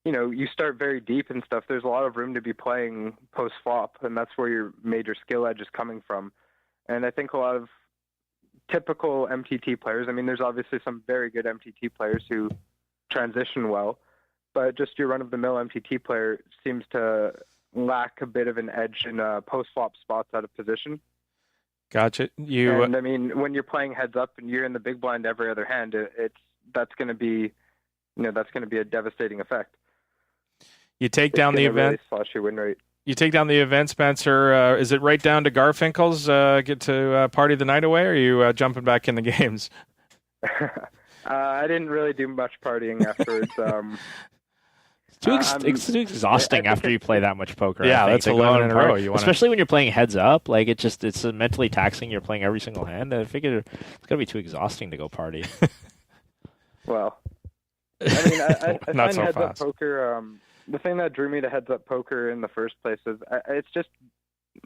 You start very deep and stuff. There's a lot of room to be playing post-flop, and that's where your major skill edge is coming from. And I think a lot of typical MTT players. I mean, there's obviously some very good MTT players who transition well, but just your run-of-the-mill MTT player seems to lack a bit of an edge in post-flop spots out of position. Gotcha. And I mean, when you're playing heads up and you're in the big blind every other hand, that's going to be a devastating effect. You take down the event. Really slash your win rate. You take down the event, Spencer. Is it right down to Garfinkel's? Get to party the night away, or are you jumping back in the games? I didn't really do much partying afterwards. It's too exhausting after you play that much poker. Yeah, that's 11 in a row. Especially when you're playing heads up, like it's mentally taxing. You're playing every single hand. I figure it's gonna be too exhausting to go party. Well, I mean, I Not find so heads up fast. poker. The thing that drew me to heads up poker in the first place is it's just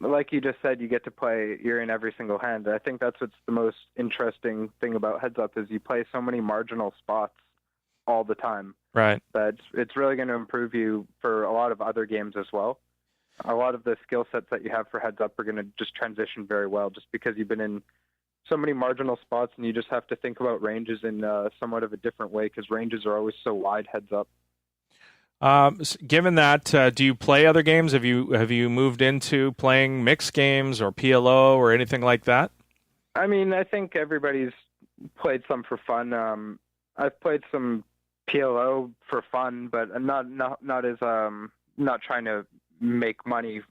like you just said. You get to play. You're in every single hand. I think that's what's the most interesting thing about heads up is you play so many marginal spots all the time. Right. But it's really going to improve you for a lot of other games as well. A lot of the skill sets that you have for heads up are going to just transition very well just because you've been in so many marginal spots and you just have to think about ranges in somewhat of a different way because ranges are always so wide heads up. Given that, do you play other games? Have you moved into playing mixed games or PLO or anything like that? I mean, I think everybody's played some for fun. I've played some PLO for fun, but I'm not as not trying to make money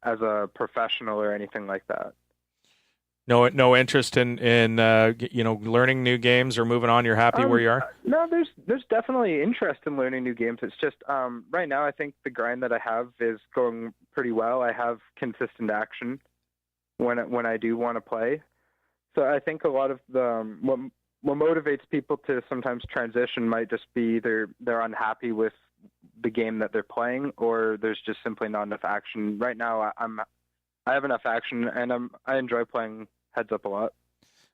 as a professional or anything like that. No interest in learning new games or moving on. You're happy where you are? No, there's definitely interest in learning new games. It's just right now I think the grind that I have is going pretty well. I have consistent action when I do want to play. So I think a lot of the what motivates people to sometimes transition might just be they're unhappy with the game that they're playing, or there's just simply not enough action. Right now, I have enough action, and I enjoy playing heads up a lot.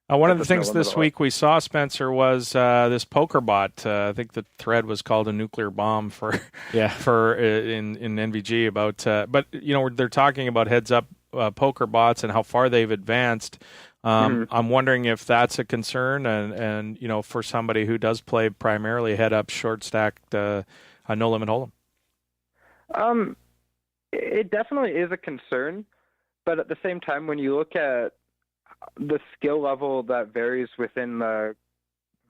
One of the things this week we saw, Spencer, was this poker bot. I think the thread was called a nuclear bomb for in NVG about. But they're talking about heads up poker bots and how far they've advanced. I'm wondering if that's a concern, and for somebody who does play primarily head up, short stacked, no limit hold'em. It definitely is a concern, but at the same time, when you look at the skill level that varies within the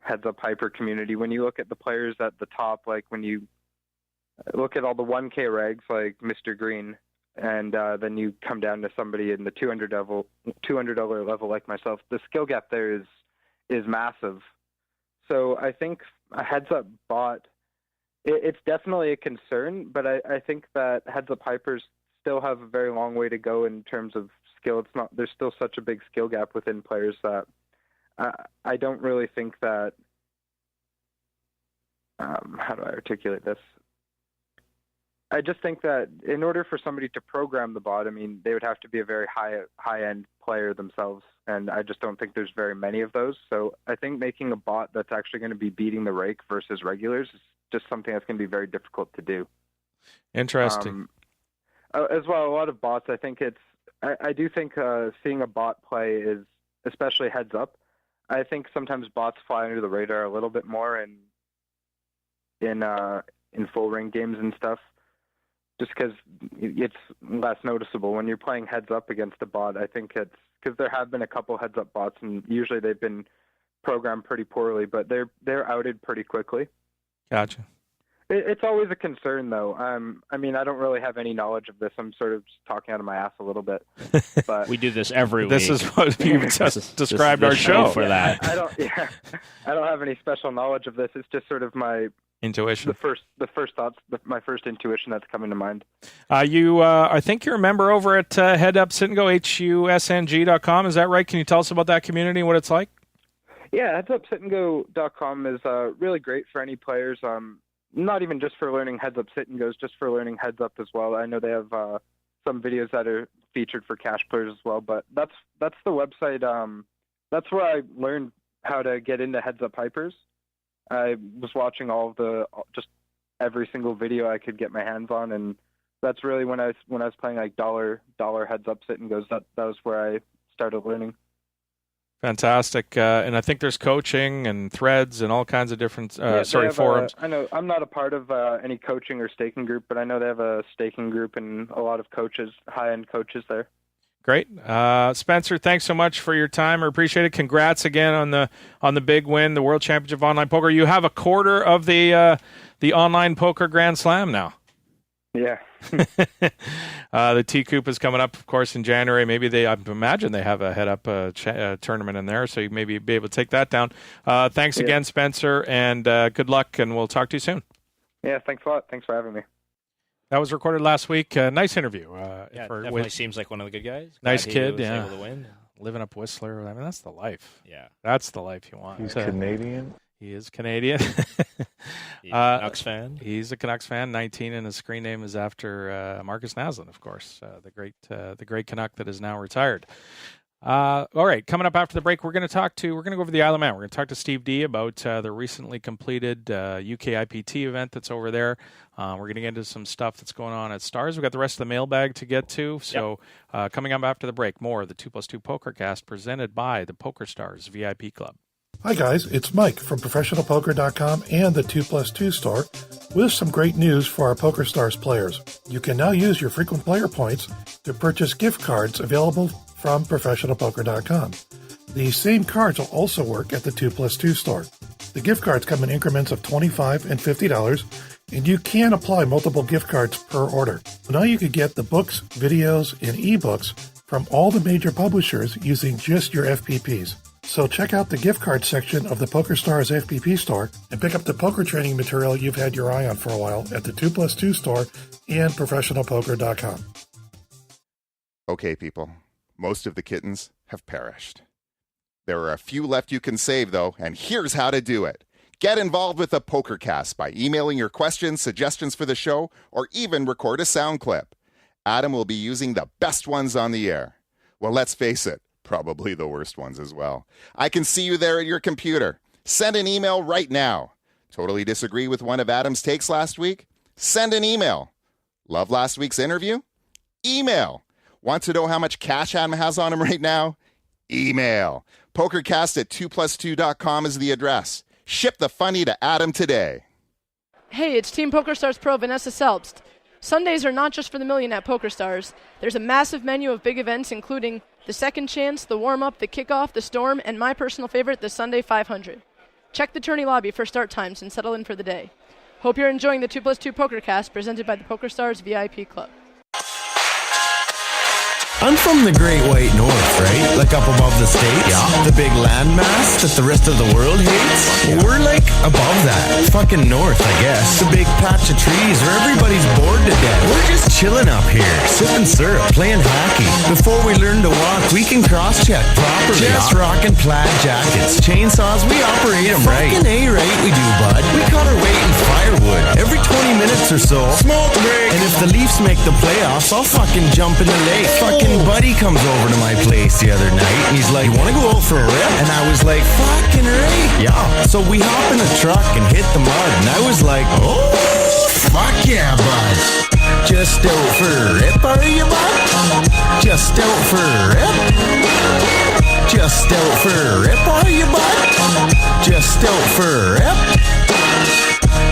heads up hyper community, when you look at the players at the top, like when you look at all the 1K regs like Mr. Green, and then you come down to somebody in the $200 level like myself, the skill gap there is massive. So I think a heads up bot, it's definitely a concern, but I think that heads up hypers still have a very long way to go in terms of skill. There's still such a big skill gap within players that I don't really think that how do I articulate this? I just think that in order for somebody to program the bot, I mean, they would have to be a very high-end player themselves, and I just don't think there's very many of those. So I think making a bot that's actually going to be beating the rake versus regulars is just something that's going to be very difficult to do. Interesting. As well, a lot of bots, I think I do think seeing a bot play is, especially heads up, I think sometimes bots fly under the radar a little bit more in full ring games and stuff, just because it's less noticeable when you're playing heads up against a bot. I think it's because there have been a couple heads up bots, and usually they've been programmed pretty poorly, but they're outed pretty quickly. Gotcha. It's always a concern, though. I mean, I don't really have any knowledge of this. I'm sort of just talking out of my ass a little bit. But we do this every week. This is what you just described our show for that. I don't have any special knowledge of this. It's just sort of my intuition. The first thoughts, my first intuition that's coming to mind. I think you're a member over at Head Up Sit and Go, HUSNG.com. Is that right? Can you tell us about that community and what it's like? Yeah, headsupsitandgo.com is really great for any players. Not even just for learning heads up sit and goes, just for learning heads up as well. I know they have some videos that are featured for cash players as well, but that's the website. That's where I learned how to get into heads up hypers. I was watching just every single video I could get my hands on, and that's really when I was playing like dollar heads up sit and goes. That was where I started learning. Fantastic. And I think there's coaching and threads and all kinds of different forums. I know I'm not a part of any coaching or staking group, but I know they have a staking group and a lot of coaches, high-end coaches there. Great. Spencer, thanks so much for your time. I appreciate it. Congrats again on the big win, the World Championship of Online Poker. You have a quarter of the Online Poker Grand Slam now. Yeah. The WCOOP is coming up, of course, in January. Maybe I imagine they have a head-up tournament in there, so you maybe be able to take that down. Thanks again, Spencer, and good luck, and we'll talk to you soon. Yeah, thanks a lot. Thanks for having me. That was recorded last week. Nice interview. Definitely seems like one of the good guys. Nice kid, was able to win. Living up Whistler. I mean, that's the life. Yeah. That's the life you want. He's Canadian. He is Canadian. He's a Canucks fan. He's a Canucks fan. 19, and his screen name is after Marcus Naslund, of course, the great Canuck that is now retired. All right, coming up after the break, we're going to go over the Isle of Man. We're going to talk to Steve D about the recently completed UKIPT event that's over there. We're going to get into some stuff that's going on at Stars. We've got the rest of the mailbag to get to. So coming up after the break, more of the 2+2 Pokercast presented by the Pokerstars VIP Club. Hi guys, it's Mike from ProfessionalPoker.com and the 2+2 store with some great news for our Pokerstars players. You can now use your frequent player points to purchase gift cards available from ProfessionalPoker.com. These same cards will also work at the 2+2 store. The gift cards come in increments of $25 and $50, and you can apply multiple gift cards per order. Now you can get the books, videos, and ebooks from all the major publishers using just your FPPs. So check out the gift card section of the PokerStars FPP store and pick up the poker training material you've had your eye on for a while at the 2+2 store and ProfessionalPoker.com. Okay, people. Most of the kittens have perished. There are a few left you can save, though, and here's how to do it. Get involved with the Pokercast by emailing your questions, suggestions for the show, or even record a sound clip. Adam will be using the best ones on the air. Well, let's face it. Probably the worst ones as well. I can see you there at your computer. Send an email right now. Totally disagree with one of Adam's takes last week? Send an email. Love last week's interview? Email. Want to know how much cash Adam has on him right now? Email. Pokercast at 2plus2.com is the address. Ship the funny to Adam today. Hey, it's Team PokerStars Pro Vanessa Selbst. Sundays are not just for the million at PokerStars. There's a massive menu of big events including the Second Chance, the Warm-Up, the Kickoff, the Storm, and my personal favorite, the Sunday 500. Check the tourney lobby for start times and settle in for the day. Hope you're enjoying the 2+2 Pokercast presented by the Pokerstars VIP Club. I'm from the Great White North, right? Like up above the States. Yeah. The big landmass that the rest of the world hates. Yeah. We're like above that. Fucking north, I guess. The big patch of trees where everybody's bored to death. We're just chilling up here, sipping syrup, playing hockey. Before we learn to walk, we can cross-check properly. Just rocking plaid jackets. Chainsaws, we operate them right. Fucking A-right we do, bud. We cut our weight in firewood. Every 20 minutes or so. Smoke break. And if the Leafs make the playoffs, I'll fucking jump in the lake. Fucking buddy comes over to my place the other night and he's like, you want to go out for a rip? And I was like, fucking right. Yeah. So we hop in the truck and hit the mud and I was like, oh, fuck yeah, bud. Just out for a rip, are you, bud? Just out for a rip? Just out for a rip, are you, bud? Just out for a rip?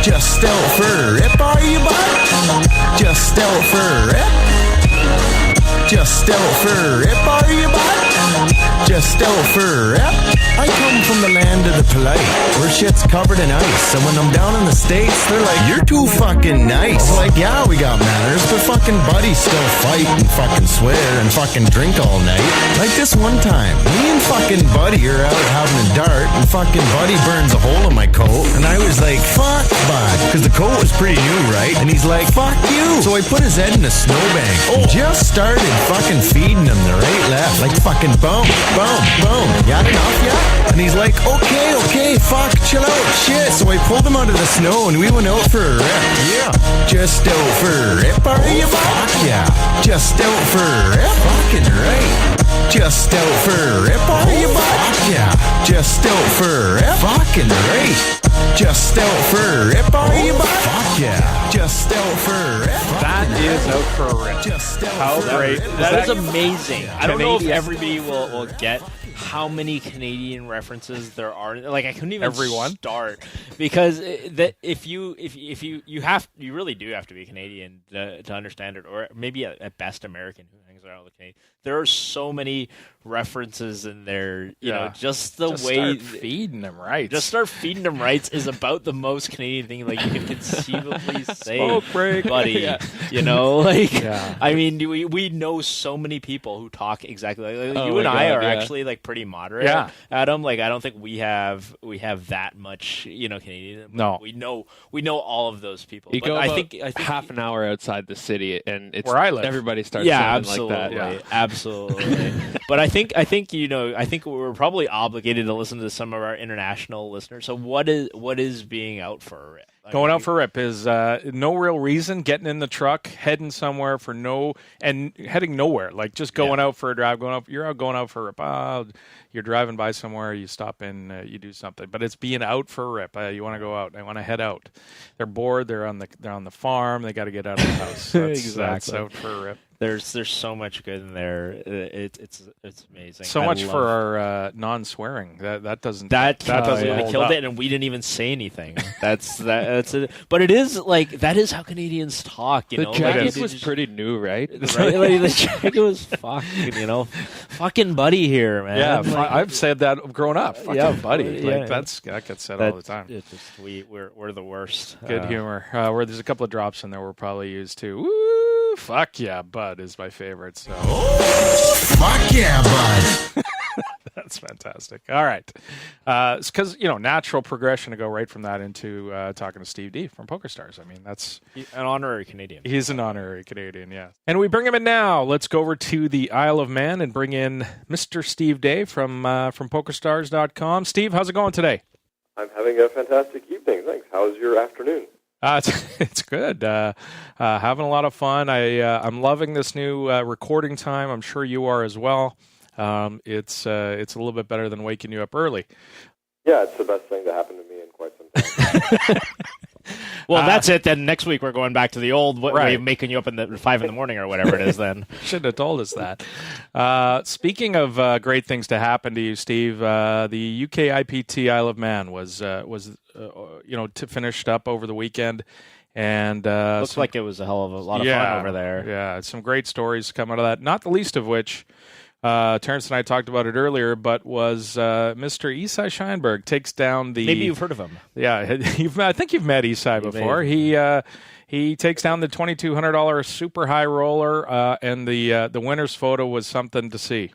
Just out for a rip, are you, bud? Just out for a rip? Just out for a rip, are you, bud? Just out for a rip? I come from the land of the polite, where shit's covered in ice. And when I'm down in the States, they're like, you're too fucking nice. Like, yeah, we got manners, but fucking buddies still fight and fucking swear and fucking drink all night. Like this one time, me and fucking buddy are out having a dart, and fucking buddy burns a hole in my coat. And I was like, fuck, bud, because the coat was pretty new, right? And he's like, fuck you. So I put his head in a snowbank and just started fucking feeding him the right left. Like fucking boom, boom, boom. You had enough, yeah? And he's like, okay, fuck, chill out, shit. So I pulled him out of the snow and we went out for a rip. Yeah. Just out for a rip, are you, fuck yeah. Just out for a rip, fucking right. Just out for a rip, are you, fuck yeah. Just out for a rip, fucking right. Just out for a rip, are you, fuck yeah. Just out for a rip. That is out for a rip. How great. That is amazing. I don't know if everybody will get how many Canadian references there are. Like, I couldn't even start because you really do have to be Canadian to understand it, or maybe at best American who hangs around with Canadian. There are so many references in there. You know, just way start feeding them rights. Just start feeding them rights is about the most Canadian thing like you can conceivably say, smoke break, buddy. Yeah. You know, like I mean, we know so many people who talk exactly like you and I are actually like pretty moderate. Yeah. Adam, like I don't think we have that much, Canadian. No, we know all of those people. You but go I about think half an hour outside the city, and it's where I live. Everybody starts sounding like that. Yeah, absolutely. But I think we're probably obligated to listen to some of our international listeners. So what is being out for a rip? Going out for a rip is no real reason. Getting in the truck, heading somewhere and heading nowhere. Like just going out for a drive. You're out going out for a rip. You're driving by somewhere. You stop in. You do something. But it's being out for a rip. You want to go out. They want to head out. They're bored. They're on the farm. They got to get out of the house. That's out for a rip. There's so much good in there. It's amazing. So much for our non-swearing. That doesn't really killed it, and we didn't even say anything. That's it. But it is like that is how Canadians talk. The jacket was pretty new, right? Right? Like, the jacket was fucking buddy here, man. Yeah, like, I've said that growing up. Fucking buddy. Like that gets said all the time. It's just we're the worst. Good humor. Where there's a couple of drops in there we'll probably use too. Woo, fuck yeah, bud is my favorite. So. Fuck yeah, bud. That's fantastic. All right. It's because, natural progression to go right from that into talking to Steve D from Pokerstars. I mean, that's... an honorary Canadian. He's an honorary Canadian, yeah. And we bring him in now. Let's go over to the Isle of Man and bring in Mr. Steve Day from Pokerstars.com. Steve, how's it going today? I'm having a fantastic evening. Thanks. How's your afternoon? It's good. Having a lot of fun. I'm loving this new recording time. I'm sure you are as well. It's a little bit better than waking you up early. Yeah, it's the best thing to happen to me in quite some time. Well, that's it. Then next week we're going back to the old way of making you up at 5 in the morning or whatever it is. Then shouldn't have told us that. Speaking of great things to happen to you, Steve, the UKIPT Isle of Man was finished up over the weekend, and looks like it was a hell of a lot of fun over there. Yeah, some great stories come out of that. Not the least of which Terrence and I talked about it earlier, but was Mr. Isai Scheinberg takes down the... Maybe you've heard of him. Yeah, I think you've met Isai before. He takes down the $2,200 super high roller, and the winner's photo was something to see.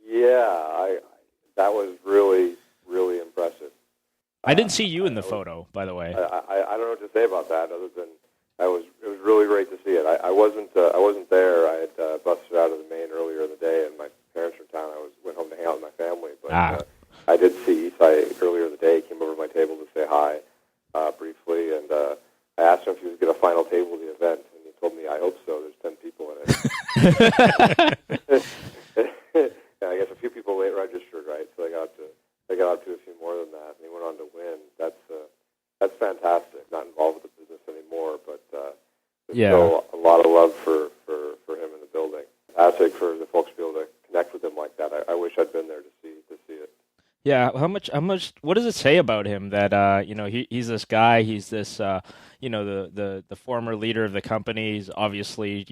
Yeah, that was really, really impressive. I didn't see you in the photo, by the way. I don't know what to say about that, other than it was really great to see it. I wasn't there. I had busted out of the Maine earlier in the day, and my parents were in town. I went home to hang out with my family, but I did see Isai earlier in the day. He came over to my table to say hi briefly, and I asked him if he was going to final table the event, and he told me, "I hope so. There's 10 people in it." Yeah, I guess a few people late registered, right? So they got up to a few more than that, and he went on to win. That's fantastic. Not involved with the business anymore, but there's still a lot of love for him in the building. Fantastic for the folks to be able to connect with him like that. I wish I'd been there to see it. Yeah, how much? What does it say about him that he's this guy? He's this the former leader of the company. He's obviously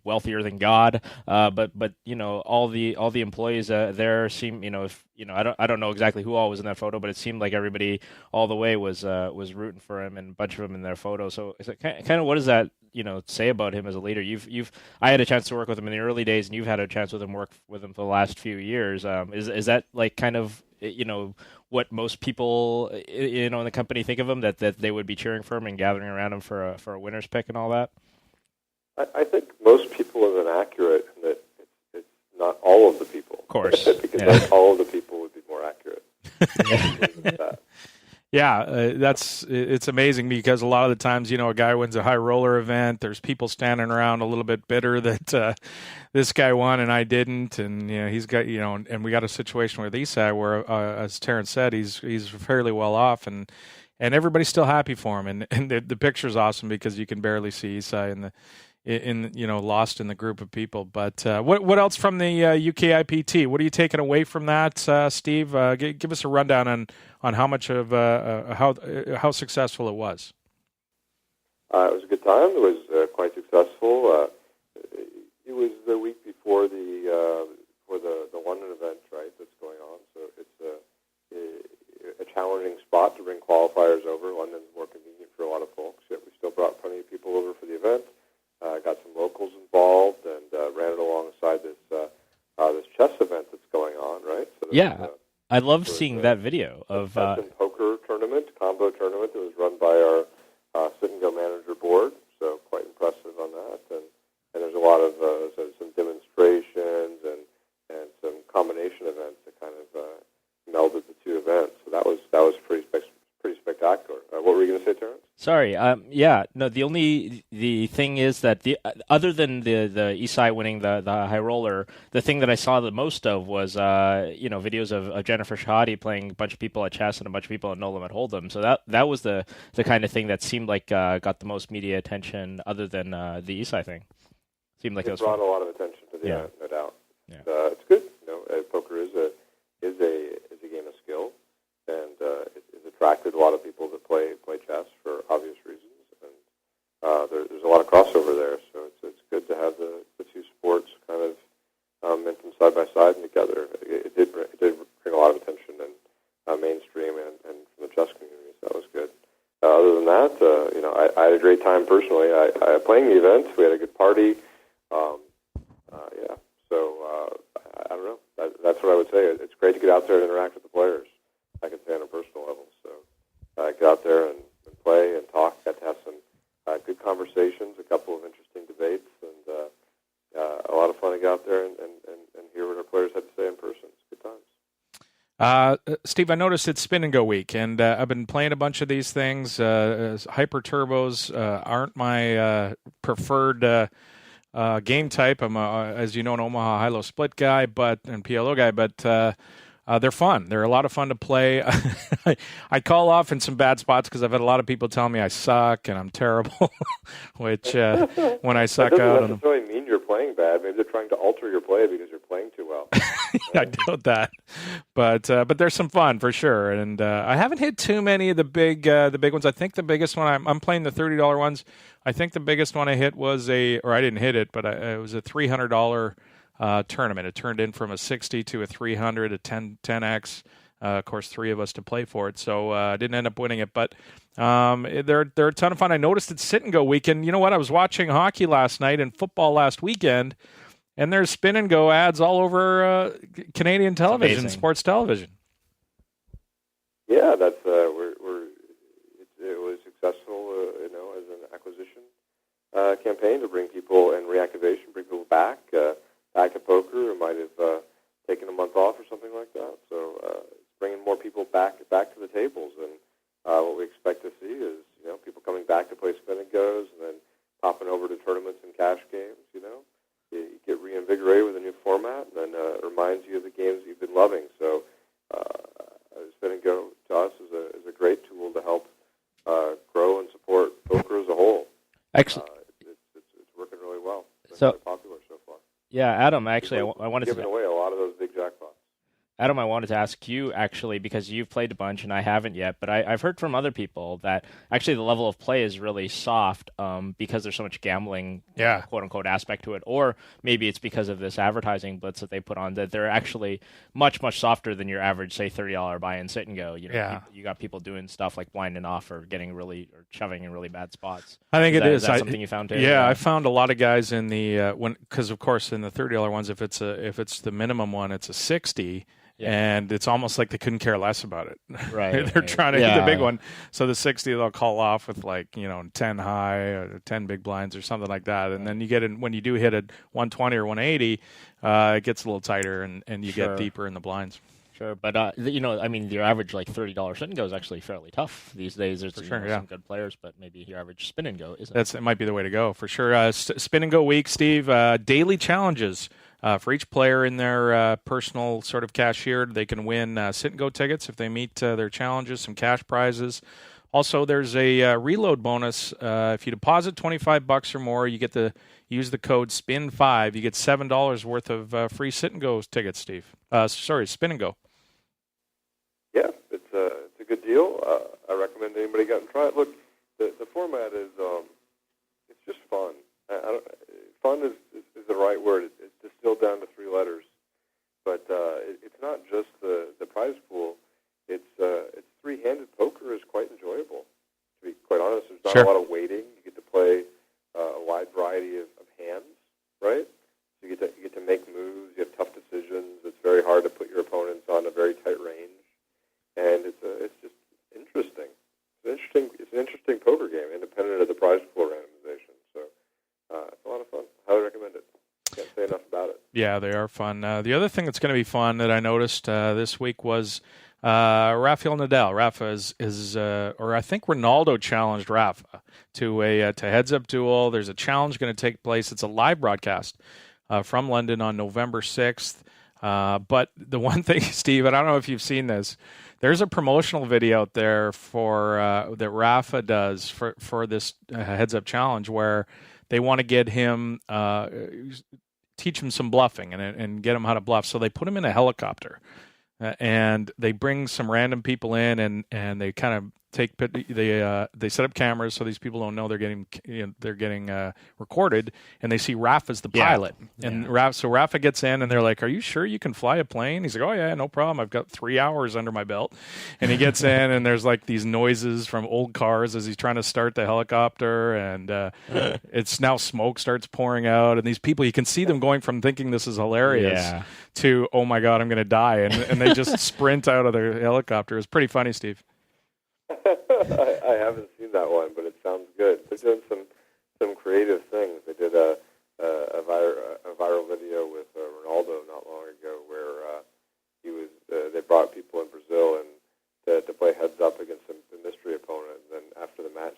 wealthier than God. But all the employees there seem I don't know exactly who all was in that photo, but it seemed like everybody all the way was rooting for him, and a bunch of them in their photo. So is it kind of what does that say about him as a leader? I had a chance to work with him in the early days, and you've had a chance to work with him for the last few years. Is that like kind of what most people in the company think of him, that they would be cheering for him and gathering around him for a winner's pick and all that? I think most people have been accurate in that it's not all of the people. Of course. Because all of the people would be more accurate. Yeah, it's amazing because a lot of the times, a guy wins a high roller event. There's people standing around a little bit bitter that this guy won and I didn't, and he's got and we got a situation with Isai where, as Terrence said, he's fairly well off, and everybody's still happy for him, and the picture's awesome because you can barely see Isai lost in the group of people. But what else from the UKIPT? What are you taking away from that, Steve? Give us a rundown on how much of how successful it was. It was a good time. It was quite successful. It was the week before the London event, right? That's going on. So it's a challenging spot to bring qualifiers over. London's more convenient for a lot of folks. Yet we still brought plenty of people over for the event. Got some locals involved and ran it alongside this chess event that's going on, right? So I love seeing that video of poker tournament, combo tournament that was run by our sit-and-go manager board. So quite impressive on that. And there's a lot of some demonstrations and some combination events that kind of melded the two events. So that was pretty spectacular. What were you going to say, Terrence? Sorry. The thing is that other than the Isai winning the high roller, the thing that I saw the most of was videos of Jennifer Shahadi playing a bunch of people at chess and a bunch of people at No Limit Hold'em. So that was the kind of thing that seemed like got the most media attention, other than the Isai thing. Seemed like it brought a lot of attention to the event, no doubt. Yeah. It's good. Poker is a game of skill, and it's attracted a lot of people that play chess for obvious reasons, and there's a lot of crossover there. So it's good to have the two sports kind of mentioned side by side and together. It did bring a lot of attention and mainstream and from the chess community. So that was good. Other than that, I had a great time personally. I playing the event. We had a good party. So I don't know. That's what I would say. It's great to get out there and interact with the players. I can say on a personal level. So get out there and play and talk. Got to have some good conversations, a couple of interesting debates, and a lot of fun to get out there and hear what our players had to say in person. It's good times. Steve, I noticed it's Spin and Go week, and I've been playing a bunch of these things. Hyper Turbos aren't my preferred game type. I'm, as you know, an Omaha high-low split guy, and PLO guy, but they're fun. They're a lot of fun to play. I call off in some bad spots because I've had a lot of people tell me I suck and I'm terrible, which when I suck out on them. That doesn't necessarily mean you're playing bad. Maybe they're trying to alter your play because you're playing too well. I doubt that, but there's some fun for sure. And I haven't hit too many of the big ones. I think the biggest one I'm playing the $30 ones. I think the biggest one I hit was I didn't hit it, but it was a $300 tournament. It turned in from a 60 to a 300, a 10x. Of course, 3 of us to play for it, so I didn't end up winning it. But they're a ton of fun. I noticed it's sit and go weekend. You know what? I was watching hockey last night and football last weekend, and there's spin and go ads all over Canadian television, sports television. Yeah, that's it was successful, as an acquisition campaign to bring people and reactivation, bring people back to poker who might have taken a month off or something like that. So it's bringing more people back to the tables, and what we expect to see is people coming back to play spin and goes, and then popping over to tournaments and cash games. You get reinvigorated with a new format, and then it reminds you of the games you've been loving. So spin and go to us is a great tool to help grow and support poker as a whole. Actually, it's working really well. It's so really popular so far. Yeah, Adam. Actually, I wanted to giving away a lot of those big jackpots. Adam, I wanted to ask you, actually, because you've played a bunch and I haven't yet, but I've heard from other people that actually the level of play is really soft because there's so much gambling, quote-unquote, aspect to it. Or maybe it's because of this advertising blitz that they put on, that they're actually much, much softer than your average, say, $30 buy-in sit and go. You got people doing stuff like blinding off or shoving in really bad spots. I think it is. Is that something you found too? Yeah, I found a lot of guys in the because of course in the $30 ones, if it's the minimum one, it's a 60. And it's almost like they couldn't care less about it. Right. They're trying to hit the big one. So the 60 they'll call off with 10 high or 10 big blinds or something like that. And then you get in when you do hit a 120 or 180, it gets a little tighter and you get deeper in the blinds. Sure, but your average $30 sit and go is actually fairly tough these days. There's some good players, but maybe your average spin and go isn't. It might be the way to go for sure. Spin and go week, Steve. Daily challenges. For each player in their personal sort of cashier, they can win sit and go tickets if they meet their challenges, some cash prizes. Also, there's a reload bonus. If you deposit $25 or more, you get to use the code SPIN5. You get $7 worth of free sit and go tickets, Steve. Spin and go. Yeah, it's a good deal. I recommend anybody go out and try it. Look, the format is it's just fun. Fun is the right word. It's distilled down to 3 letters, but it's not just the prize pool. It's three-handed poker is quite enjoyable. To be quite honest, there's not a lot of waiting. You get to play a wide variety of hands, right? So you get to make moves. You have tough decisions. It's very hard to put your opponents on a very tight range, and it's just interesting. It's an interesting poker game, independent of the prize pool randomization. So it's a lot of fun. Highly recommend it. Can't say enough about it. Yeah, they are fun. The other thing that's going to be fun that I noticed this week was Rafael Nadal. Rafa is or I think Ronaldo challenged Rafa to a heads-up duel. There's a challenge going to take place. It's a live broadcast from London on November 6th. But the one thing, Steve, and I don't know if you've seen this, there's a promotional video out there for that Rafa does for this heads-up challenge where they want to get him, teach him some bluffing and get him how to bluff. So they put him in a helicopter, and they bring some random people in, and they kind of they set up cameras so these people don't know they're getting recorded, and they see Rafa's the pilot. And Rafa gets in, and they're like, "Are you sure you can fly a plane?" He's like, "Oh yeah, no problem. I've got 3 hours under my belt." And he gets in, and there's these noises from old cars as he's trying to start the helicopter, and it's now smoke starts pouring out, and these people, you can see them going from thinking this is hilarious to, "Oh my God, I'm going to die," and they just sprint out of their helicopter. It's pretty funny, Steve. I haven't seen that one, but it sounds good. They're doing some creative things. They did a viral video with Ronaldo not long ago where they brought people in Brazil and to play heads up against the mystery opponent. And then after the match,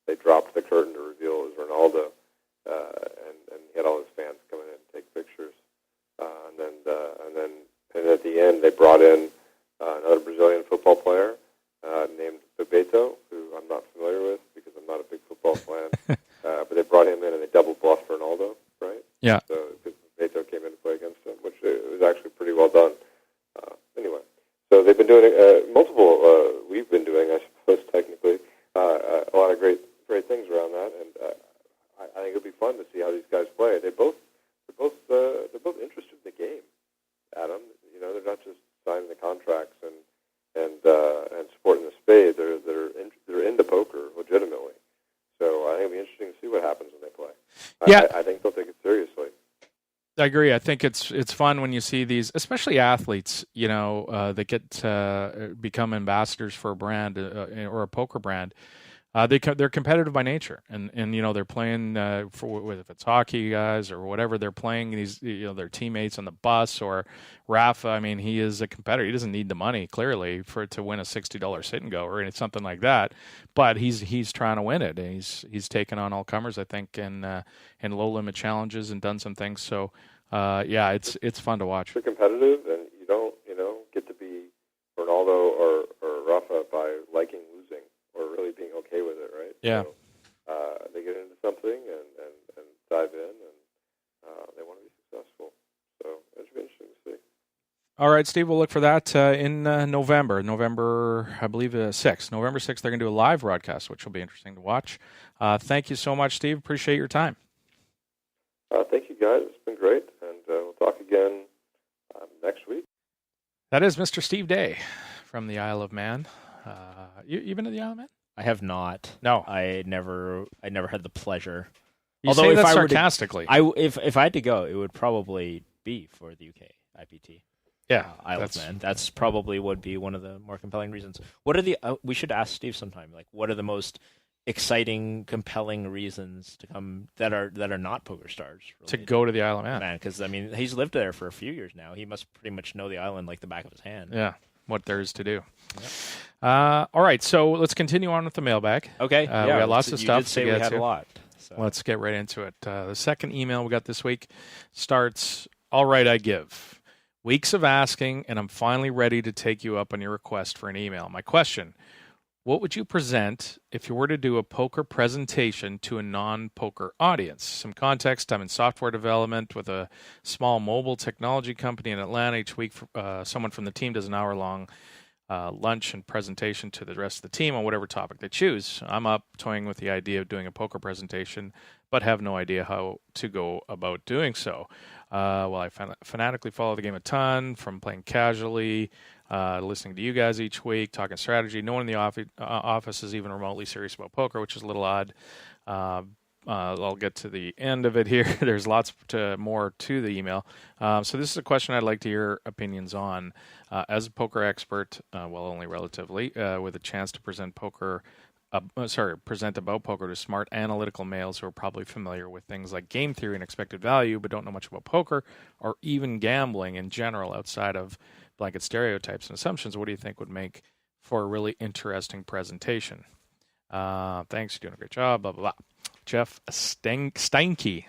they dropped the curtain to reveal it was Ronaldo, and he had all his fans come in and take pictures. And then at the end, they brought in another Brazilian football player. Named Bebeto, who I'm not familiar with because I'm not a big football fan. But they brought him in and they double bluffed Ronaldo, right? Yeah. So because Bebeto came in to play against him, which was actually pretty well done. Anyway, so they've been doing multiple. We've been doing, I suppose, technically, a lot of great things around that, and I think it'll be fun to see how these guys play. They're both I think they'll take it seriously. I agree. I think it's fun when you see these, especially athletes, that get become ambassadors for a brand or a poker brand. They're competitive by nature, and they're playing for if it's hockey guys or whatever. They're playing these their teammates on the bus, or Rafa. I mean, he is a competitor. He doesn't need the money clearly to win a $60 sit and go or something like that. But he's trying to win it, and he's taken on all comers, I think, in low limit challenges and done some things. So it's fun to watch. They're competitive, and you don't get to be Ronaldo or Rafa by liking losing or really being okay with it, right? Yeah. So, they get into something and dive in, and they want to be successful. So it should be interesting to see. All right, Steve, we'll look for that in November, I believe 6th. November 6th, they're going to do a live broadcast, which will be interesting to watch. Thank you so much, Steve. Appreciate your time. Thank you, guys. It's been great, and we'll talk again next week. That is Mr. Steve Day from the Isle of Man. You been to the Isle of Man? I have not. No, I never had the pleasure. You say that sarcastically. If I had to go, it would probably be for the UKIPT. Yeah, Isle of Man. That's probably would be one of the more compelling reasons. What are the? We should ask Steve sometime. Like, what are the most exciting, compelling reasons to come that are not Pokerstars to go to the Isle of Man? Because I mean, he's lived there for a few years now. He must pretty much know the island like the back of his hand. Yeah, what there is to do. Yep. All right, so let's continue on with the mailbag. Okay, we got lots of stuff did say to get we had to. A lot. So. Let's get right into it. The second email we got this week starts, all right, I give. Weeks of asking, and I'm finally ready to take you up on your request for an email. My question, what would you present if you were to do a poker presentation to a non-poker audience? Some context, I'm in software development with a small mobile technology company in Atlanta. Each week, someone from the team does an hour-long lunch and presentation to the rest of the team on whatever topic they choose. I'm up toying with the idea of doing a poker presentation, but have no idea how to go about doing so. I fanatically follow the game a ton, from playing casually, listening to you guys each week, talking strategy. No one in the office is even remotely serious about poker, which is a little odd. I'll get to the end of it here. There's lots more to the email. So this is a question I'd like to hear opinions on. As a poker expert, only relatively, with a chance to present about poker to smart analytical males who are probably familiar with things like game theory and expected value, but don't know much about poker or even gambling in general outside of blanket stereotypes and assumptions. What do you think would make for a really interesting presentation? Thanks, you're doing a great job, blah, blah, blah. Jeff Steinke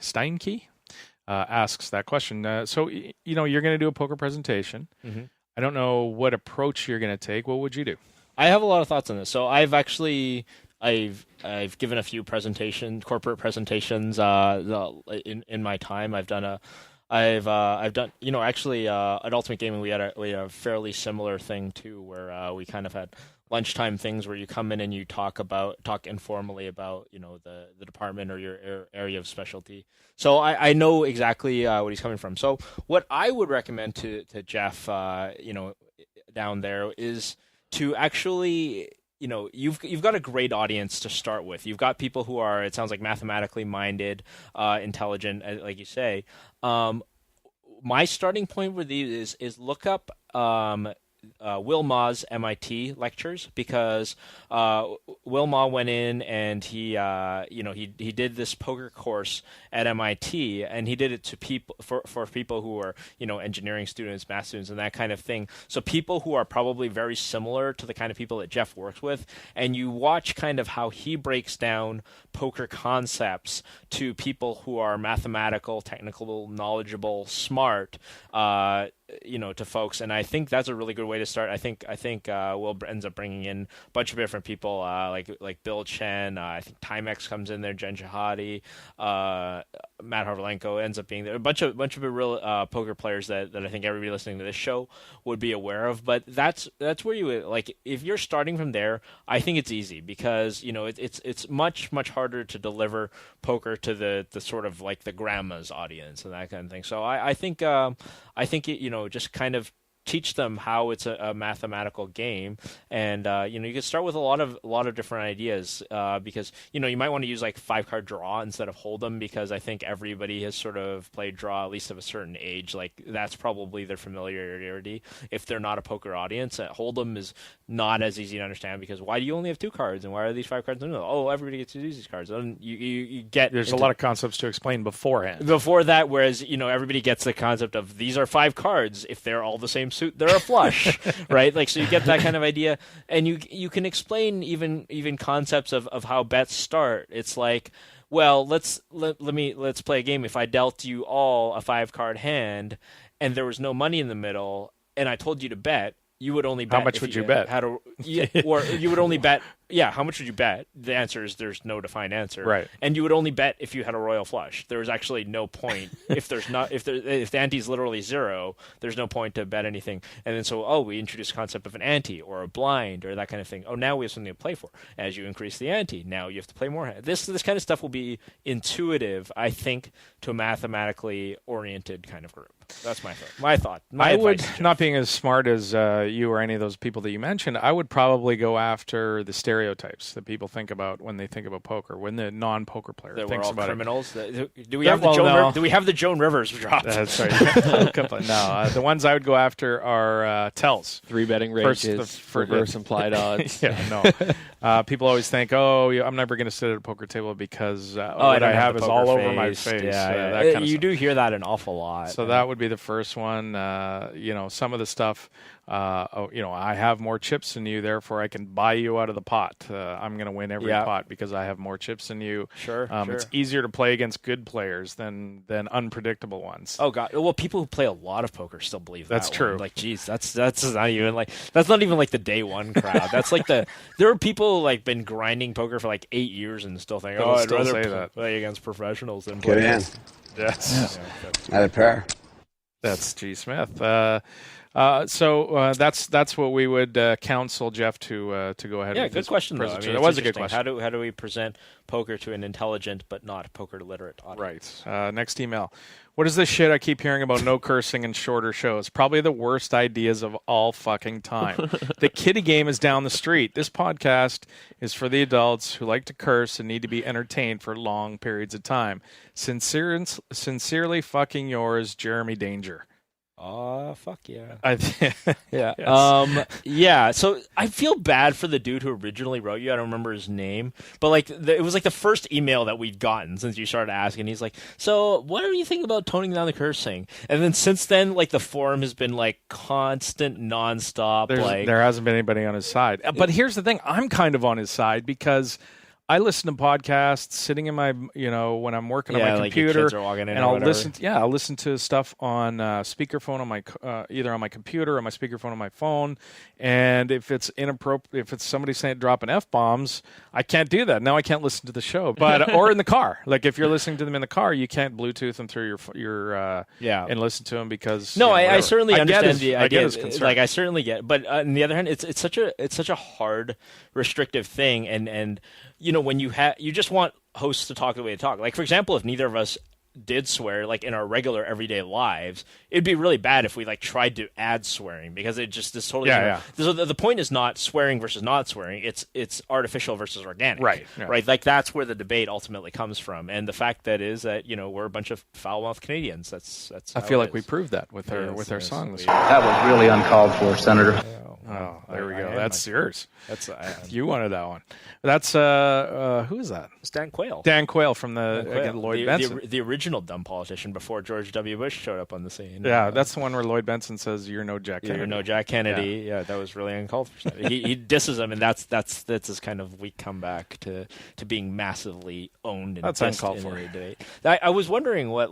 asks that question. So, you're going to do a poker presentation. Mm-hmm. I don't know what approach you're going to take. What would you do? I have a lot of thoughts on this. So I've given a few corporate presentations in my time. I've done at Ultimate Gaming we had a fairly similar thing too, where we kind of had lunchtime things where you come in and you talk informally about the department or your area of specialty. So I know exactly what he's coming from. So what I would recommend to Jeff down there is to actually, you've got a great audience to start with. You've got people who are, it sounds like, mathematically minded, intelligent, like you say. My starting point with these is look up Will Ma's MIT lectures, because Will Ma went in and he did this poker course at MIT, and he did it to people for people who are engineering students, math students, and that kind of thing. So people who are probably very similar to the kind of people that Jeff works with, and you watch kind of how he breaks down poker concepts to people who are mathematical, technical, knowledgeable, smart. To folks, and I think that's a really good way to start. I think Will ends up bringing in a bunch of different people, like Bill Chen. I think Timex comes in there, Jen Shahadi, Matt Harvalenko ends up being there. A bunch of real poker players that I think everybody listening to this show would be aware of. But that's where you if you're starting from there, I think it's easy, because it's much harder to deliver poker to the sort of like the grandma's audience and that kind of thing. So I think just kind of teach them how it's a mathematical game, and you can start with a lot of different ideas, because you might want to use like 5-card draw instead of hold'em, because I think everybody has sort of played draw at least of a certain age. Like that's probably their familiarity. If they're not a poker audience, hold'em is not as easy to understand, because why do you only have 2 cards and why are these 5 cards? Oh, everybody gets to use these cards. And you get there's a lot of concepts to explain beforehand. Before that, whereas everybody gets the concept of these are 5 cards. If they're all the same suit, they're a flush, right? Like, so you get that kind of idea, and you can explain even concepts of how bets start. It's like, well, let's play a game. If I dealt you all a 5-card hand, and there was no money in the middle, and I told you to bet, you would only bet. How much would you bet? Or you would only bet. Yeah, how much would you bet? The answer is there's no defined answer. Right. And you would only bet if you had a royal flush. There's actually no point if the ante is literally 0. There's no point to bet anything. And then so we introduce the concept of an ante or a blind or that kind of thing. Oh, now we have something to play for. As you increase the ante, now you have to play more. This kind of stuff will be intuitive, I think, to a mathematically oriented kind of group. That's my thought. I would, not being as smart as you or any of those people that you mentioned, I would probably go after the stereotypes that people think about when they think about poker, when the non-poker player that thinks we're all about criminals. it. Do we have the Joan Rivers drop? That's right. No, the ones I would go after are tells. 3-betting ranges, reverse implied odds. People always think, I'm never going to sit at a poker table because what I have is all over my face. Yeah. That kind of you stuff. do hear that an awful lot. So that would be the first one. Some of the stuff, I have more chips than you, therefore I can buy you out of the pot. I'm going to win every pot because I have more chips than you. Sure. It's easier to play against good players than unpredictable ones. Oh God! Well, people who play a lot of poker still believe that. That's true. Like, geez, that's not even like the day one crowd. That's like there are people like been grinding poker for like 8 years and still think, I'd rather play against professionals than play. Good hand. Yes. At a pair. That's G. Smith. So that's what we would counsel Jeff to go ahead. Yeah, good question though. I mean, that was a good question. How do we present poker to an intelligent but not poker literate audience? Right. Next email. What is this shit I keep hearing about no cursing and shorter shows? Probably the worst ideas of all fucking time. The kiddie game is down the street. This podcast is for the adults who like to curse and need to be entertained for long periods of time. Sincerely fucking yours, Jeremy Danger. Fuck yeah. Yeah. Yes. Yeah. So I feel bad for the dude who originally wrote you. I don't remember his name, but like it was like the first email that we'd gotten since you started asking. He's like, "So what do you think about toning down the cursing?" And then since then, like the forum has been like constant, nonstop. There hasn't been anybody on his side. But here's the thing: I'm kind of on his side because I listen to podcasts sitting in my, when I'm working on my computer, kids are logging in and I'll listen to stuff on speakerphone on my either on my computer or my speakerphone on my phone. And if it's inappropriate, if it's somebody saying dropping F-bombs, I can't do that. Now I can't listen to the show. But or in the car, like if you're listening to them in the car, you can't Bluetooth them through your and listen to them because I certainly understand the idea. I get his concern. Like I certainly get, but on the other hand, it's such a hard restrictive thing, and when you just want hosts to talk the way they talk. Like, for example, if neither of us did swear, like in our regular everyday lives, it'd be really bad if we like tried to add swearing because it just is totally So the point is not swearing versus not swearing. It's artificial versus organic. Right. Like that's where the debate ultimately comes from. And the fact that is that we're a bunch of foul-mouthed Canadians. That's I feel like we proved that with our songs. That was really uncalled for, Senator. Oh, there we go. That's yours. That's you wanted that one. That's who is that? It's Dan Quayle. Dan Quayle from Lloyd Benson, the original dumb politician before George W. Bush showed up on the scene. Yeah, that's the one where Lloyd Benson says, "You're no Jack Kennedy." You're no Jack Kennedy. Yeah, that was really uncalled for. He disses him, and that's his kind of weak comeback to being massively owned and that's uncalled for. Debate. I was wondering what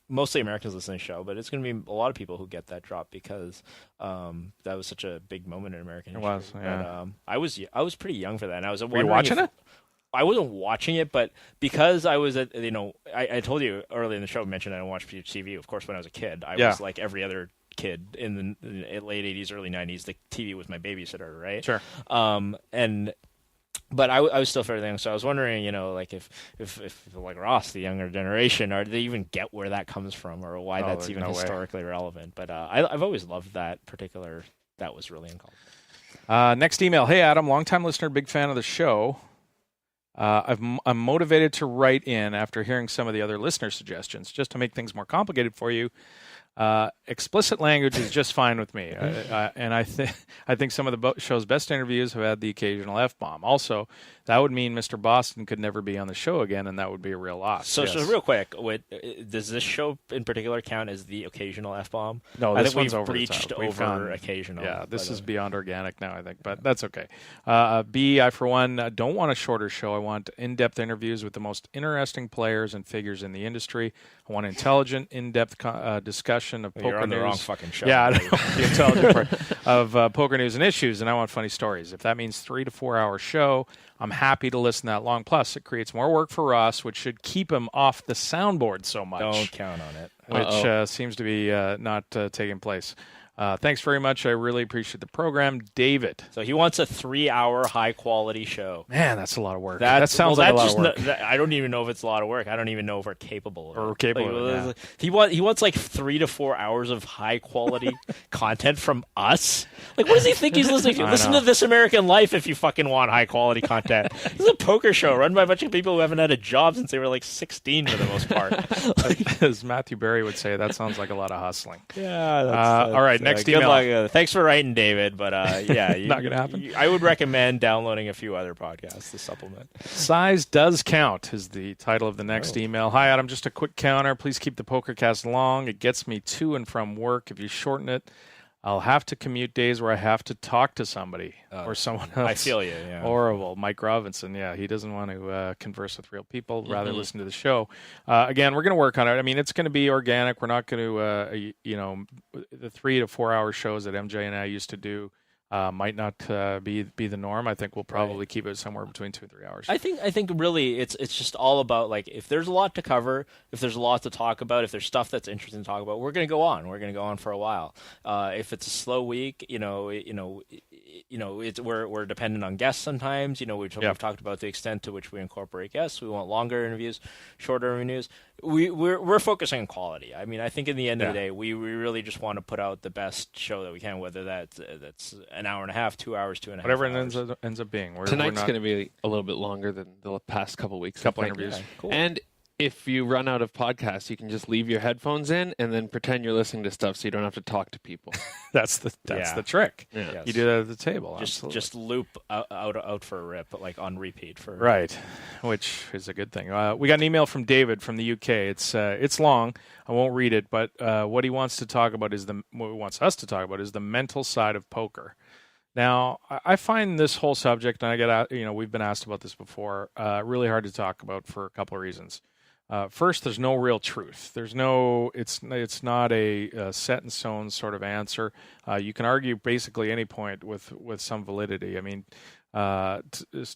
mostly Americans listen to the show, but it's going to be a lot of people who get that drop because that was such a big moment in American history. It was, yeah. But, I was pretty young for that, and I was wondering. Were you watching it? I wasn't watching it, but because I was at, I told you earlier in the show, I mentioned I don't watch TV. Of course, when I was a kid, I was like every other kid in the late 80s, early 90s. The TV was my babysitter, right? Sure. And But I was still fairly young, so I was wondering, like if like Ross, the younger generation, or do they even get where that comes from, or why that's even historically relevant? But I've always loved that particular. That was really uncalled. Next email. Hey Adam, longtime listener, big fan of the show. I'm motivated to write in after hearing some of the other listener suggestions. Just to make things more complicated for you, explicit language is just fine with me, and I think some of the show's best interviews have had the occasional F-bomb. Also, that would mean Mr. Boston could never be on the show again, and that would be a real loss. So real quick, does this show in particular count as the occasional F-bomb? No, I this think one's we've over breached the top. over occasional. Yeah, this is beyond organic now, I think, but that's okay. B, I, for one, don't want a shorter show. I want in-depth interviews with the most interesting players and figures in the industry. I want intelligent, in-depth discussion of poker You're on news. The wrong fucking show. Yeah, the intelligent part of poker news and issues, and I want funny stories. If that means 3 to 4 hour show, I'm happy to listen that long. Plus, it creates more work for Ross, which should keep him off the soundboard so much. Don't count on it. Which seems to be not taking place. Thanks very much. I really appreciate the program. David. So he wants a 3-hour high-quality show. Man, that's a lot of work. That sounds like a lot of work. I don't even know if it's a lot of work. I don't even know if we're capable of it. Or capable of it, yeah. He wants like 3 to 4 hours of high-quality content from us. Like, what does he think he's listening to? Listen to This American Life if you fucking want high-quality content. This is a poker show run by a bunch of people who haven't had a job since they were like 16 for the most part. As Matthew Berry would say, that sounds like a lot of hustling. Yeah. All right, next email. Good luck. Thanks for writing, David. But yeah, not going to happen. I would recommend downloading a few other podcasts to supplement. Size does count is the title of the next email. Hi, Adam. Just a quick counter. Please keep the PokerCast long. It gets me to and from work. If you shorten it, I'll have to commute days where I have to talk to somebody or someone else. I feel you. Yeah. Horrible. Mike Robinson. Yeah, he doesn't want to converse with real people. Rather listen to the show. Again, we're going to work on it. I mean, it's going to be organic. We're not going to, the 3 to 4 hour shows that MJ and I used to do. Might not be the norm. I think we'll probably keep it somewhere between 2 and 3 hours. I think really it's just all about, like, if there's a lot to cover, if there's a lot to talk about, if there's stuff that's interesting to talk about, we're going to go on. We're going to go on for a while. If it's a slow week, we're dependent on guests sometimes. We've talked about the extent to which we incorporate guests. We want longer interviews, shorter interviews. We're focusing on quality. I mean, I think in the end of the day, we really just want to put out the best show that we can, whether that's an hour and a half, 2 hours, 2.5 whatever hours. it ends up being. Tonight's going to be a little bit longer than the past couple weeks. Couple interviews. Yeah, cool. And if you run out of podcasts, you can just leave your headphones in and then pretend you're listening to stuff, so you don't have to talk to people. That's the trick. Yeah. Yes. You do that at the table. Just loop out for a rip, but like on repeat for right, which is a good thing. We got an email from David from the UK. It's long. I won't read it, but what he wants to talk about is what he wants us to talk about is the mental side of poker. Now, I find this whole subject, and we've been asked about this before, really hard to talk about for a couple of reasons. First, there's no real truth. It's not a set in stone sort of answer. You can argue basically any point with some validity. I mean, to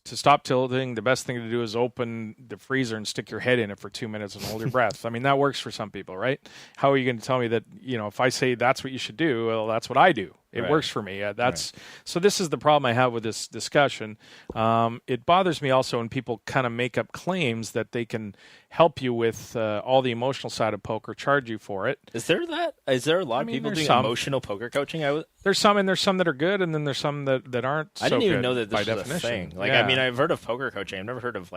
stop tilting, the best thing to do is open the freezer and stick your head in it for 2 minutes and hold your breath. I mean, that works for some people, right? How are you going to tell me that, if I say that's what you should do, well, that's what I do. It works for me. So this is the problem I have with this discussion. It bothers me also when people kind of make up claims that they can help you with all the emotional side of poker, charge you for it. Is there that? Is there a lot of people doing emotional poker coaching? There's some that are good, and then there's some that aren't. I didn't even know that this was a thing. I mean, I've heard of poker coaching. I've never heard of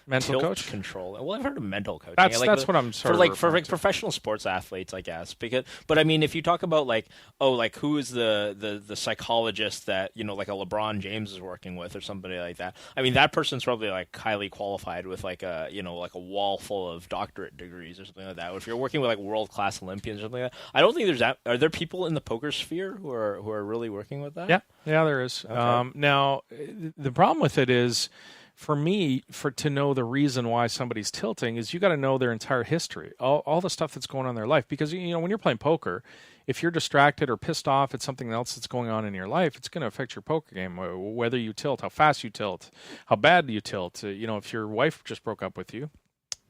mental coach control. Well, I've heard of mental coaching. That's what I'm sort of for professional sports athletes, I guess. But I mean, if you talk about who is the psychologist that like a LeBron James is working with or somebody like that. I mean, that person's probably highly qualified with a wall full of doctorate degrees or something like that. Or if you're working with world class Olympians or something like that, I don't think there's that. Are there people in the poker sphere who are really working with that? Yeah, there is. Okay. Now, the problem with it is, for me, to know the reason why somebody's tilting is you got to know their entire history, all the stuff that's going on in their life. Because when you're playing poker, if you're distracted or pissed off at something else that's going on in your life, it's going to affect your poker game. Whether you tilt, how fast you tilt, how bad you tilt. If your wife just broke up with you,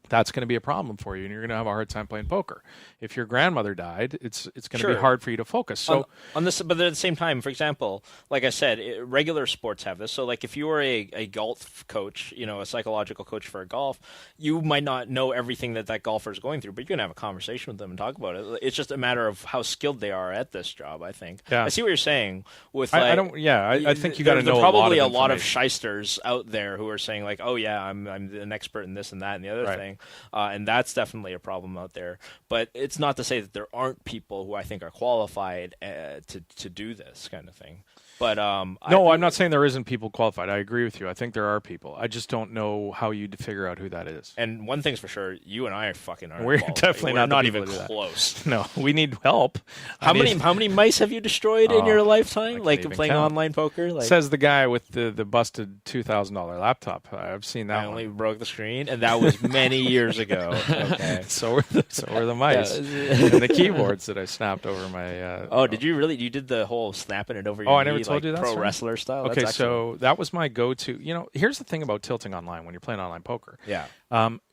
that's going to be a problem for you, and you're going to have a hard time playing poker. If your grandmother died, it's going to be hard for you to focus. So on this, but at the same time, for example, like I said, regular sports have this. So like if you were a golf coach, a psychological coach for a golf, you might not know everything that golfer is going through, but you can have a conversation with them and talk about it. It's just a matter of how skilled they are at this job, I think. Yeah. I see what you're saying. With I think you got to know probably a lot of shysters out there who are saying like, oh yeah, I'm an expert in this and that and the other thing, and that's definitely a problem out there. But it's not to say that there aren't people who I think are qualified to do this kind of thing. But I'm not saying there isn't people qualified. I agree with you. I think there are people. I just don't know how you'd figure out who that is. And one thing's for sure, you and I fucking aren't. We're qualified. definitely not even close. No, we need help. How many mice have you destroyed in your lifetime? Like playing online poker? Like, says the guy with the busted $2,000 laptop. I've seen that. I only broke the screen, and that was many years ago. Okay. So were the mice and the keyboards that I snapped over my. Did you really? You did the whole snapping it over your I never told like you that. Pro wrestler style. Okay, so that was my go-to. Here's the thing about tilting online when you're playing online poker. Yeah.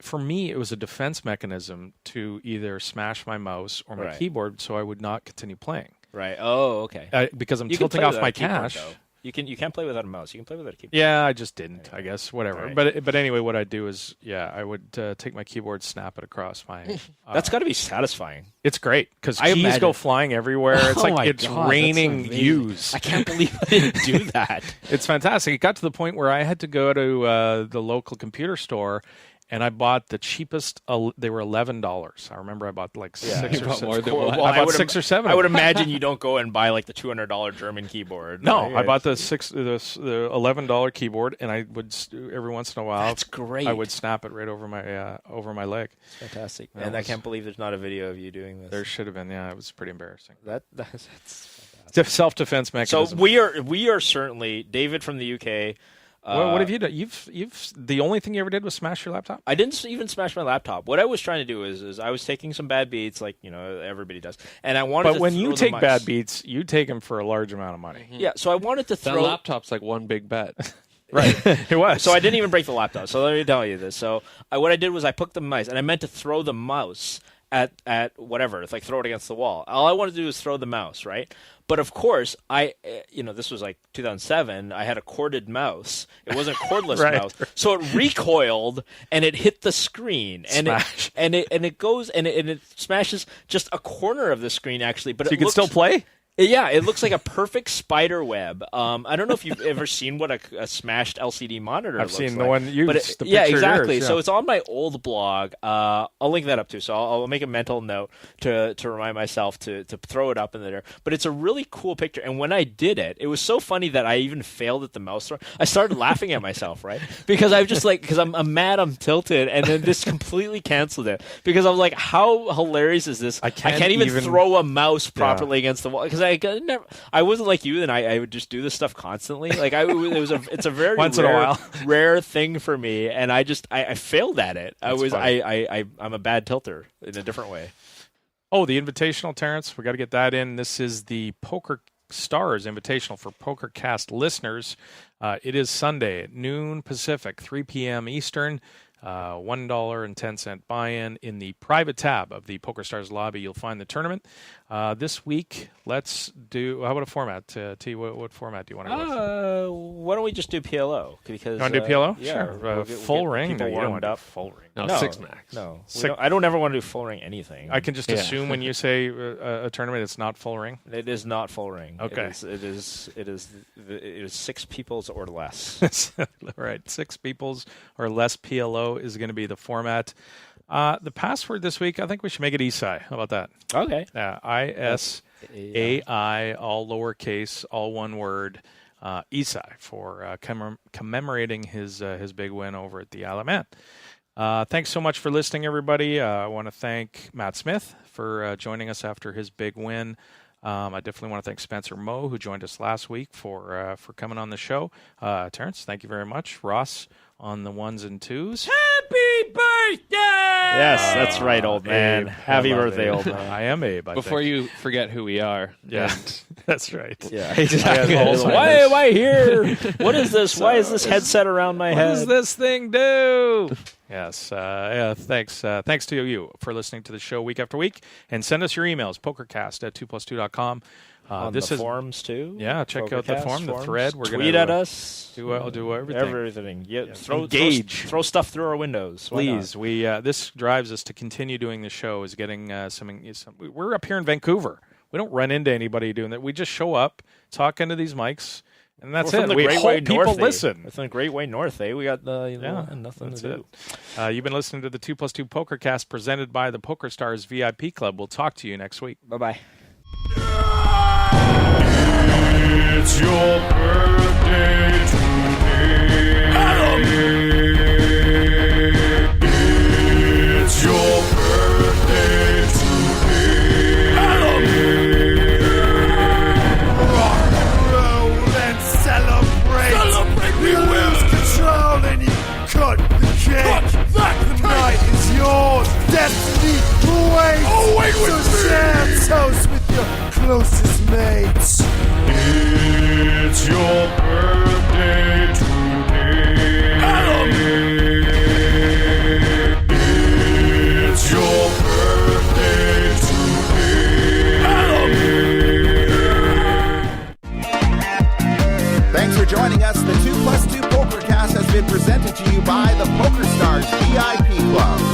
For me, it was a defense mechanism to either smash my mouse or my keyboard, so I would not continue playing. Right. Oh, okay. Because I'm tilting off my cash. You can't play without a mouse. You can play without a keyboard. Yeah, I just didn't. I guess whatever. Right. But anyway, what I'd do is I would take my keyboard, snap it across my. That's got to be satisfying. It's great because keys go flying everywhere. It's it's raining U's. I can't believe I didn't do that. It's fantastic. It got to the point where I had to go to the local computer store. And I bought the cheapest. They were $11. I remember I bought like 6 or 7. Well, I bought 6 or 7. I would imagine you don't go and buy like the $200 German keyboard. No, I bought the $11 keyboard, and I would every once in a while. That's great. I would snap it right over my leg. That's fantastic. And I can't believe there's not a video of you doing this. There should have been. Yeah, it was pretty embarrassing. That's self-defense mechanism. So we are certainly David from the UK. What have you done? You've the only thing you ever did was smash your laptop? I didn't even smash my laptop. What I was trying to do is I was taking some bad beats, like everybody does, and I wanted. But when you take bad beats, you take them for a large amount of money. Yeah, so I wanted to throw. That laptop's like one big bet. Right, it was. So I didn't even break the laptop. So let me tell you this. So what I did was I took the mouse, and I meant to throw the mouse at whatever. It's like throw it against the wall. All I wanted to do was throw the mouse, right? But of course, this was like 2007. I had a corded mouse. It wasn't a cordless mouse, so it recoiled and it hit the screen, and it goes and it smashes just a corner of the screen actually. But so you can still play. Yeah, it looks like a perfect spider web. I don't know if you've ever seen what a smashed LCD monitor looks like. I've seen the one you used. Yeah, exactly. So it's on my old blog. I'll link that up too. So I'll make a mental note to remind myself to throw it up in there. But it's a really cool picture. And when I did it, it was so funny that I even failed at the mouse throw. I started laughing at myself, right? Because I'm just like, because I'm mad, I'm tilted, and then this completely canceled it. Because I was like, how hilarious is this? I can't even throw a mouse properly against the wall. Because I wasn't like you, and I would just do this stuff constantly. Like it's a very once in a while rare thing for me, and I failed at it. I'm a bad tilter in a different way. Oh, the Invitational, Terrence, we got to get that in. This is the Pokerstars Invitational for Pokercast listeners. It is Sunday at noon Pacific, 3 p.m. Eastern. $1.10 buy-in in the private tab of the Pokerstars lobby. You'll find the tournament. This week, let's do. How about a format? T, what format do you want to go with? Why don't we just do PLO? Because you want to do PLO? Yeah, sure. Full ring? No, you don't want to do full ring. No, six max. No, I don't ever want to do full ring anything. I can just assume when you say a tournament, it's not full ring. It is not full ring. Okay. It is 6 peoples or less. Right, 6 peoples or less. PLO is going to be the format. The password this week, I think we should make it Isai. How about that? Okay. ISAI, all lowercase, all one word. Isai for commemorating his big win over at the Isle of Man. Thanks so much for listening, everybody. I want to thank Matt Smith for joining us after his big win. I definitely want to thank Spencer Moe, who joined us last week for coming on the show. Terrence, thank you very much. Ross on the 1s and 2s. Happy birthday! Yes, that's right, old man. Abe. Happy birthday, Abe. old man. I am Abe. Before you forget who we are. Yeah, that's right. Yeah, exactly. Why am I here? What is this? Why is this headset around my head? What does this thing do? Yes. Thanks to you for listening to the show week after week. And send us your emails, pokercast@2plus2.com. On this the is forums, too. Yeah, check out the forum, the thread. We're Tweet at us. Do everything. Everything. Yeah, Engage. Throw stuff through our windows. Please. This drives us to continue doing the show, is getting some. We're up here in Vancouver. We don't run into anybody doing that. We just show up, talk into these mics, and that's it. We hope people listen. It's in the Great Way North, eh? We got nothing to do. You've been listening to the 2plus2 Pokercast presented by the Pokerstars VIP Club. We'll talk to you next week. Bye-bye. It's your birthday today. Adam. It's your birthday today. Adam. Rock, roll, and celebrate. We lose control and you cut the cake. The night is yours. Destiny awaits. Oh, wait, so share toast with your closest mates. It's your birthday today. Adam. It's your birthday today. Adam. Thanks for joining us. The 2plus2 Pokercast has been presented to you by the Pokerstars VIP Club.